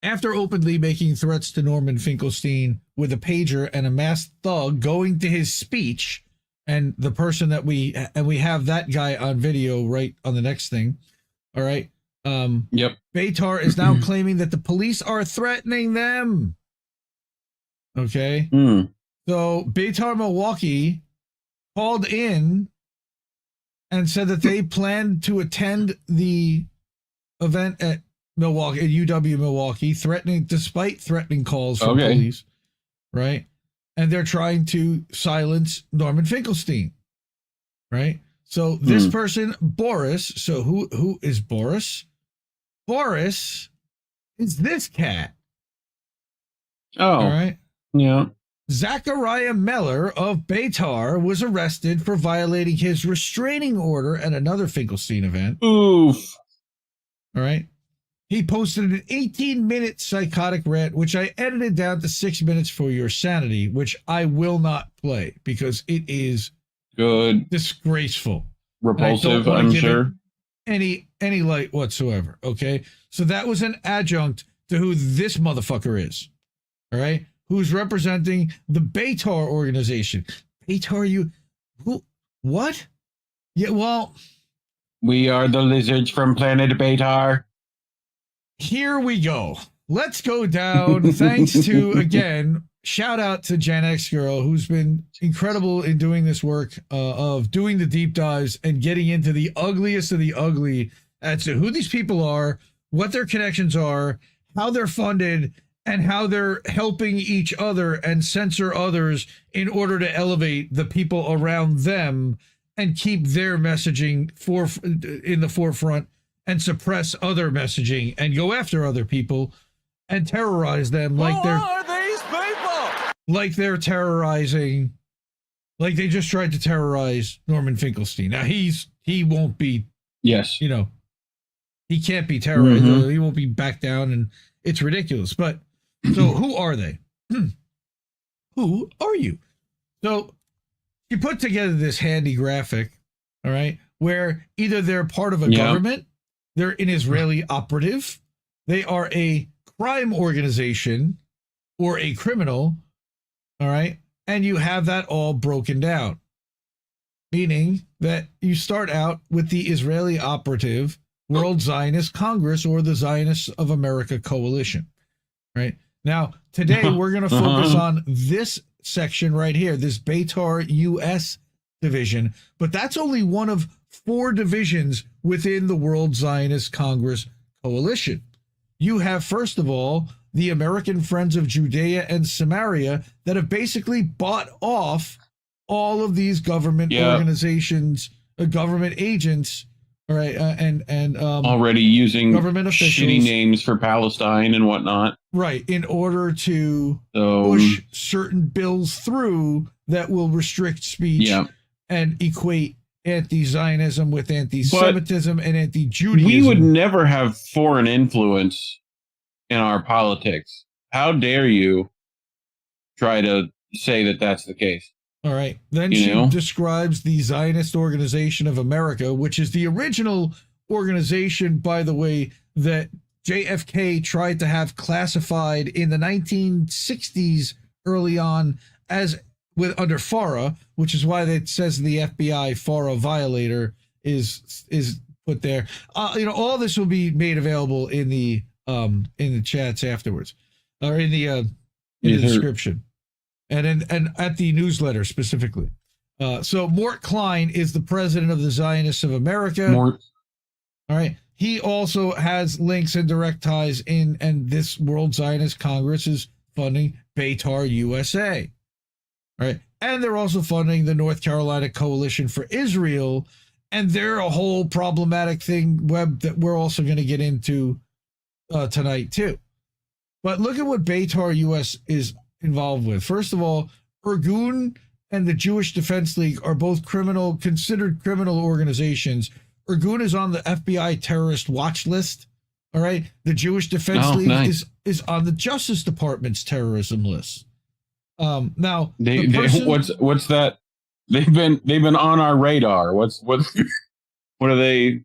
After openly making threats to Norman Finkelstein with a pager and a masked thug going to his speech, and the person that we have that guy on video right on the next thing. All right. Yep. Betar is now claiming that the police are threatening them. Okay. So Betar Milwaukee called in and said that they planned to attend the event at Milwaukee, at UW Milwaukee, despite threatening calls from police, right? And they're trying to silence Norman Finkelstein, right? So this person, Boris, so who is Boris? Boris is this cat. Oh. All right. Yeah. Zachariah Meller of Betar was arrested for violating his restraining order at another Finkelstein event. Oof. All right. He posted an 18-minute psychotic rant, which I edited down to 6 minutes for your sanity, which I will not play because it is disgraceful. Repulsive, I'm sure. Any light whatsoever. Okay. So that was an adjunct to who this motherfucker is. All right. Who's representing the Betar organization. Betar, what? Yeah, well. We are the lizards from planet Betar. Here we go. Let's go down. Thanks to, again, shout out to Gen X Girl, who's been incredible in doing this work of doing the deep dives and getting into the ugliest of the ugly as to who these people are, what their connections are, how they're funded, and how they're helping each other and censor others in order to elevate the people around them and keep their messaging in the forefront and suppress other messaging and go after other people and terrorize them like they're terrorizing, like they just tried to terrorize Norman Finkelstein. Now he won't be, yes, he can't be terrorized. He won't be back down, and it's ridiculous. But so who are they? Who are you? So you put together this handy graphic, all right, where either they're part of a government, they're an Israeli operative, they are a crime organization or a criminal, all right, and you have that all broken down, meaning that you start out with the Israeli operative World Zionist Congress or the Zionists of America Coalition, right? Now, today we're going to focus on this section right here, this Betar U.S. division, but that's only one of 4 divisions within the World Zionist Congress Coalition. You have, first of all, the American Friends of Judea and Samaria that have basically bought off all of these government organizations, government agents, all right, and already using government officials, shitty names for Palestine and whatnot, right, in order to push certain bills through that will restrict speech and equate anti-Zionism with anti-Semitism and anti-Judaism. We would never have foreign influence in our politics. How dare you try to say that that's the case? All right. Then she describes the Zionist Organization of America, which is the original organization, by the way, that JFK tried to have classified in the 1960s early on as under FARA, which is why it says in the FBI FARA violator is put there. All this will be made available in the chats afterwards, or in the description. And at the newsletter specifically. So Mort Klein is the president of the Zionists of America. Mort. All right. He also has links and direct ties in, and this World Zionist Congress is funding Betar USA. All right. And they're also funding the North Carolina Coalition for Israel. And they're a whole problematic thing that we're also going to get into tonight too. But look at what Betar US is involved with. First of all, Irgun and the Jewish Defense League are both considered criminal organizations. Irgun is on the FBI terrorist watch list. All right. The Jewish Defense League is on the Justice Department's terrorism list. Now what's that? They've been on our radar. What do they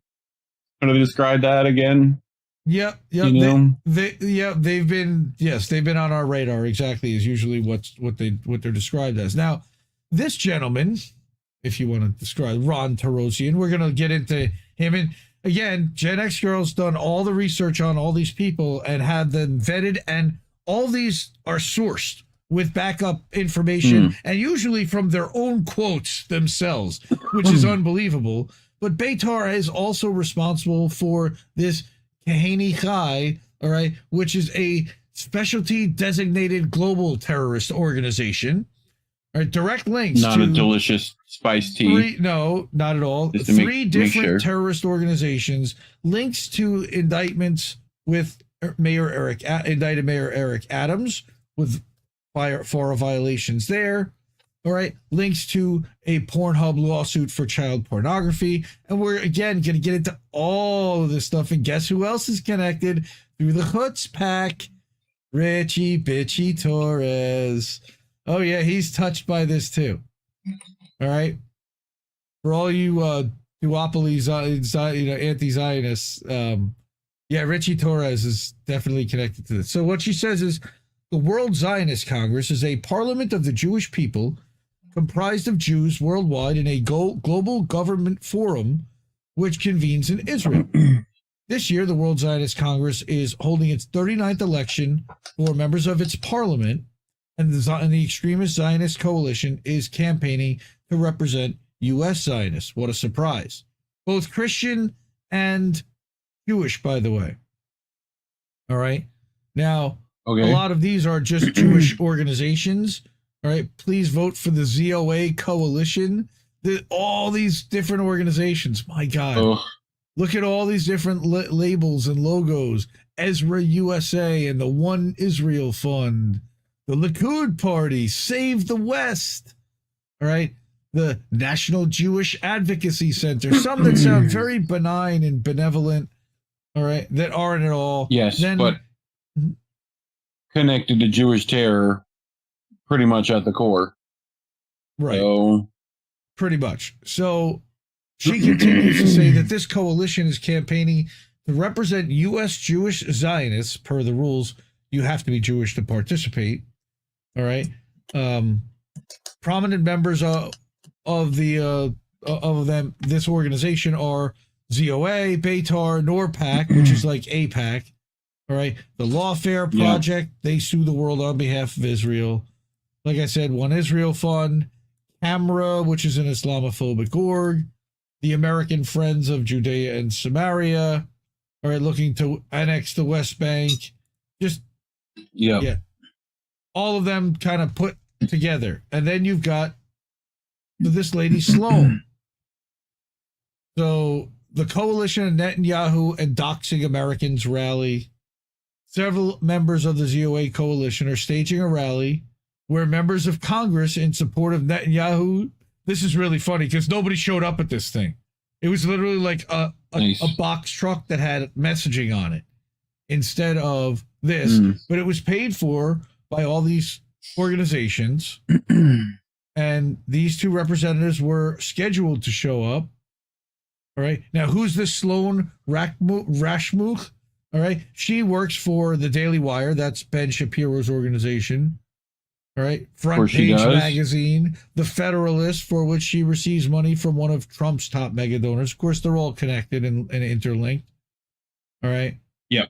describe that again? Yep. They've been on our radar, exactly, is usually what they're described as. Now, this gentleman, if you want to describe Ron Tarosian, we're going to get into him. And again, Gen X Girl's done all the research on all these people and had them vetted, and all these are sourced with backup information and usually from their own quotes themselves, which is unbelievable. But Betar is also responsible for this Kahani Chai, all right, which is a specialty designated global terrorist organization. All right, direct links not to a delicious spiced tea. No, not at all. 3 different terrorist organizations, links to indictments with indicted Mayor Eric Adams with FARA violations there. All right, links to a Pornhub lawsuit for child pornography. And we're, again, going to get into all of this stuff. And guess who else is connected through the Hutz pack? Richie Bitchy Torres. Oh, yeah, he's touched by this too. All right. For all you duopoly anti-Zionists, Richie Torres is definitely connected to this. So what she says is, the World Zionist Congress is a parliament of the Jewish people comprised of Jews worldwide in a global government forum which convenes in Israel. This year, the World Zionist Congress is holding its 39th election for members of its parliament, and the extremist Zionist coalition is campaigning to represent U.S. Zionists. What a surprise. Both Christian and Jewish, by the way. All right. Now, a lot of these are just Jewish organizations. All right. Please vote for the ZOA coalition. All these different organizations. My God. Look at all these different labels and logos. Ezra USA and the One Israel Fund. The Likud Party, Save the West. All right. The National Jewish Advocacy Center. Some that sound very benign and benevolent. All right. That aren't at all. Yes, but connected to Jewish terror pretty much at the core. Right. So, pretty much. So she continues to say that this coalition is campaigning to represent U.S. Jewish Zionists. Per the rules, you have to be Jewish to participate. All right. Prominent members of this organization are ZOA, Betar, NORPAC, which is like APAC. All right. The Lawfare Project, they sue the world on behalf of Israel. Like I said, One Israel Fund, CAMRA, which is an Islamophobic org, the American Friends of Judea and Samaria, all right, looking to annex the West Bank. Just, yeah. All of them kind of put together. And then you've got this lady, Sloan. So the coalition of Netanyahu and Doxing Americans rally. Several members of the ZOA coalition are staging a rally where members of Congress in support of Netanyahu. This is really funny because nobody showed up at this thing. It was literally like a box truck that had messaging on it instead of this, but it was paid for by all these organizations. And these two representatives were scheduled to show up. All right. Now, who's this Sloan Rashmuch? All right. She works for the Daily Wire. That's Ben Shapiro's organization. All right. Front Page Magazine, The Federalist, for which she receives money from one of Trump's top mega donors. Of course, they're all connected and interlinked. All right. Yep.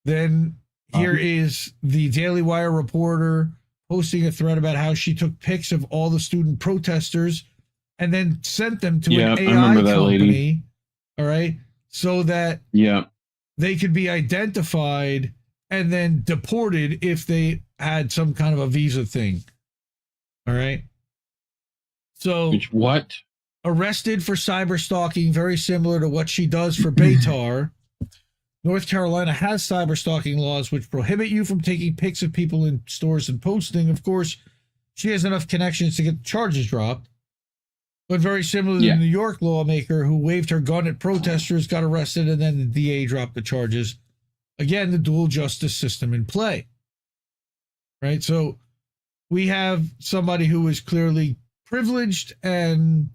Then here is the Daily Wire reporter posting a thread about how she took pics of all the student protesters and then sent them to an AI company. Lady. All right. So that they could be identified and then deported if they had some kind of a visa thing. All right. So what? Arrested for cyber stalking, very similar to what she does for Betar. North Carolina has cyber stalking laws which prohibit you from taking pics of people in stores and posting. Of course, she has enough connections to get charges dropped. But very similar to the New York lawmaker who waved her gun at protesters, got arrested, and then the DA dropped the charges. Again, the dual justice system in play. Right? So we have somebody who is clearly privileged and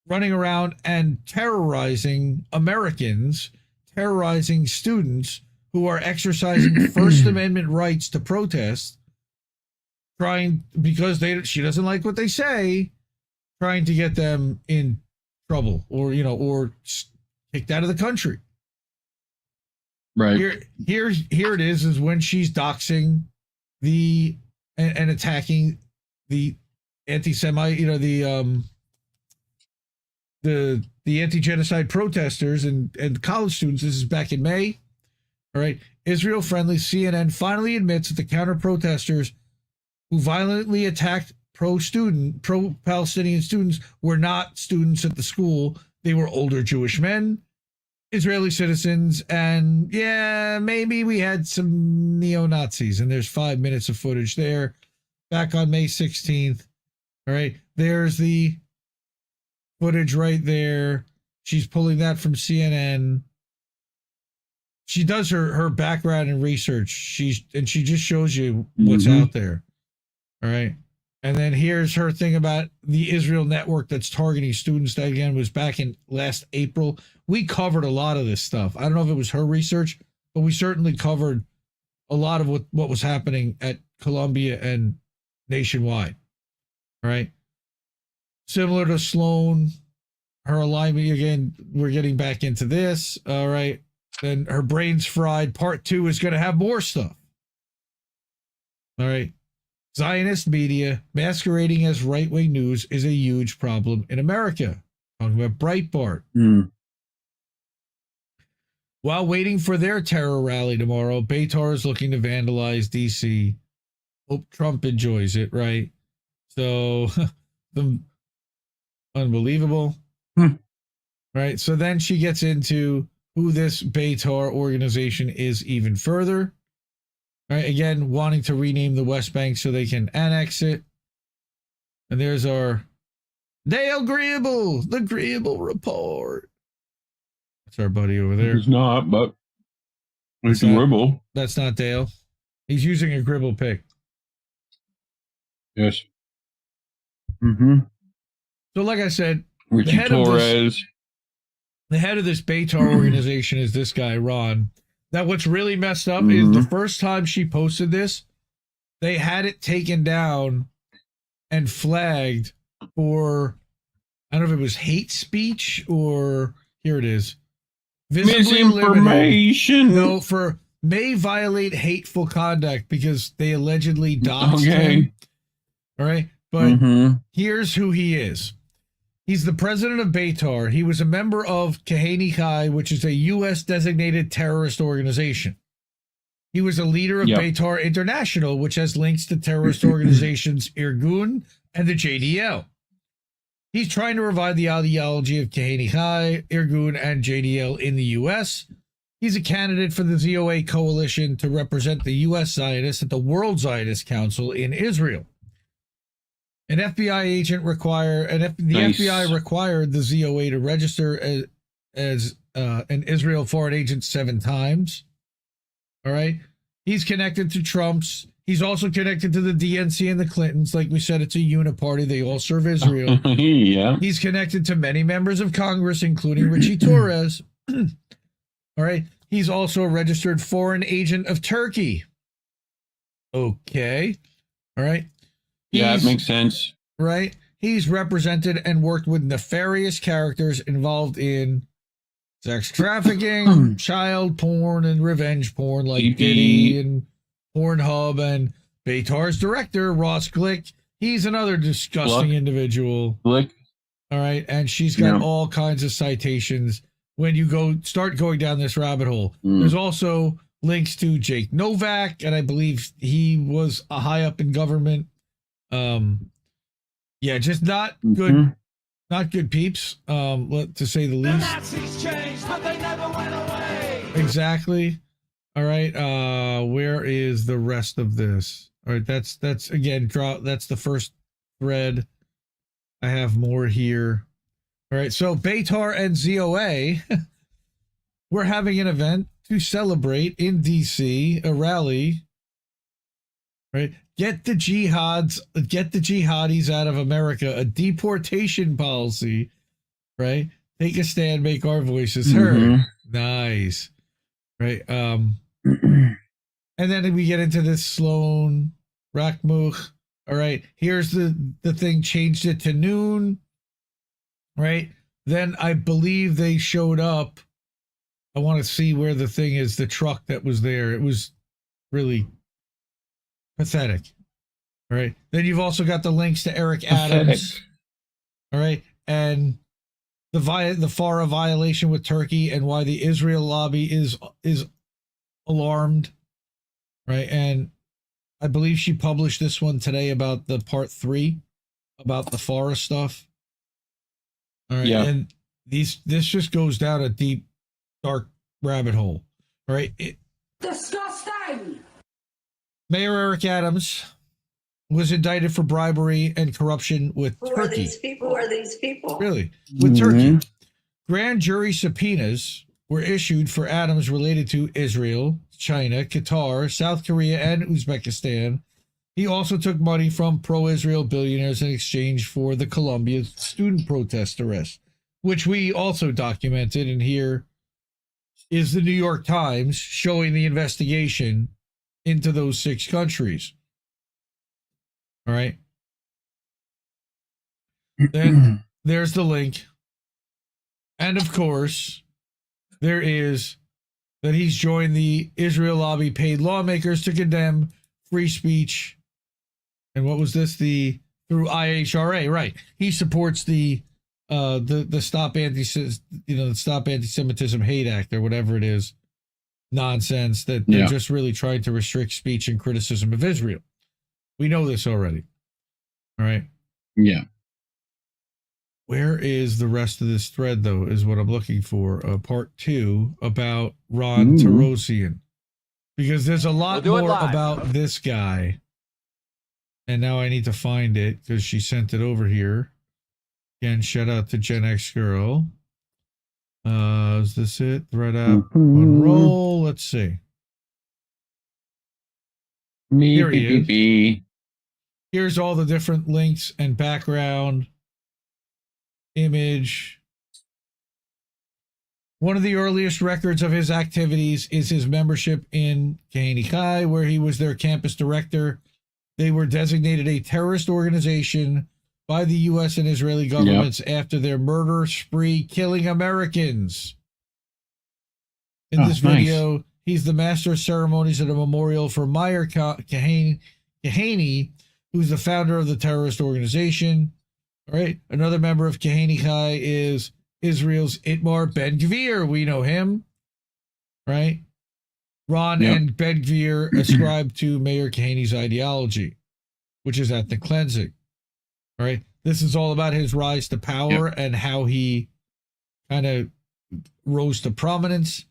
running around and terrorizing Americans, terrorizing students who are exercising First Amendment rights to protest, because she doesn't like what they say, trying to get them in trouble or kicked out of the country. Right. Here it is when she's doxing and attacking the anti-Semite, the anti-genocide protesters and college students. This is back in May. All right. Israel-friendly CNN finally admits that the counter-protesters who violently attacked pro-Palestinian students were not students at the school. They were older Jewish men, Israeli citizens, and maybe we had some neo-Nazis. And there's 5 minutes of footage there back on May 16th. All right. There's the footage right there. She's pulling that from CNN. She does her background and research. She just shows you what's out there. All right. And then here's her thing about the Israel network that's targeting students. That again was back in last April. We covered a lot of this stuff. I don't know if it was her research, but we certainly covered a lot of what was happening at Columbia and nationwide. All right. Similar to Sloan, her alignment, again, we're getting back into this. All right. Then her brain's fried. Part 2 is going to have more stuff. All right. Zionist media masquerading as right-wing news is a huge problem in America. Talking about Breitbart. While waiting for their terror rally tomorrow, Betar is looking to vandalize D.C. Hope Trump enjoys it, right? So, unbelievable. Right. So then she gets into who this Betar organization is even further. Right. Again, wanting to rename the West Bank so they can annex it. And there's our Dale Gribble, the Gribble Report. That's our buddy over there. He's not, but it's a Gribble. That's not Dale. He's using a Gribble pick. Yes. So like I said, Richie Torres. The head of this Betar organization is this guy, Ron. Now, what's really messed up is the first time she posted this, they had it taken down and flagged for, I don't know if it was hate speech or, here it is. Misinformation. No, for may violate hateful conduct because they allegedly doxed him. All right. But here's who he is. He's the president of Betar. He was a member of Kahani Kai, which is a U.S. designated terrorist organization. He was a leader of Betar International, which has links to terrorist organizations Irgun and the JDL. He's trying to revive the ideology of Kahani Kai, Irgun, and JDL in the U.S. He's a candidate for the ZOA coalition to represent the U.S. Zionists at the World Zionist Council in Israel. An FBI agent FBI required the ZOA to register as an Israel foreign agent 7 times. All right. He's connected to Trump's. He's also connected to the DNC and the Clintons. Like we said, it's a uniparty. They all serve Israel. He's connected to many members of Congress, including Richie Torres. All right. He's also a registered foreign agent of Turkey. Okay. All right. It makes sense. Right? He's represented and worked with nefarious characters involved in sex trafficking, child porn, and revenge porn like Diddy and Pornhub. And Betar's director, Ross Glick, he's another disgusting individual. Glick. All right. And she's got all kinds of citations when you start going down this rabbit hole. There's also links to Jake Novak, and I believe he was a high up in government. Just not good, not good peeps, to say the least. The Nazis changed, but they never went away. Exactly. All right. Where is the rest of this? All right. That's again, that's the first thread. I have more here. All right. So Betar and ZOA, we're having an event to celebrate in DC, a rally. Right. Get the jihadis out of America, a deportation policy, right? Take a stand, make our voices heard. Nice. Right. And then we get into this Sloan Rakhmuch. All right. Here's the thing, changed it to noon. Right. Then I believe they showed up. I want to see where the thing is, the truck that was there. It was really pathetic. All right. Then you've also got the links to Eric Adams. All right. And the FARA violation with Turkey and why the Israel lobby is alarmed. Right. And I believe she published this one today about the part 3 about the FARA stuff. All right. Yeah. And this just goes down a deep, dark rabbit hole. All right. Disgusting. Mayor Eric Adams was indicted for bribery and corruption with Turkey. Who are these people? Really? With Turkey. Grand jury subpoenas were issued for Adams related to Israel, China, Qatar, South Korea, and Uzbekistan. He also took money from pro-Israel billionaires in exchange for the Columbia student protest arrest, which we also documented. And here is the New York Times showing the investigation into those 6 countries. All right. Then there's the link. And of course, there is that he's joined the Israel lobby paid lawmakers to condemn free speech. And what was this? Through IHRA, right? He supports the Stop Anti-Semitism Hate Act or whatever it is, nonsense that they're just really trying to restrict speech and criticism of Israel. We know this already. All right. Yeah. Where is the rest of this thread, though, is what I'm looking for. Part 2 about Ron Terrorism. Because there's a lot more about this guy. And now I need to find it because she sent it over here. Again, shout out to Gen X Girl. Is this it? Thread app. Unroll. Let's see. Here he is. Here's all the different links and background. Image. One of the earliest records of his activities is his membership in Kahini Kai, where he was their campus director. They were designated a terrorist organization by the U.S. and Israeli governments after their murder spree killing Americans. In this video, he's the master of ceremonies at a memorial for Meir Kahane, who's the founder of the terrorist organization. All right. Another member of Kahani Kai is Israel's Itmar Ben-Gvir. We know him, right? Ron and Ben-Gvir ascribe to Mayor Kahani's ideology, which is ethnic cleansing. All right. This is all about his rise to power and how he kind of rose to prominence.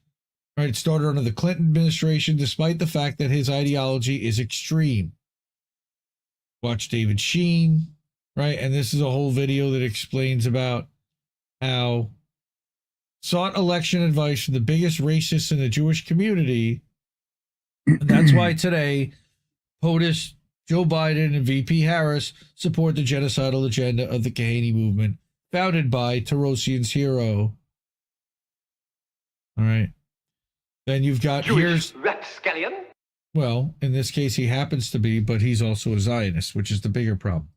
Right. It started under the Clinton administration, despite the fact that his ideology is extreme. Watch David Sheen. Right, and this is a whole video that explains about how sought election advice from the biggest racists in the Jewish community. And that's why today, POTUS, Joe Biden, and VP Harris support the genocidal agenda of the Kahani movement, founded by Terosian's hero. All right. Then you've got Jewish rapscallion. Well, in this case, he happens to be, but he's also a Zionist, which is the bigger problem.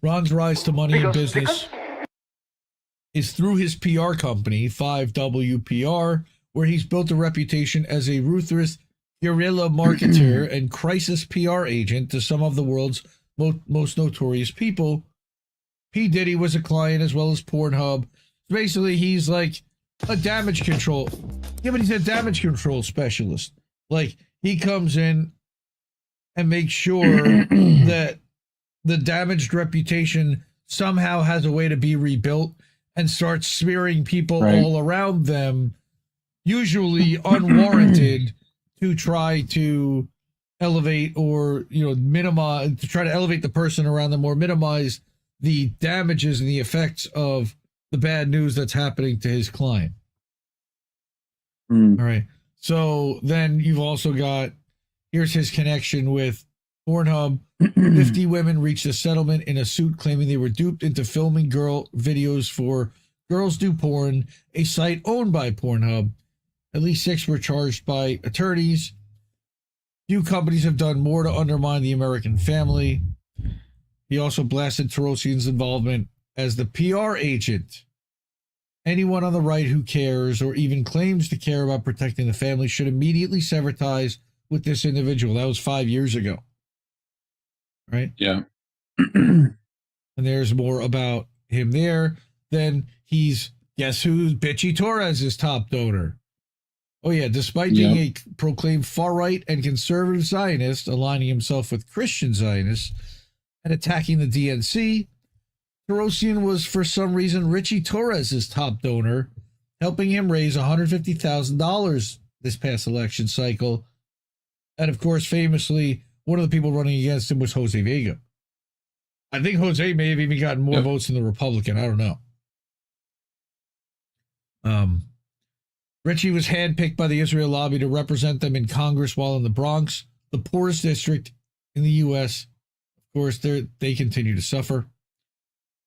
Ron's rise to money in business is through his PR company, 5WPR, where he's built a reputation as a ruthless guerrilla marketer and crisis PR agent to some of the world's most notorious people. P. Diddy was a client as well as Pornhub. Basically, he's like a damage control. Yeah, but he's a damage control specialist. Like, he comes in and make sure that the damaged reputation somehow has a way to be rebuilt and starts smearing people all around them, usually unwarranted, to try to elevate or, minimize, to try to elevate the person around them or minimize the damages and the effects of the bad news that's happening to his client. All right. So then you've also got, here's his connection with Pornhub. 50 women reached a settlement in a suit claiming they were duped into filming girl videos for Girls Do Porn, a site owned by Pornhub. At least 6 were charged by attorneys. Few companies have done more to undermine the American family. He also blasted Terosian's involvement as the PR agent. Anyone on the right who cares or even claims to care about protecting the family should immediately sever ties with this individual. That was 5 years ago. Right? Yeah. And there's more about him there. Then he's, guess who? Bitchy Torres' top donor. Oh, yeah. Despite being a proclaimed far-right and conservative Zionist, aligning himself with Christian Zionists and attacking the DNC, Terosian was, for some reason, Richie Torres' top donor, helping him raise $150,000 this past election cycle. And, of course, famously, one of the people running against him was Jose Vega. I think Jose may have even gotten more votes than the Republican. I don't know. Richie was handpicked by the Israel lobby to represent them in Congress while in the Bronx, the poorest district in the U.S. Of course, they continue to suffer.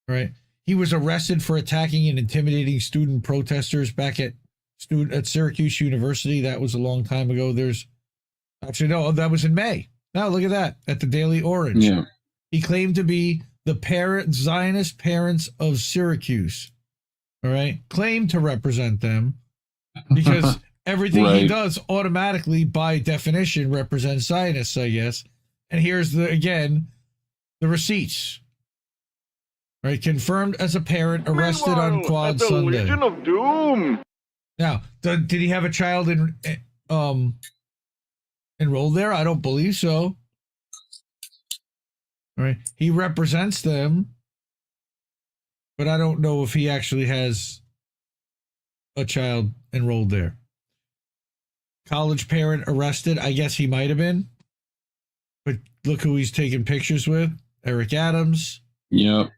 Right? He was arrested for attacking and intimidating student protesters back at Syracuse University. That was a long time ago. That was in May. Now look at that, at the Daily Orange. Yeah. He claimed to be the Zionist parents of Syracuse. All right. Claimed to represent them because everything he Right. does automatically, by definition, represents Zionists, I guess. And here's the receipts. Right, confirmed as a parent, arrested on Quad Sunday. Legion of Doom. Now, did he have a child enrolled there? I don't believe so. All right, he represents them, but I don't know if he actually has a child enrolled there. College parent arrested. I guess he might have been, but look who he's taking pictures with: Eric Adams. Yep.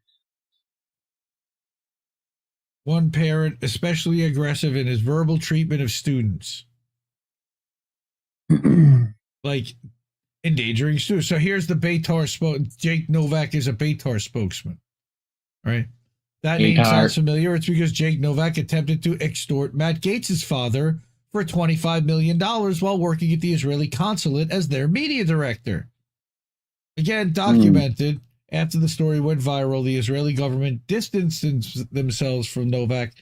One parent especially aggressive in his verbal treatment of students. Like endangering students. So here's the Betar Jake Novak is a Betar spokesman. Right? That name sounds familiar. It's because Jake Novak attempted to extort Matt Gaetz' father for $25 million while working at the Israeli consulate as their media director. Again, documented. After the story went viral, the Israeli government distanced themselves from Novak,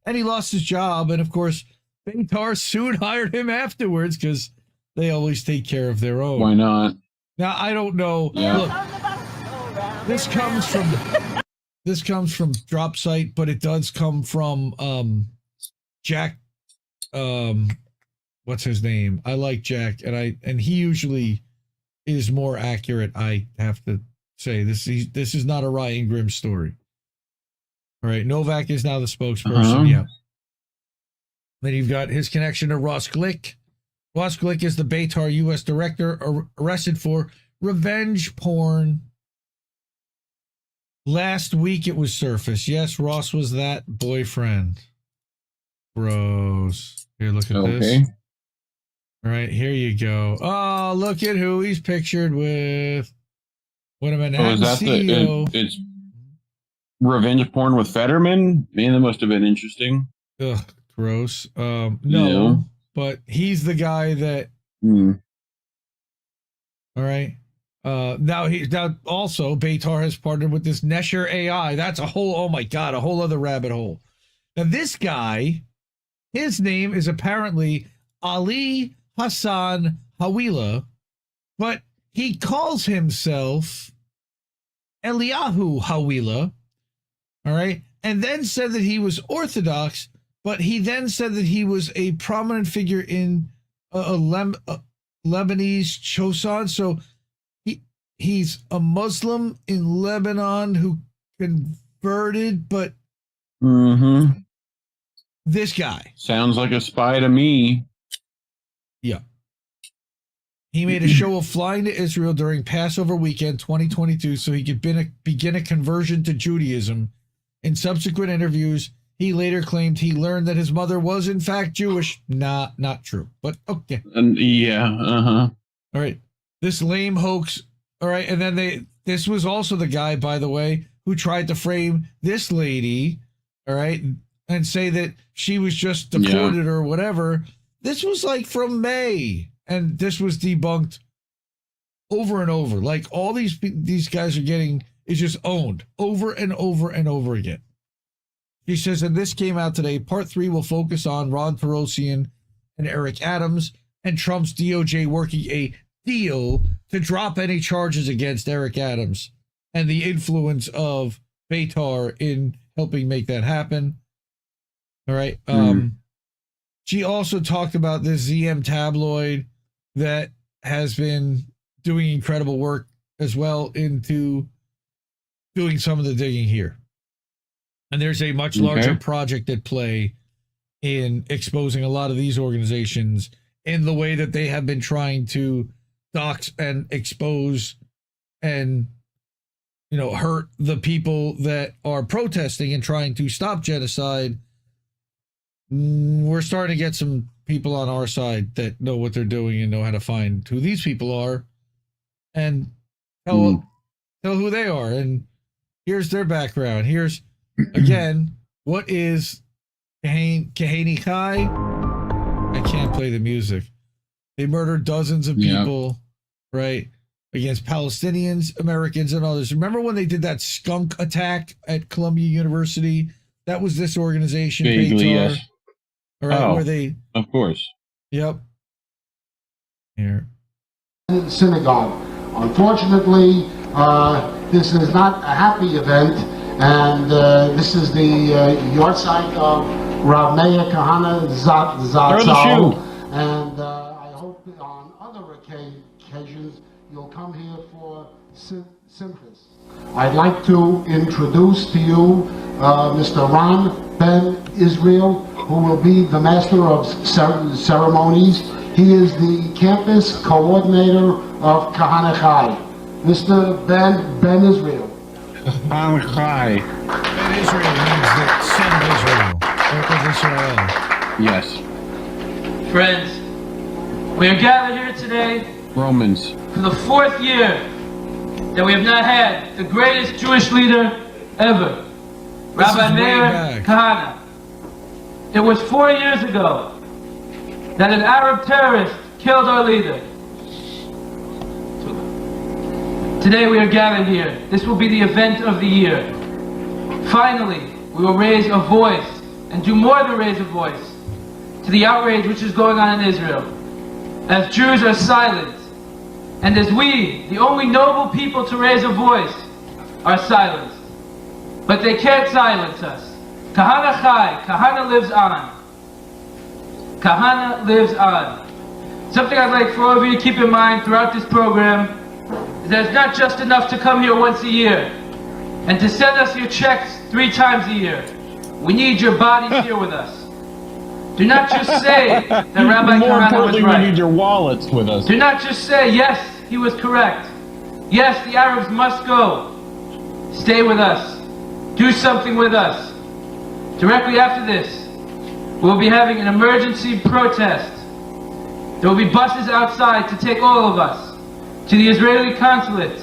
and he lost his job. And of course, Betar soon hired him afterwards because they always take care of their own. Why not? Now I don't know. Yeah. Look, this comes from Drop Site, but it does come from Jack. What's his name? I like Jack, and he usually is more accurate. I have to say this is not a Ryan Grimm story. All right, Novak is now the spokesperson. Yeah. Then you've got his connection to Ross Glick. Ross Glick is the Betar U.S. director arrested for revenge porn. Last week it was surfaced. Yes, Ross was that boyfriend. Gross. Here, look at this. All right, here you go. Oh, look at who he's pictured with. What a Manhattan CEO. It's revenge porn with Fetterman? Man, that must have been interesting. Ugh, gross. No, but he's the guy that. All right. Now also Betar has partnered with this Nesher AI. That's a whole, oh my God, a whole other rabbit hole. Now this guy, his name is apparently Ali Hassan Hawila, but he calls himself Eliyahu Hawila, all right, and then said that he was Orthodox, but he then said that he was a prominent figure in Lebanese Chosan. So he's a Muslim in Lebanon who converted, but this guy sounds like a spy to me. Yeah. He made a show of flying to Israel during Passover weekend 2022 so he could begin a conversion to Judaism. In subsequent interviews, he later claimed he learned that his mother was in fact Jewish. Not true, but okay. All right. This lame hoax. All right. And then this was also the guy, by the way, who tried to frame this lady. All right. And say that she was just deported or whatever. This was like from May. And this was debunked over and over. Like all these guys are getting is just owned over and over and over again. He says, and this came out today. Part 3 will focus on Ron Perosian and Eric Adams and Trump's DOJ working a deal to drop any charges against Eric Adams and the influence of Betar in helping make that happen. All right. She also talked about this ZM tabloid that has been doing incredible work as well into doing some of the digging here. And there's a much larger project at play in exposing a lot of these organizations in the way that they have been trying to dox and expose and, hurt the people that are protesting and trying to stop genocide. We're starting to get some people on our side that know what they're doing and know how to find who these people are and tell who they are. And here's their background. Here's, again, what is Kahani Kai? I can't play the music. They murdered dozens of people, right, against Palestinians, Americans, and others. Remember when they did that skunk attack at Columbia University? That was this organization, Vaguely, Betar. yes. All right, Oh, where they, of course. yep. Here. Synagogue. Unfortunately, this is not a happy event, and this is the yahrzeit of Rav Meir Kahana Zatzal, and I hope that on other occasions you'll come here for simchas. I'd like to introduce to you Mr. Ron Ben Israel, who will be the master of ceremonies. He is the campus coordinator of Kahana Chai. Mr. Ben Israel. Kahana Chai. Ben Israel means the son of Israel. Israel. Yes. Friends, we are gathered here today Romans. for the 4th year that we have not had the greatest Jewish leader ever, Rabbi Meir Kahana. It was 4 years ago that an Arab terrorist killed our leader. Today we are gathered here. This will be the event of the year. Finally, we will raise a voice, and do more than raise a voice, to the outrage which is going on in Israel. As Jews are silent, and as we, the only noble people to raise a voice, are silenced. But they can't silence us. Kahana Chai, Kahana lives on. Kahana lives on. Something I'd like for all of you to keep in mind throughout this program is that it's not just enough to come here once a year and to send us your checks 3 times a year. We need your bodies here with us. Do not just say that Rabbi More Kahana was importantly, right. we need your wallets with us. Do not just say, yes, he was correct. Yes, the Arabs must go. Stay with us. Do something with us. Directly after this, we'll be having an emergency protest. There will be buses outside to take all of us to the Israeli consulate.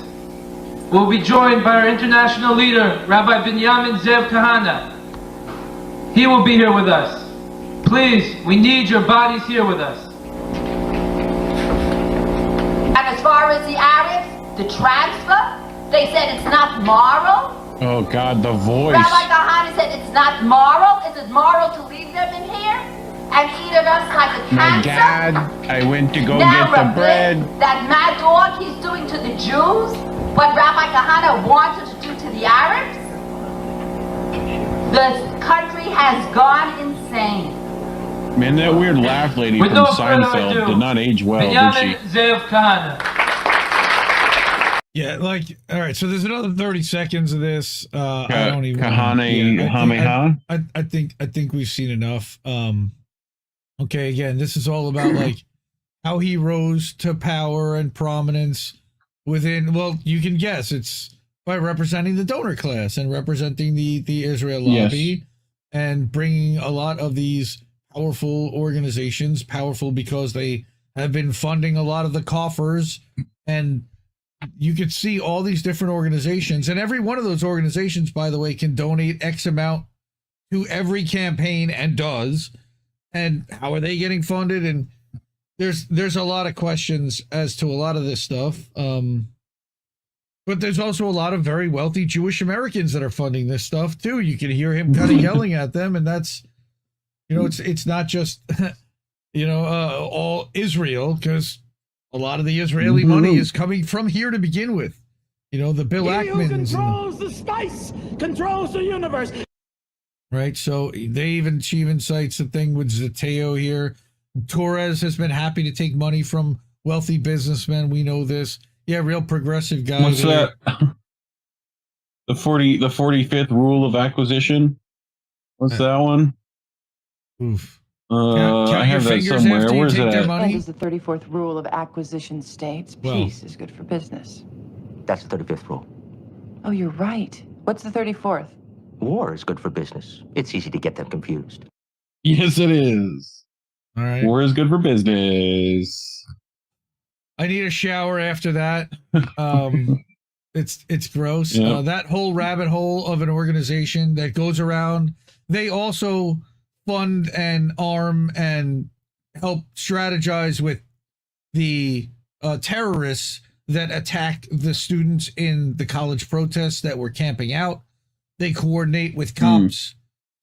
We'll be joined by our international leader, Rabbi Binyamin Zev Kahana. He will be here with us. Please, we need your bodies here with us. And as far as the Arabs, the transfer, they said it's not moral. Oh God, the voice. Rabbi Kahana said it's not moral. Is it moral to leave them in here and eat at us like a My cancer? God, I went to go Now, get the bread. That mad dog he's doing to the Jews, what Rabbi Kahana wanted to do to the Arabs? The country has gone insane. Man, that weird laugh lady With from no further Seinfeld ado, did not age well, did Binyamin she? Zev Kahana. Yeah, like, all right, so there's another 30 seconds of this. I don't even I think we've seen enough. Okay, again, this is all about like how he rose to power and prominence within, well, you can guess it's by representing the donor class and representing the Israel lobby and bringing a lot of these powerful organizations, powerful because they have been funding a lot of the coffers, and you could see all these different organizations, and every one of those organizations, by the way, can donate X amount to every campaign and does. And how are they getting funded? And there's a lot of questions as to a lot of this stuff. But there's also a lot of very wealthy Jewish Americans that are funding this stuff too. You can hear him kind of yelling at them, and that's, you know, it's not just all Israel, because a lot of the Israeli money is coming from here to begin with. You know, the Bill Ackmans. Controls the spice, controls the universe. Right, so she even cites the thing with Zateo here. Torres has been happy to take money from wealthy businessmen. We know this. Yeah, real progressive guy. What's that? The 45th rule of acquisition. What's that one? Oof. Count I have that somewhere. Where's it at? That is the 34th rule of acquisition states. Peace is good for business. That's the 35th rule. Oh, you're right. What's the 34th? War is good for business. It's easy to get them confused. Yes, it is. All right. War is good for business. I need a shower after that. It's gross. Yeah. That whole rabbit hole of an organization that goes around. They also fund and arm and help strategize with the terrorists that attacked the students in the college protests that were camping out. They coordinate with cops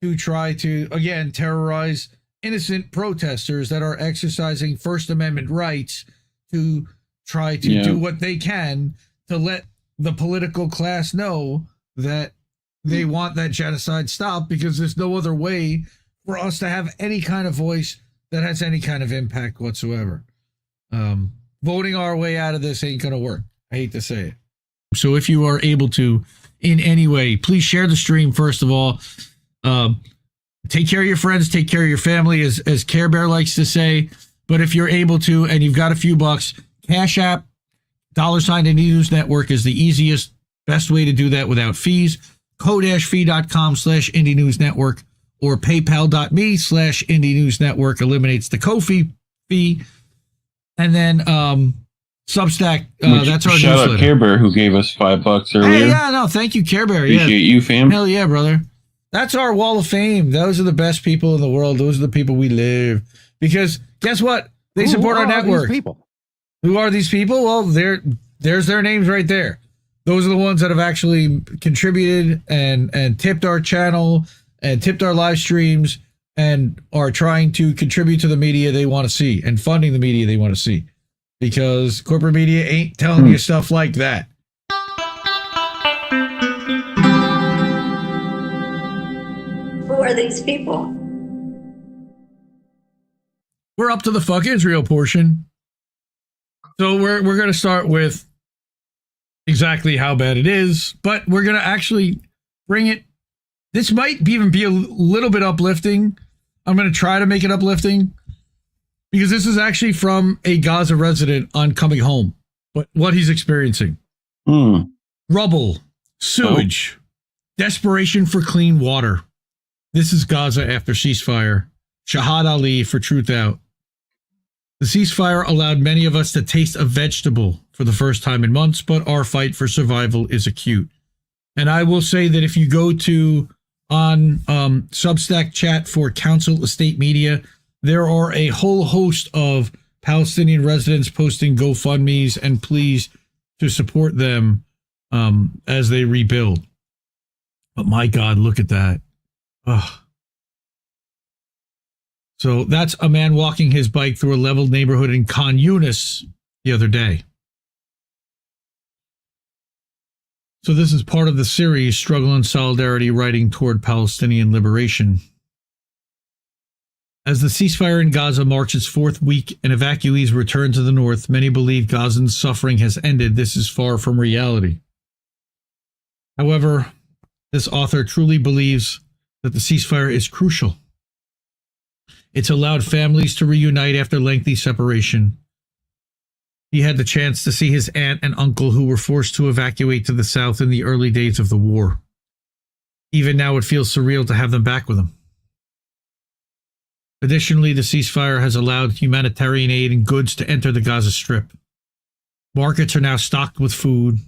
to try to, again, terrorize innocent protesters that are exercising First Amendment rights to try to do what they can to let the political class know that they want that genocide stopped, because there's no other way for us to have any kind of voice that has any kind of impact whatsoever. Voting our way out of this ain't going to work. I hate to say it. So if you are able to, in any way, please share the stream, first of all. Take care of your friends, take care of your family, as Care Bear likes to say. But if you're able to, and you've got a few bucks, Cash App, $ Indie News Network is the easiest, best way to do that without fees. ko-fi.com/Indie News Network or paypal.me/Indie News Network eliminates the Ko-fi fee. And then Substack, that's our shout newsletter. out Care Bear, who gave us $5 earlier. Hey, yeah, no, thank you, Care Bear. Appreciate you, fam. Hell yeah, brother. That's our wall of fame. Those are the best people in the world. Those are the people we live. Because guess what? They support our network. Who are these people? Well, there's their names right there. Those are the ones that have actually contributed and tipped our channel and tipped our live streams and are trying to contribute to the media they want to see and funding the media they want to see. Because corporate media ain't telling you stuff like that. Who are these people? We're up to the fuck Israel portion. So we're going to start with exactly how bad it is, but we're going to actually bring it. This might even be a little bit uplifting. I'm going to try to make it uplifting because this is actually from a Gaza resident on coming home, but what he's experiencing. Rubble, sewage, desperation for clean water. This is Gaza after ceasefire. Shahad Ali for Truth Out. The ceasefire allowed many of us to taste a vegetable for the first time in months, but our fight for survival is acute. And I will say that if you go to on Substack chat for Council Estate Media, there are a whole host of Palestinian residents posting GoFundMes and pleas to support them as they rebuild. But my God, look at that. Ugh. So that's a man walking his bike through a leveled neighborhood in Khan Yunis the other day. So this is part of the series, Struggle and Solidarity, Writing Toward Palestinian Liberation. As the ceasefire in Gaza marches its fourth week and evacuees return to the north, many believe Gazans' suffering has ended. This is far from reality. However, this author truly believes that the ceasefire is crucial. It's allowed families to reunite after lengthy separation. He had the chance to see his aunt and uncle who were forced to evacuate to the south in the early days of the war. Even now, it feels surreal to have them back with him. Additionally, the ceasefire has allowed humanitarian aid and goods to enter the Gaza Strip. Markets are now stocked with food,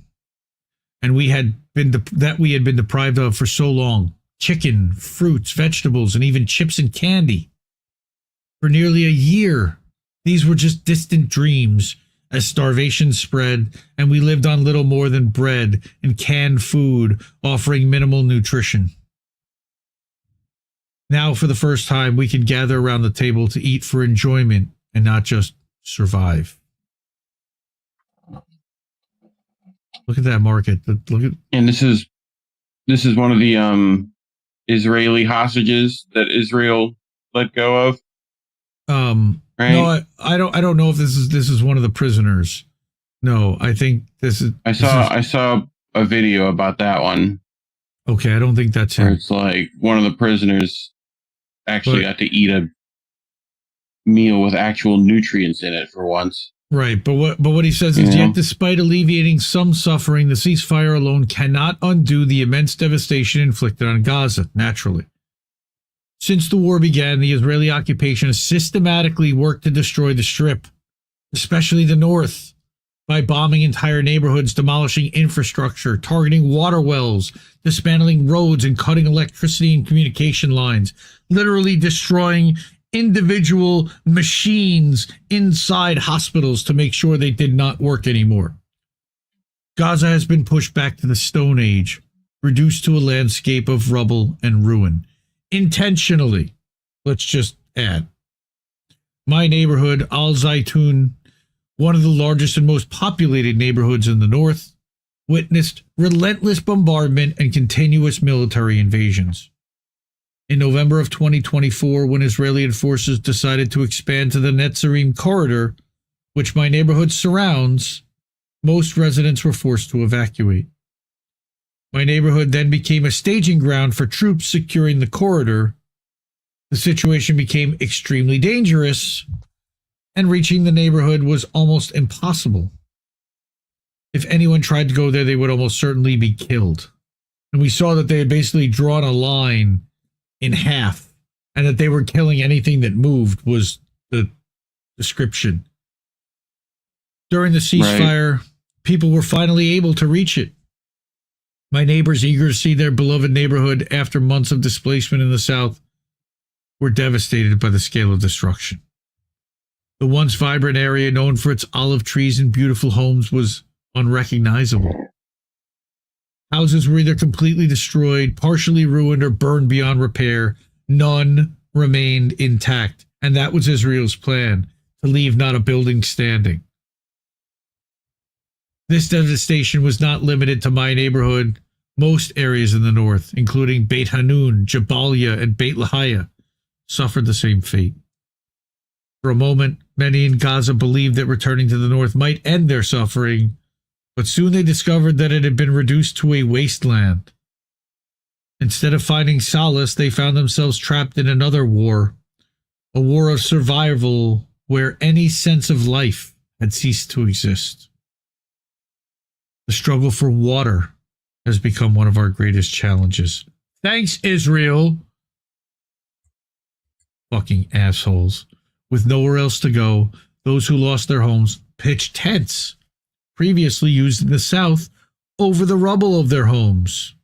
and we had been deprived of for so long. Chicken, fruits, vegetables, and even chips and candy. For nearly a year, these were just distant dreams as starvation spread and we lived on little more than bread and canned food offering minimal nutrition. Now, for the first time, we can gather around the table to eat for enjoyment and not just survive. Look at that market. Look at, and this is one of the Israeli hostages that Israel let go of. Right? No, I don't know if this is one of the prisoners. No, I think this is. I saw a video about that one. Okay, I don't think that's him. It's like one of the prisoners actually got to eat a meal with actual nutrients in it for once. Right, but what he says is, yet despite alleviating some suffering, the ceasefire alone cannot undo the immense devastation inflicted on Gaza, naturally. Since the war began, the Israeli occupation has systematically worked to destroy the Strip, especially the north, by bombing entire neighborhoods, demolishing infrastructure, targeting water wells, dismantling roads, and cutting electricity and communication lines, literally destroying individual machines inside hospitals to make sure they did not work anymore. Gaza has been pushed back to the Stone Age, reduced to a landscape of rubble and ruin. Intentionally. Let's just add. My neighborhood, Al Zaytun, one of the largest and most populated neighborhoods in the north, witnessed relentless bombardment and continuous military invasions. In November of 2024, when Israeli forces decided to expand to the Netzarim corridor, which my neighborhood surrounds, most residents were forced to evacuate. My neighborhood then became a staging ground for troops securing the corridor. The situation became extremely dangerous, and reaching the neighborhood was almost impossible. If anyone tried to go there, they would almost certainly be killed. And we saw that they had basically drawn a line in half, and that they were killing anything that moved was the description. During the ceasefire, people were finally able to reach it. My neighbors, eager to see their beloved neighborhood after months of displacement in the south, were devastated by the scale of destruction. The once vibrant area known for its olive trees and beautiful homes was unrecognizable. Houses were either completely destroyed, partially ruined, or burned beyond repair. None remained intact, and that was Israel's plan, to leave not a building standing. This devastation was not limited to my neighborhood. Most areas in the north, including Beit Hanun, Jabalia, and Beit Lahaya, suffered the same fate. For a moment, many in Gaza believed that returning to the north might end their suffering, but soon they discovered that it had been reduced to a wasteland. Instead of finding solace, they found themselves trapped in another war, a war of survival where any sense of life had ceased to exist. The struggle for water has become one of our greatest challenges. Thanks, Israel. Fucking assholes. With nowhere else to go, those who lost their homes pitched tents, previously used in the south, over the rubble of their homes.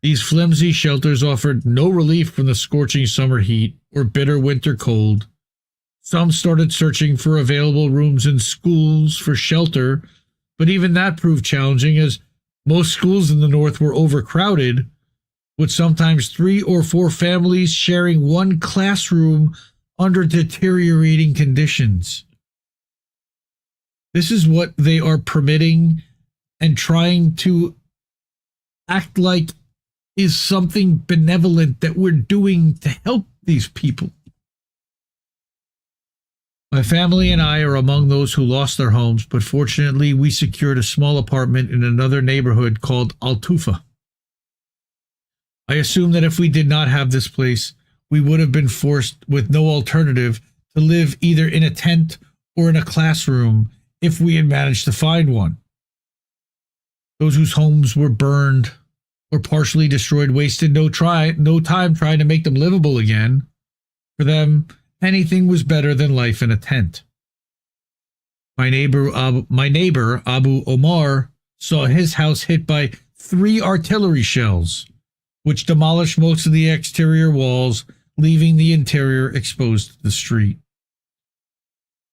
These flimsy shelters offered no relief from the scorching summer heat or bitter winter cold. Some started searching for available rooms in schools for shelter, but even that proved challenging as most schools in the north were overcrowded, with sometimes 3 or 4 families sharing one classroom under deteriorating conditions. This is what they are permitting and trying to act like is something benevolent that we're doing to help these people. My family and I are among those who lost their homes, but fortunately we secured a small apartment in another neighborhood called Al-Tufa. I assume that if we did not have this place, we would have been forced, with no alternative, to live either in a tent or in a classroom if we had managed to find one. Those whose homes were burned or partially destroyed wasted no time trying to make them livable again. For them, anything was better than life in a tent. My neighbor Abu Omar saw his house hit by 3 artillery shells, which demolished most of the exterior walls, leaving the interior exposed to the street.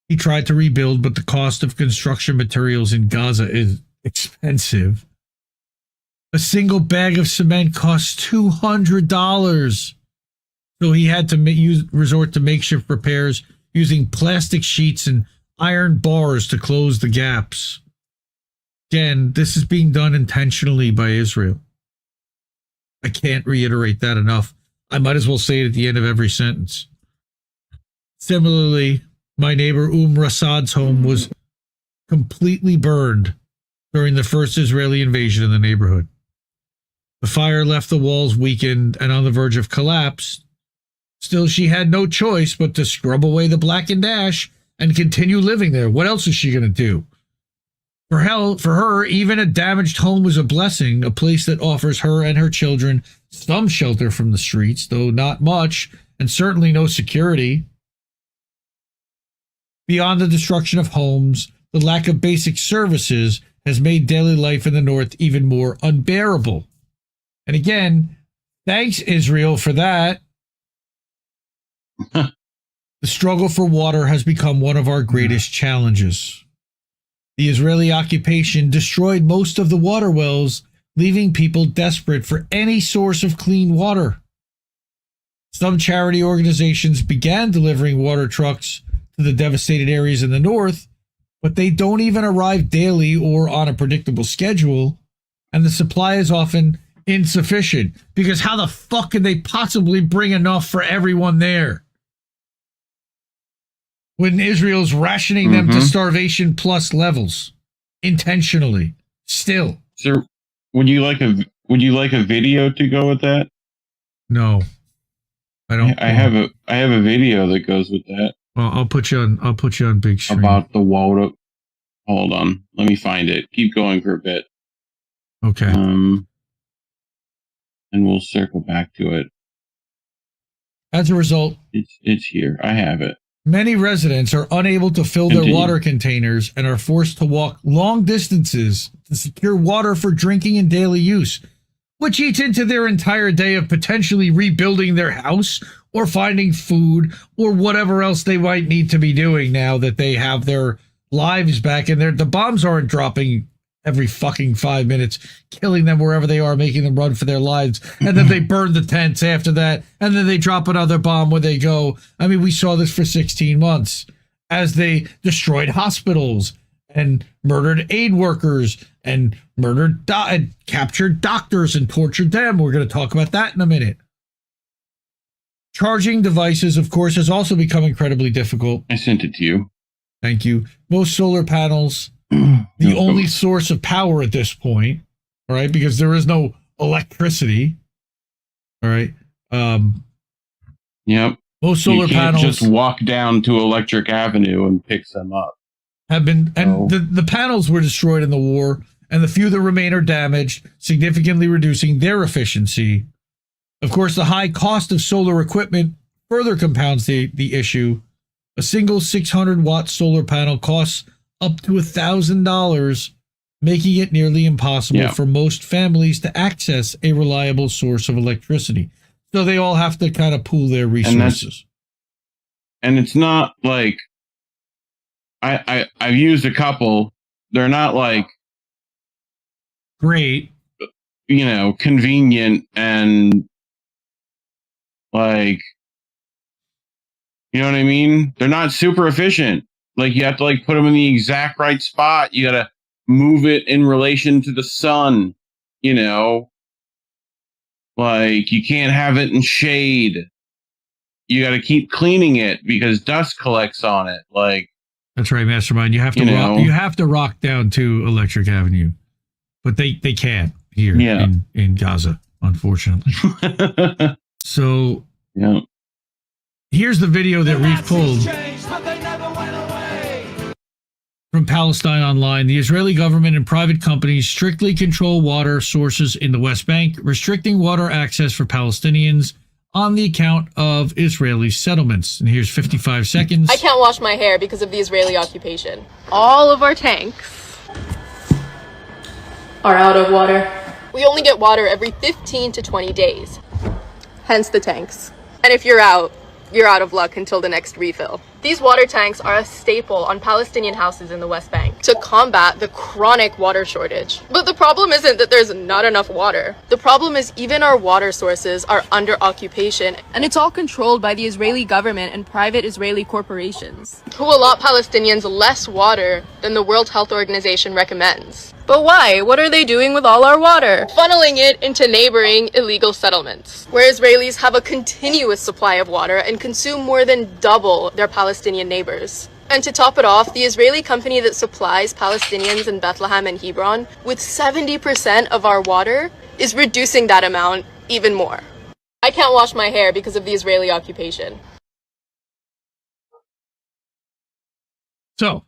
He tried to rebuild, but the cost of construction materials in Gaza is expensive. A single bag of cement costs $200. So he had to resort to makeshift repairs using plastic sheets and iron bars to close the gaps. Again, this is being done intentionally by Israel. I can't reiterate that enough. I might as well say it at the end of every sentence. Similarly, my neighbor Rasad's home was completely burned during the first Israeli invasion in the neighborhood. The fire left the walls weakened and on the verge of collapse. Still, she had no choice but to scrub away the blackened ash and continue living there. What else is she going to do? For her, even a damaged home was a blessing, a place that offers her and her children some shelter from the streets, though not much, and certainly no security. Beyond the destruction of homes, the lack of basic services has made daily life in the north even more unbearable. And again, thanks, Israel, for that. The struggle for water has become one of our greatest challenges. The Israeli occupation destroyed most of the water wells, leaving people desperate for any source of clean water. Some charity organizations began delivering water trucks to the devastated areas in the north, but they don't even arrive daily or on a predictable schedule, and the supply is often insufficient, because how the fuck can they possibly bring enough for everyone there when Israel's rationing them to starvation plus levels intentionally still? Sir, would you like a video to go with that? No, I don't. I have a video that goes with that. Well, I'll put you on big screen. About the water. Hold on, let me find it. Keep going for a bit. Okay. And we'll circle back to it. As a result, it's here. I have it. Many residents are unable to fill their water containers and are forced to walk long distances to secure water for drinking and daily use, which eats into their entire day of potentially rebuilding their house or finding food or whatever else they might need to be doing now that they have their lives back and the bombs aren't dropping every fucking 5 minutes, killing them wherever they are, making them run for their lives. And then they burn the tents after that. And then they drop another bomb where they go. I mean, we saw this for 16 months as they destroyed hospitals and murdered aid workers and and captured doctors and tortured them. We're going to talk about that in a minute. Charging devices, of course, has also become incredibly difficult. I sent it to you. Thank you. Most solar panels, the only source of power at this point, all right, because there is no electricity, all right. Yep. Most solar panels just walk down to Electric Avenue and pick them up. Have been, and the panels were destroyed in the war, and the few that remain are damaged, significantly reducing their efficiency. Of course, the high cost of solar equipment further compounds the issue. A single 600-watt solar panel costs up to $1,000, making it nearly impossible for most families to access a reliable source of electricity. So they all have to kind of pool their resources. And it's not like I've used a couple. They're not like great, convenient and like, you know what I mean? They're not super efficient. Like you have to put them in the exact right spot. You got to move it in relation to the sun, like you can't have it in shade. You got to keep cleaning it because dust collects on it. Like that's right, Mastermind. You have to you have to rock down to Electric Avenue, but they can't here in Gaza, unfortunately. So here's the video that Reef pulled from Palestine Online. The Israeli government and private companies strictly control water sources in the West Bank, restricting water access for Palestinians on the account of Israeli settlements. And here's 55 seconds. I can't wash my hair because of the Israeli occupation. All of our tanks are out of water. We only get water every 15 to 20 days. Hence the tanks. And if you're out of luck until the next refill. These water tanks are a staple on Palestinian houses in the West Bank to combat the chronic water shortage. But the problem isn't that there's not enough water. The problem is even our water sources are under occupation, and it's all controlled by the Israeli government and private Israeli corporations, who allot Palestinians less water than the World Health Organization recommends. But why? What are they doing with all our water? Funneling it into neighboring illegal settlements, where Israelis have a continuous supply of water and consume more than double their Palestinian neighbors. And to top it off, the Israeli company that supplies Palestinians in Bethlehem and Hebron with 70% of our water is reducing that amount even more. I can't wash my hair because of the Israeli occupation. So,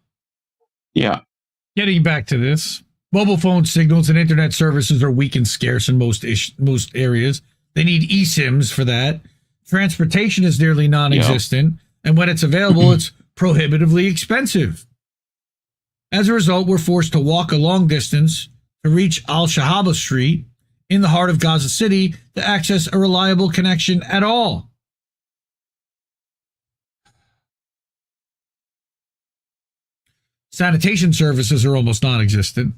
getting back to this. Mobile phone signals and internet services are weak and scarce in most areas. They need eSIMs for that. Transportation is nearly non-existent, and when it's available, it's prohibitively expensive. As a result, we're forced to walk a long distance to reach Al-Shahaba Street in the heart of Gaza City to access a reliable connection at all. Sanitation services are almost non-existent,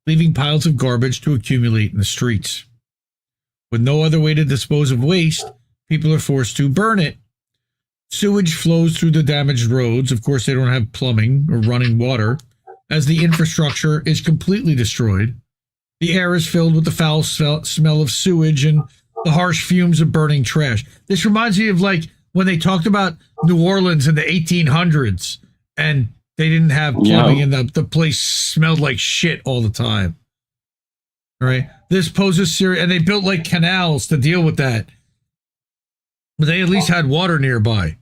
leaving piles of garbage to accumulate in the streets. With no other way to dispose of waste, people are forced to burn it. Sewage flows through the damaged roads. Of course, they don't have plumbing or running water, as the infrastructure is completely destroyed. The air is filled with the foul smell of sewage and the harsh fumes of burning trash. This reminds me of like when they talked about New Orleans in the 1800s and they didn't have plumbing and the place smelled like shit all the time. All right. This poses serious, and they built like canals to deal with that. But they at least had water nearby.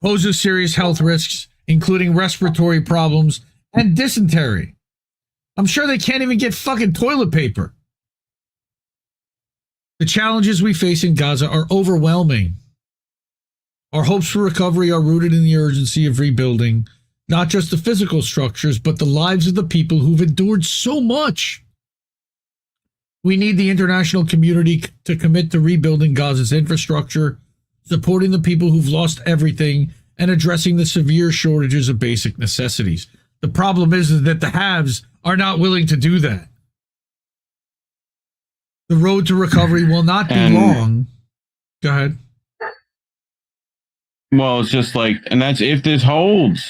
Poses serious health risks, including respiratory problems and dysentery. I'm sure they can't even get fucking toilet paper. The challenges we face in Gaza are overwhelming. Our hopes for recovery are rooted in the urgency of rebuilding, not just the physical structures, but the lives of the people who've endured so much. We need the international community to commit to rebuilding Gaza's infrastructure, supporting the people who've lost everything, and addressing the severe shortages of basic necessities. The problem is that the haves are not willing to do that. The road to recovery will not be long. Go ahead. Well, it's just like, and that's if this holds.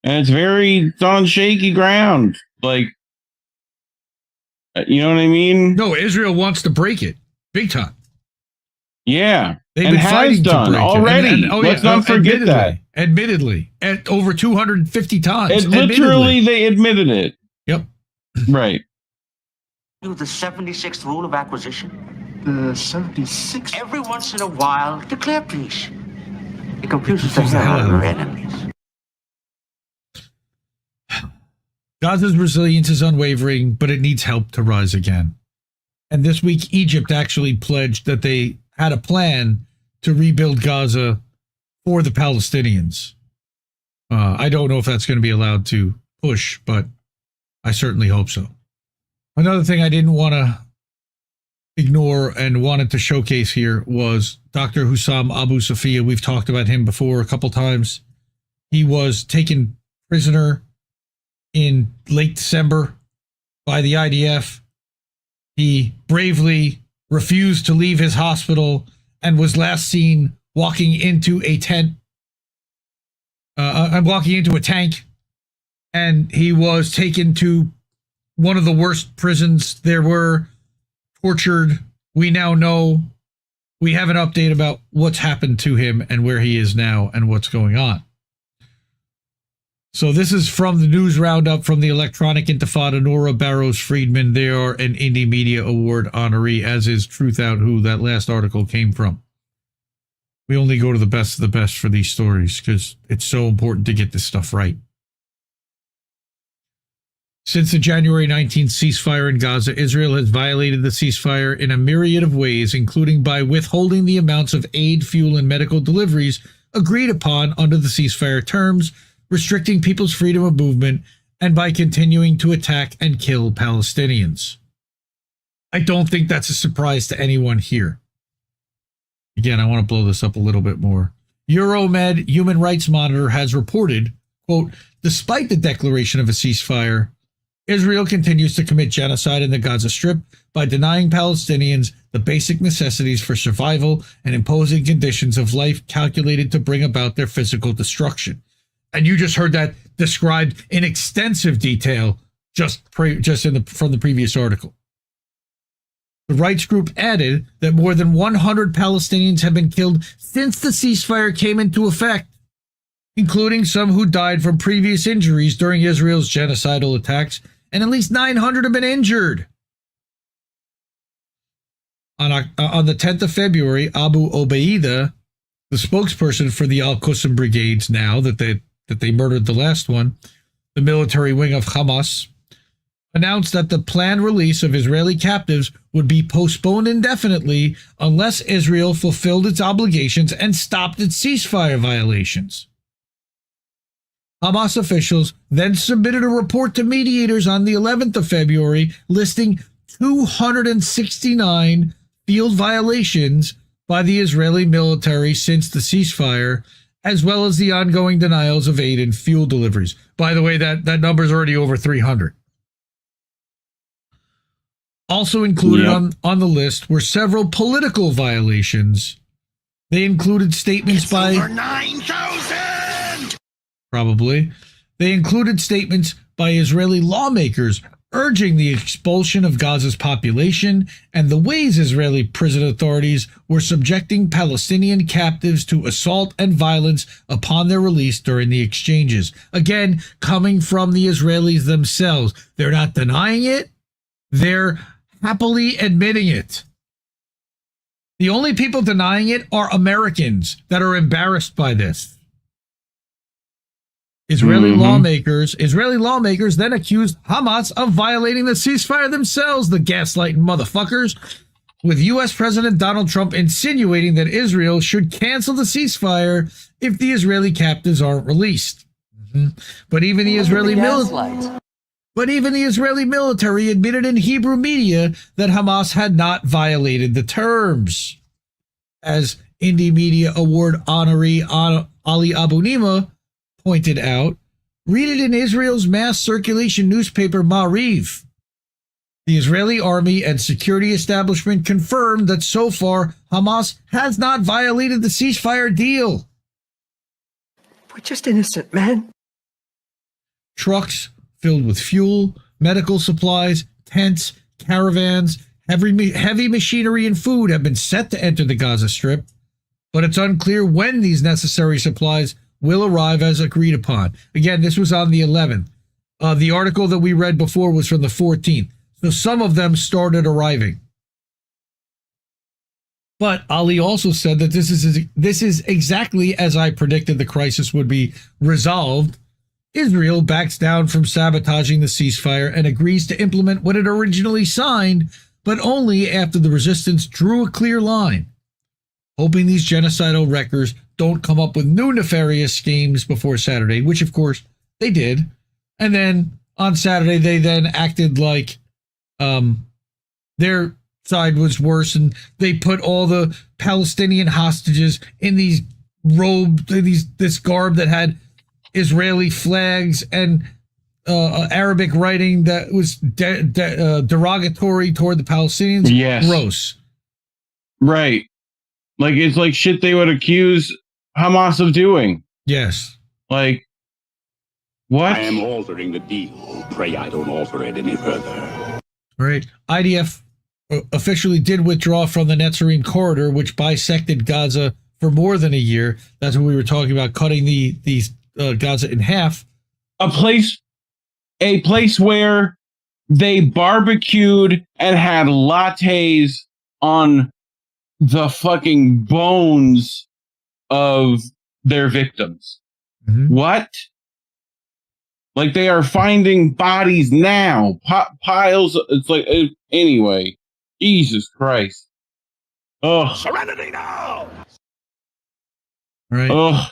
And it's on shaky ground. Like, you know what I mean? No, Israel wants to break it. Big time. Yeah. They've and been has fighting done to break already. it. Let's not forget that. Admittedly. At over 250 times. Literally, they admitted it. Yep. Right. The 76th rule of acquisition. The 76th? Every once in a while, declare peace. It confuses the hell out of your enemies. Gaza's resilience is unwavering, but it needs help to rise again. And this week, Egypt actually pledged that they had a plan to rebuild Gaza for the Palestinians. I don't know if that's going to be allowed to push, but I certainly hope so. Another thing I didn't want to ignore and wanted to showcase here was Dr. Hussam Abu Safiya. We've talked about him before a couple times. He was taken prisoner in late December by the IDF. He bravely refused to leave his hospital and was last seen walking into a tent, walking into a tank, and he was taken to one of the worst prisons there were, tortured. We now know, we have an update about what's happened to him and where he is now and what's going on. So this is from the news roundup from the Electronic Intifada, Nora Barrows Friedman. They are an Indie Media Award honoree, as is Truth Out, who that last article came from. We only go to the best of the best for these stories because it's so important to get this stuff right. Since the January 19th ceasefire in Gaza, Israel has violated the ceasefire in a myriad of ways, including by withholding the amounts of aid, fuel, and medical deliveries agreed upon under the ceasefire terms, restricting people's freedom of movement, and by continuing to attack and kill Palestinians. I don't think that's a surprise to anyone here. Again, I want to blow this up a little bit more. Euromed Human Rights Monitor has reported, quote, despite the declaration of a ceasefire, Israel continues to commit genocide in the Gaza Strip by denying Palestinians the basic necessities for survival and imposing conditions of life calculated to bring about their physical destruction. And you just heard that described in extensive detail from the previous article. The rights group added that more than 100 Palestinians have been killed since the ceasefire came into effect, including some who died from previous injuries during Israel's genocidal attacks, and at least 900 have been injured. On the 10th of February, Abu Obaida, the spokesperson for the Al-Qassam brigades now that they murdered the last one, the military wing of Hamas, announced that the planned release of Israeli captives would be postponed indefinitely unless Israel fulfilled its obligations and stopped its ceasefire violations. Hamas officials then submitted a report to mediators on the 11th of February listing 269 field violations by the Israeli military since the ceasefire, as well as the ongoing denials of aid and fuel deliveries. By the way, that number is already over 300. Also included on the list were several political violations They included statements by over 9,000. Probably. They included statements by Israeli lawmakers urging the expulsion of Gaza's population and the ways Israeli prison authorities were subjecting Palestinian captives to assault and violence upon their release during the exchanges. Again, coming from the Israelis themselves. They're not denying it. They're happily admitting it. The only people denying it are Americans that are embarrassed by this. Israeli lawmakers then accused Hamas of violating the ceasefire themselves, the gaslighting motherfuckers, with U.S. President Donald Trump insinuating that Israel should cancel the ceasefire if the Israeli captives aren't released. But even the Israeli military admitted in Hebrew media that Hamas had not violated the terms. As Indie Media Award honoree Ali Abunimah pointed out, read it in Israel's mass circulation newspaper Ma'ariv. The Israeli army and security establishment confirmed that so far Hamas has not violated the ceasefire deal. We're just innocent men. Trucks filled with fuel, medical supplies, tents, caravans, heavy machinery and food have been set to enter the Gaza Strip, but it's unclear when these necessary supplies will arrive as agreed upon. Again, this was on the 11th. The article that we read before was from the 14th. So some of them started arriving. But Ali also said that this is exactly as I predicted the crisis would be resolved. Israel backs down from sabotaging the ceasefire and agrees to implement what it originally signed, but only after the resistance drew a clear line. Hoping these genocidal wreckers don't come up with new nefarious schemes before Saturday, which of course they did. And then on Saturday, they then acted like their side was worse, and they put all the Palestinian hostages in these robes, this garb that had Israeli flags and Arabic writing that was derogatory toward the Palestinians. Yes. Gross. Right. Like, it's like shit they would accuse Hamas of doing. Yes. Like, what? I am altering the deal. Pray I don't alter it any further. Right. IDF officially did withdraw from the Netzarim corridor, which bisected Gaza for more than a year. That's what we were talking about, cutting these Gaza in half. A place where they barbecued and had lattes on the fucking bones of their victims. What? Like, they are finding bodies now, piles. It's like, anyway, Jesus Christ. Oh, Serenity now. Right. Oh.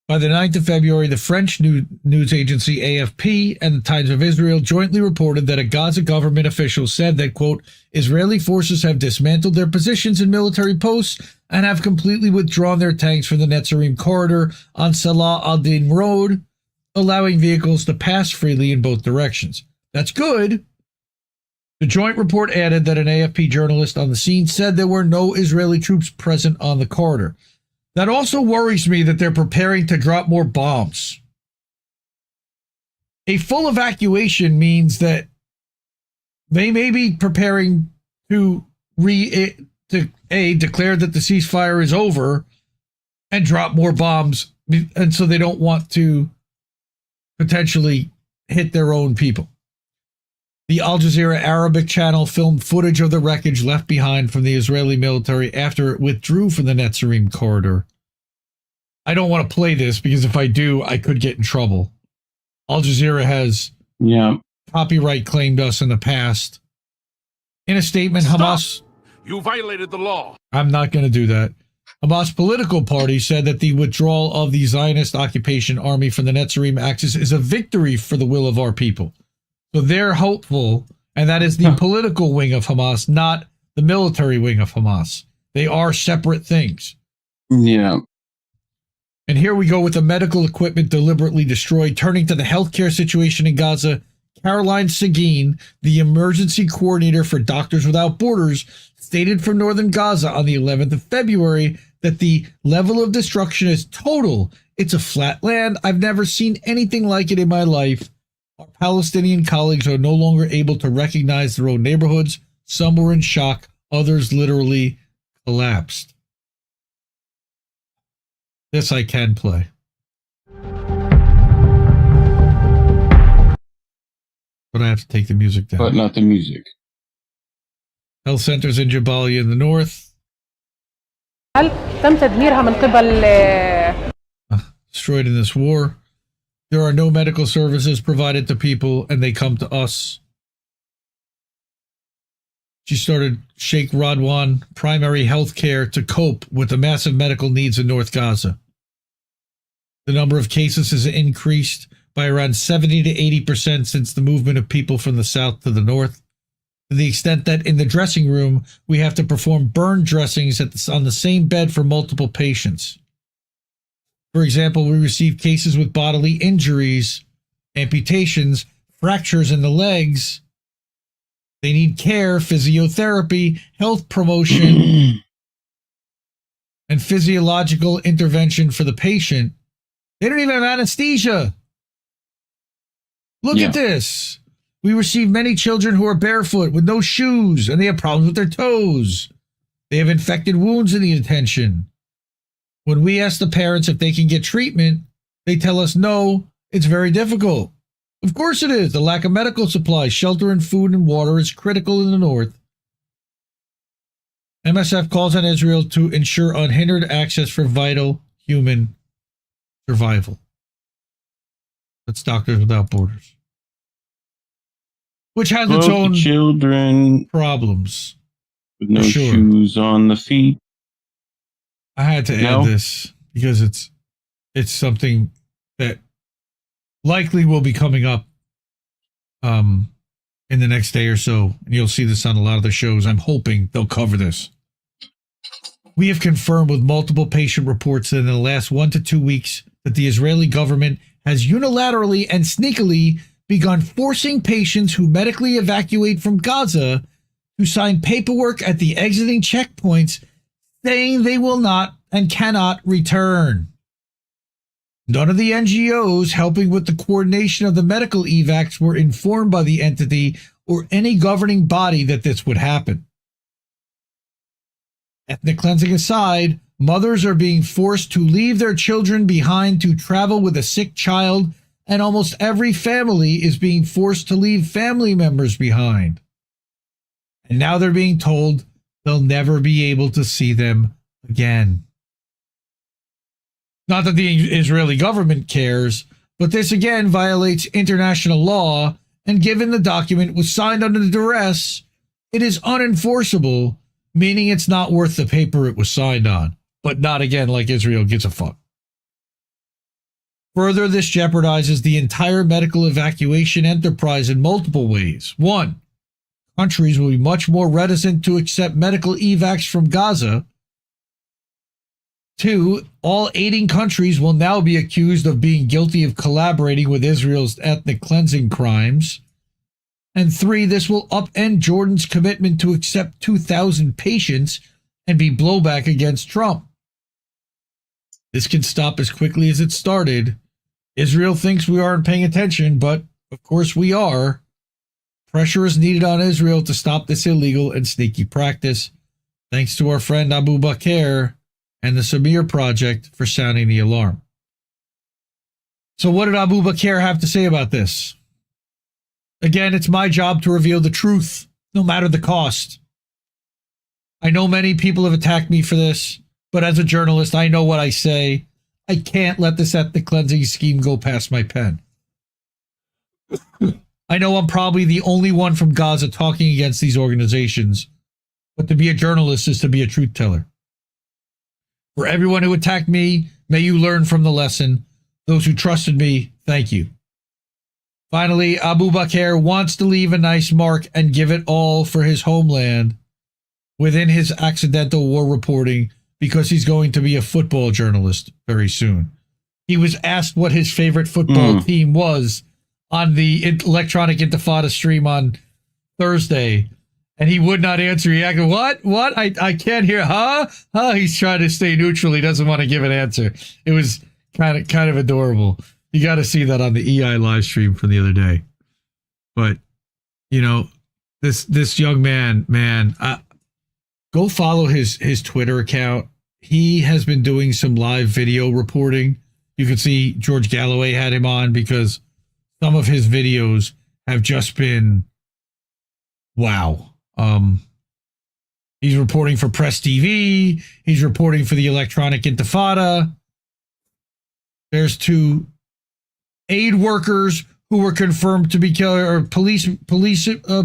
By the 9th of February, the French news agency AFP and the Times of Israel jointly reported that a Gaza government official said that, quote, Israeli forces have dismantled their positions in military posts and have completely withdrawn their tanks from the Netzarim corridor on Salah al-Din Road, allowing vehicles to pass freely in both directions. That's good. The joint report added that an AFP journalist on the scene said there were no Israeli troops present on the corridor. That also worries me that they're preparing to drop more bombs. A full evacuation means that they may be preparing to declare that the ceasefire is over and drop more bombs, and so they don't want to potentially hit their own people. The Al Jazeera Arabic channel filmed footage of the wreckage left behind from the Israeli military after it withdrew from the Netzarim corridor. I don't want to play this because if I do, I could get in trouble. Al Jazeera has copyright claimed us in the past. In a statement, Hamas... You violated the law. I'm not going to do that. Hamas political party said that the withdrawal of the Zionist occupation army from the Netzarim axis is a victory for the will of our people. So they're hopeful, and that is the political wing of Hamas, not the military wing of Hamas. They are separate things. Yeah. And here we go with the medical equipment deliberately destroyed. Turning to the healthcare situation in Gaza, Caroline Seguin, the emergency coordinator for Doctors Without Borders, stated from northern Gaza on the 11th of February that the level of destruction is total. It's a flat land. I've never seen anything like it in my life. Our Palestinian colleagues are no longer able to recognize their own neighborhoods. Some were in shock. Others literally collapsed. This I can play. But I have to take the music down. But not the music. Health centers in Jabalia in the north. Destroyed in this war. There are no medical services provided to people, and they come to us. She started Sheikh Radwan primary health care to cope with the massive medical needs in North Gaza. The number of cases has increased by around 70 to 80% since the movement of people from the south to the north, to the extent that in the dressing room, we have to perform burn dressings on the same bed for multiple patients. For example, we receive cases with bodily injuries, amputations, fractures in the legs. They need care, physiotherapy, health promotion, and physiological intervention for the patient. They don't even have anesthesia. Look at this. We receive many children who are barefoot with no shoes, and they have problems with their toes. They have infected wounds in the detention. When we ask the parents if they can get treatment, they tell us no, it's very difficult. Of course it is. The lack of medical supplies, shelter, and food and water is critical in the north. MSF calls on Israel to ensure unhindered access for vital human survival. That's Doctors Without Borders. Which has its own children problems. With no shoes on the feet. I had to add this because it's something that likely will be coming up in the next day or so. And you'll see this on a lot of the shows. I'm hoping they'll cover this. We have confirmed with multiple patient reports that in the last 1 to 2 weeks that the Israeli government has unilaterally and sneakily begun forcing patients who medically evacuate from Gaza to sign paperwork at the exiting checkpoints saying they will not and cannot return. None of the NGOs helping with the coordination of the medical evacs were informed by the entity or any governing body that this would happen. Ethnic cleansing aside, mothers are being forced to leave their children behind to travel with a sick child, and almost every family is being forced to leave family members behind. And now they're being told they'll never be able to see them again. Not that the Israeli government cares, but this again violates international law, and given the document was signed under duress, it is unenforceable, meaning it's not worth the paper it was signed on. But not again like Israel gives a fuck. Further, this jeopardizes the entire medical evacuation enterprise in multiple ways. 1, countries will be much more reticent to accept medical evacs from Gaza. 2, all aiding countries will now be accused of being guilty of collaborating with Israel's ethnic cleansing crimes. And 3, this will upend Jordan's commitment to accept 2,000 patients and be blowback against Trump. This can stop as quickly as it started. Israel thinks we aren't paying attention, but of course we are. Pressure is needed on Israel to stop this illegal and sneaky practice. Thanks to our friend Abubaker and the Samir Project for sounding the alarm. So what did Abubaker have to say about this? Again, it's my job to reveal the truth, no matter the cost. I know many people have attacked me for this, but as a journalist, I know what I say. I can't let this ethnic cleansing scheme go past my pen. I know I'm probably the only one from Gaza talking against these organizations, but to be a journalist is to be a truth teller. For everyone who attacked me, may you learn from the lesson. Those who trusted me, thank you. Finally, Abubaker wants to leave a nice mark and give it all for his homeland within his accidental war reporting, because he's going to be a football journalist very soon. He was asked what his favorite football team was on the Electronic Intifada stream on Thursday, And he would not answer. He acted, what? I can't hear. Huh? He's trying to stay neutral. He doesn't want to give an answer. It was kind of adorable. You got to see that on the EI live stream from the other day. But, you know, this young man, go follow his Twitter account. He has been doing some live video reporting. You can see George Galloway had him on because some of his videos have just been, wow. He's reporting for Press TV. He's reporting for the Electronic Intifada. There's 2 aid workers who were confirmed to be killed, or police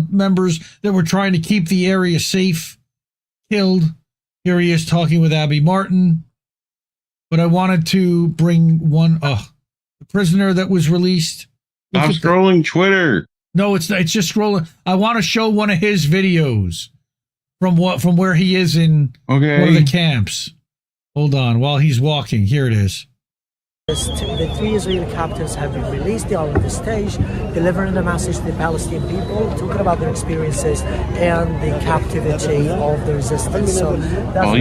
members that were trying to keep the area safe, killed. Here he is talking with Abby Martin. But I wanted to bring the prisoner that was released. Stop scrolling Twitter. No, it's just scrolling. I want to show one of his videos from where he is in one of the camps. Hold on, while he's walking. Here it is. The 3 Israeli captives have been released. They are on the stage, delivering a message to the Palestinian people, talking about their experiences and the captivity of the resistance. So that's what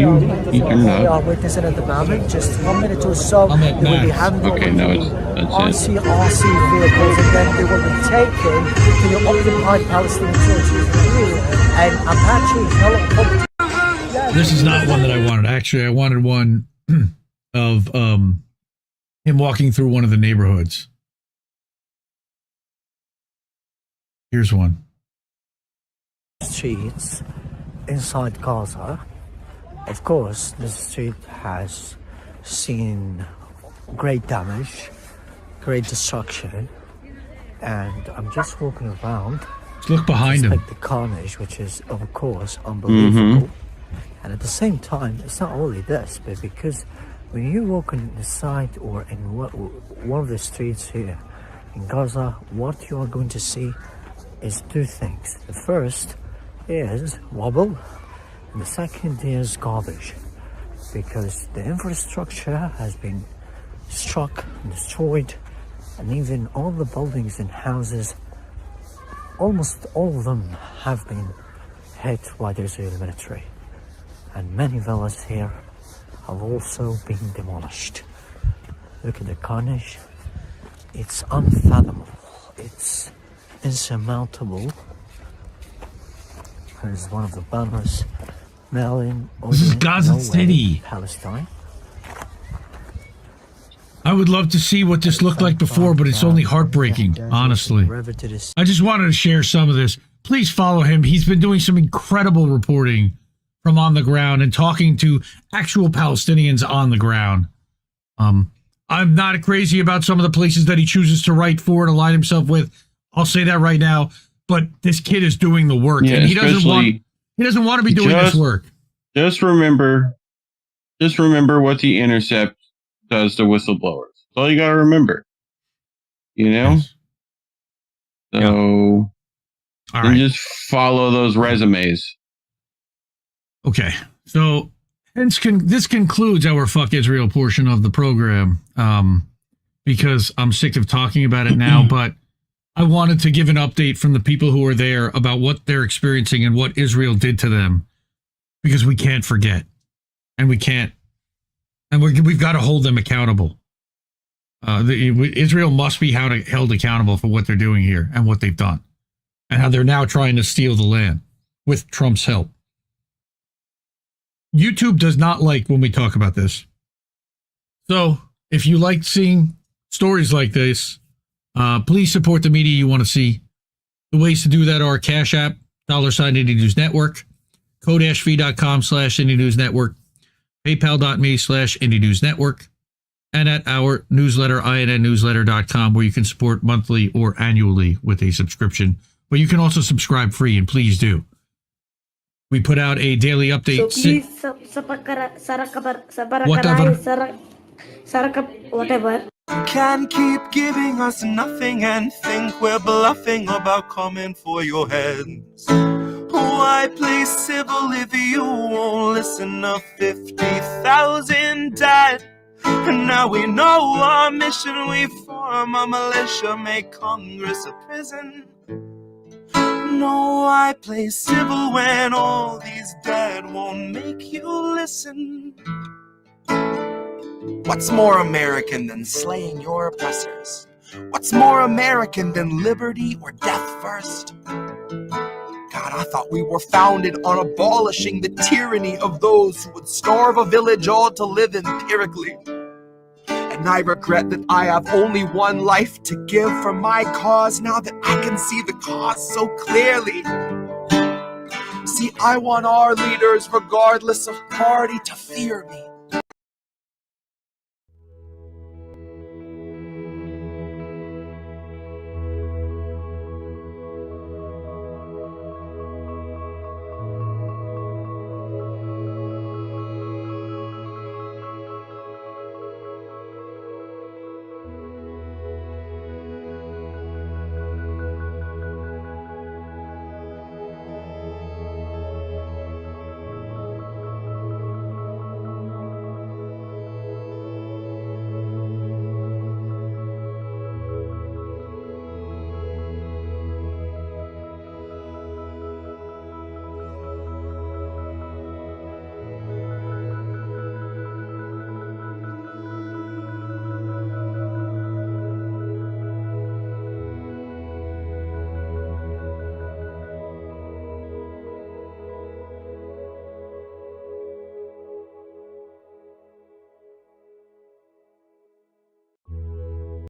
we are witnessing at the moment. Just 1 minute or so, they will be handed over to RC vehicles, and then they will be taken to the occupied Palestinian territory. And Apache helicopter. This is not one that I wanted. Actually, I wanted one of him walking through one of the neighborhoods. Here's one. Streets inside Gaza. Of course, the street has seen great damage, great destruction, and I'm just walking around. Let's look behind him. The carnage, which is, of course, unbelievable. And at the same time, it's not only this, but because when you walk on the side or in one of the streets here in Gaza, what you are going to see is 2 things. The first is rubble, and the second is garbage, because the infrastructure has been struck and destroyed, and even all the buildings and houses, almost all of them have been hit by the Israeli military, and many villas here have also been demolished. Look at the carnage. It's unfathomable. It's insurmountable. Here's one of the banners. This is Gaza City, Palestine. I would love to see what this looked like before, but it's only heartbreaking, honestly. I just wanted to share some of this. Please follow him. He's been doing some incredible reporting from on the ground and talking to actual Palestinians on the ground. I'm not crazy about some of the places that he chooses to write for and align himself with. I'll say that right now. But this kid is doing the work, and he doesn't want to be doing this work. Just remember what the Intercept does to whistleblowers. That's all you got to remember. You know? Yes. So then just follow those resumes. Okay, so this concludes our Fuck Israel portion of the program, because I'm sick of talking about it now, but I wanted to give an update from the people who are there about what they're experiencing and what Israel did to them, because we can't forget, and we've got to hold them accountable. Israel must be held accountable for what they're doing here and what they've done, and how they're now trying to steal the land with Trump's help. YouTube does not like when we talk about this. So if you like seeing stories like this, please support the media you want to see. The ways to do that are Cash App, $Indie News Network, Codashv.com/Indie News Network, PayPal.me/Indie News Network, and at our newsletter, INNnewsletter.com, where you can support monthly or annually with a subscription. But you can also subscribe free, and please do. We put out a daily update. Whatever. You can keep giving us nothing and think we're bluffing about coming for your heads. Why play civil if you won't listen? 50,000 died, and now we know our mission. We form a militia, make Congress a prison. know why play civil when all these dead won't make you listen. What's more American than slaying your oppressors? What's more American than liberty or death first? God, I thought we were founded on abolishing the tyranny of those who would starve a village all to live empirically. And I regret that I have only one life to give for my cause now that I can see the cause so clearly. See, I want our leaders, regardless of party, to fear me.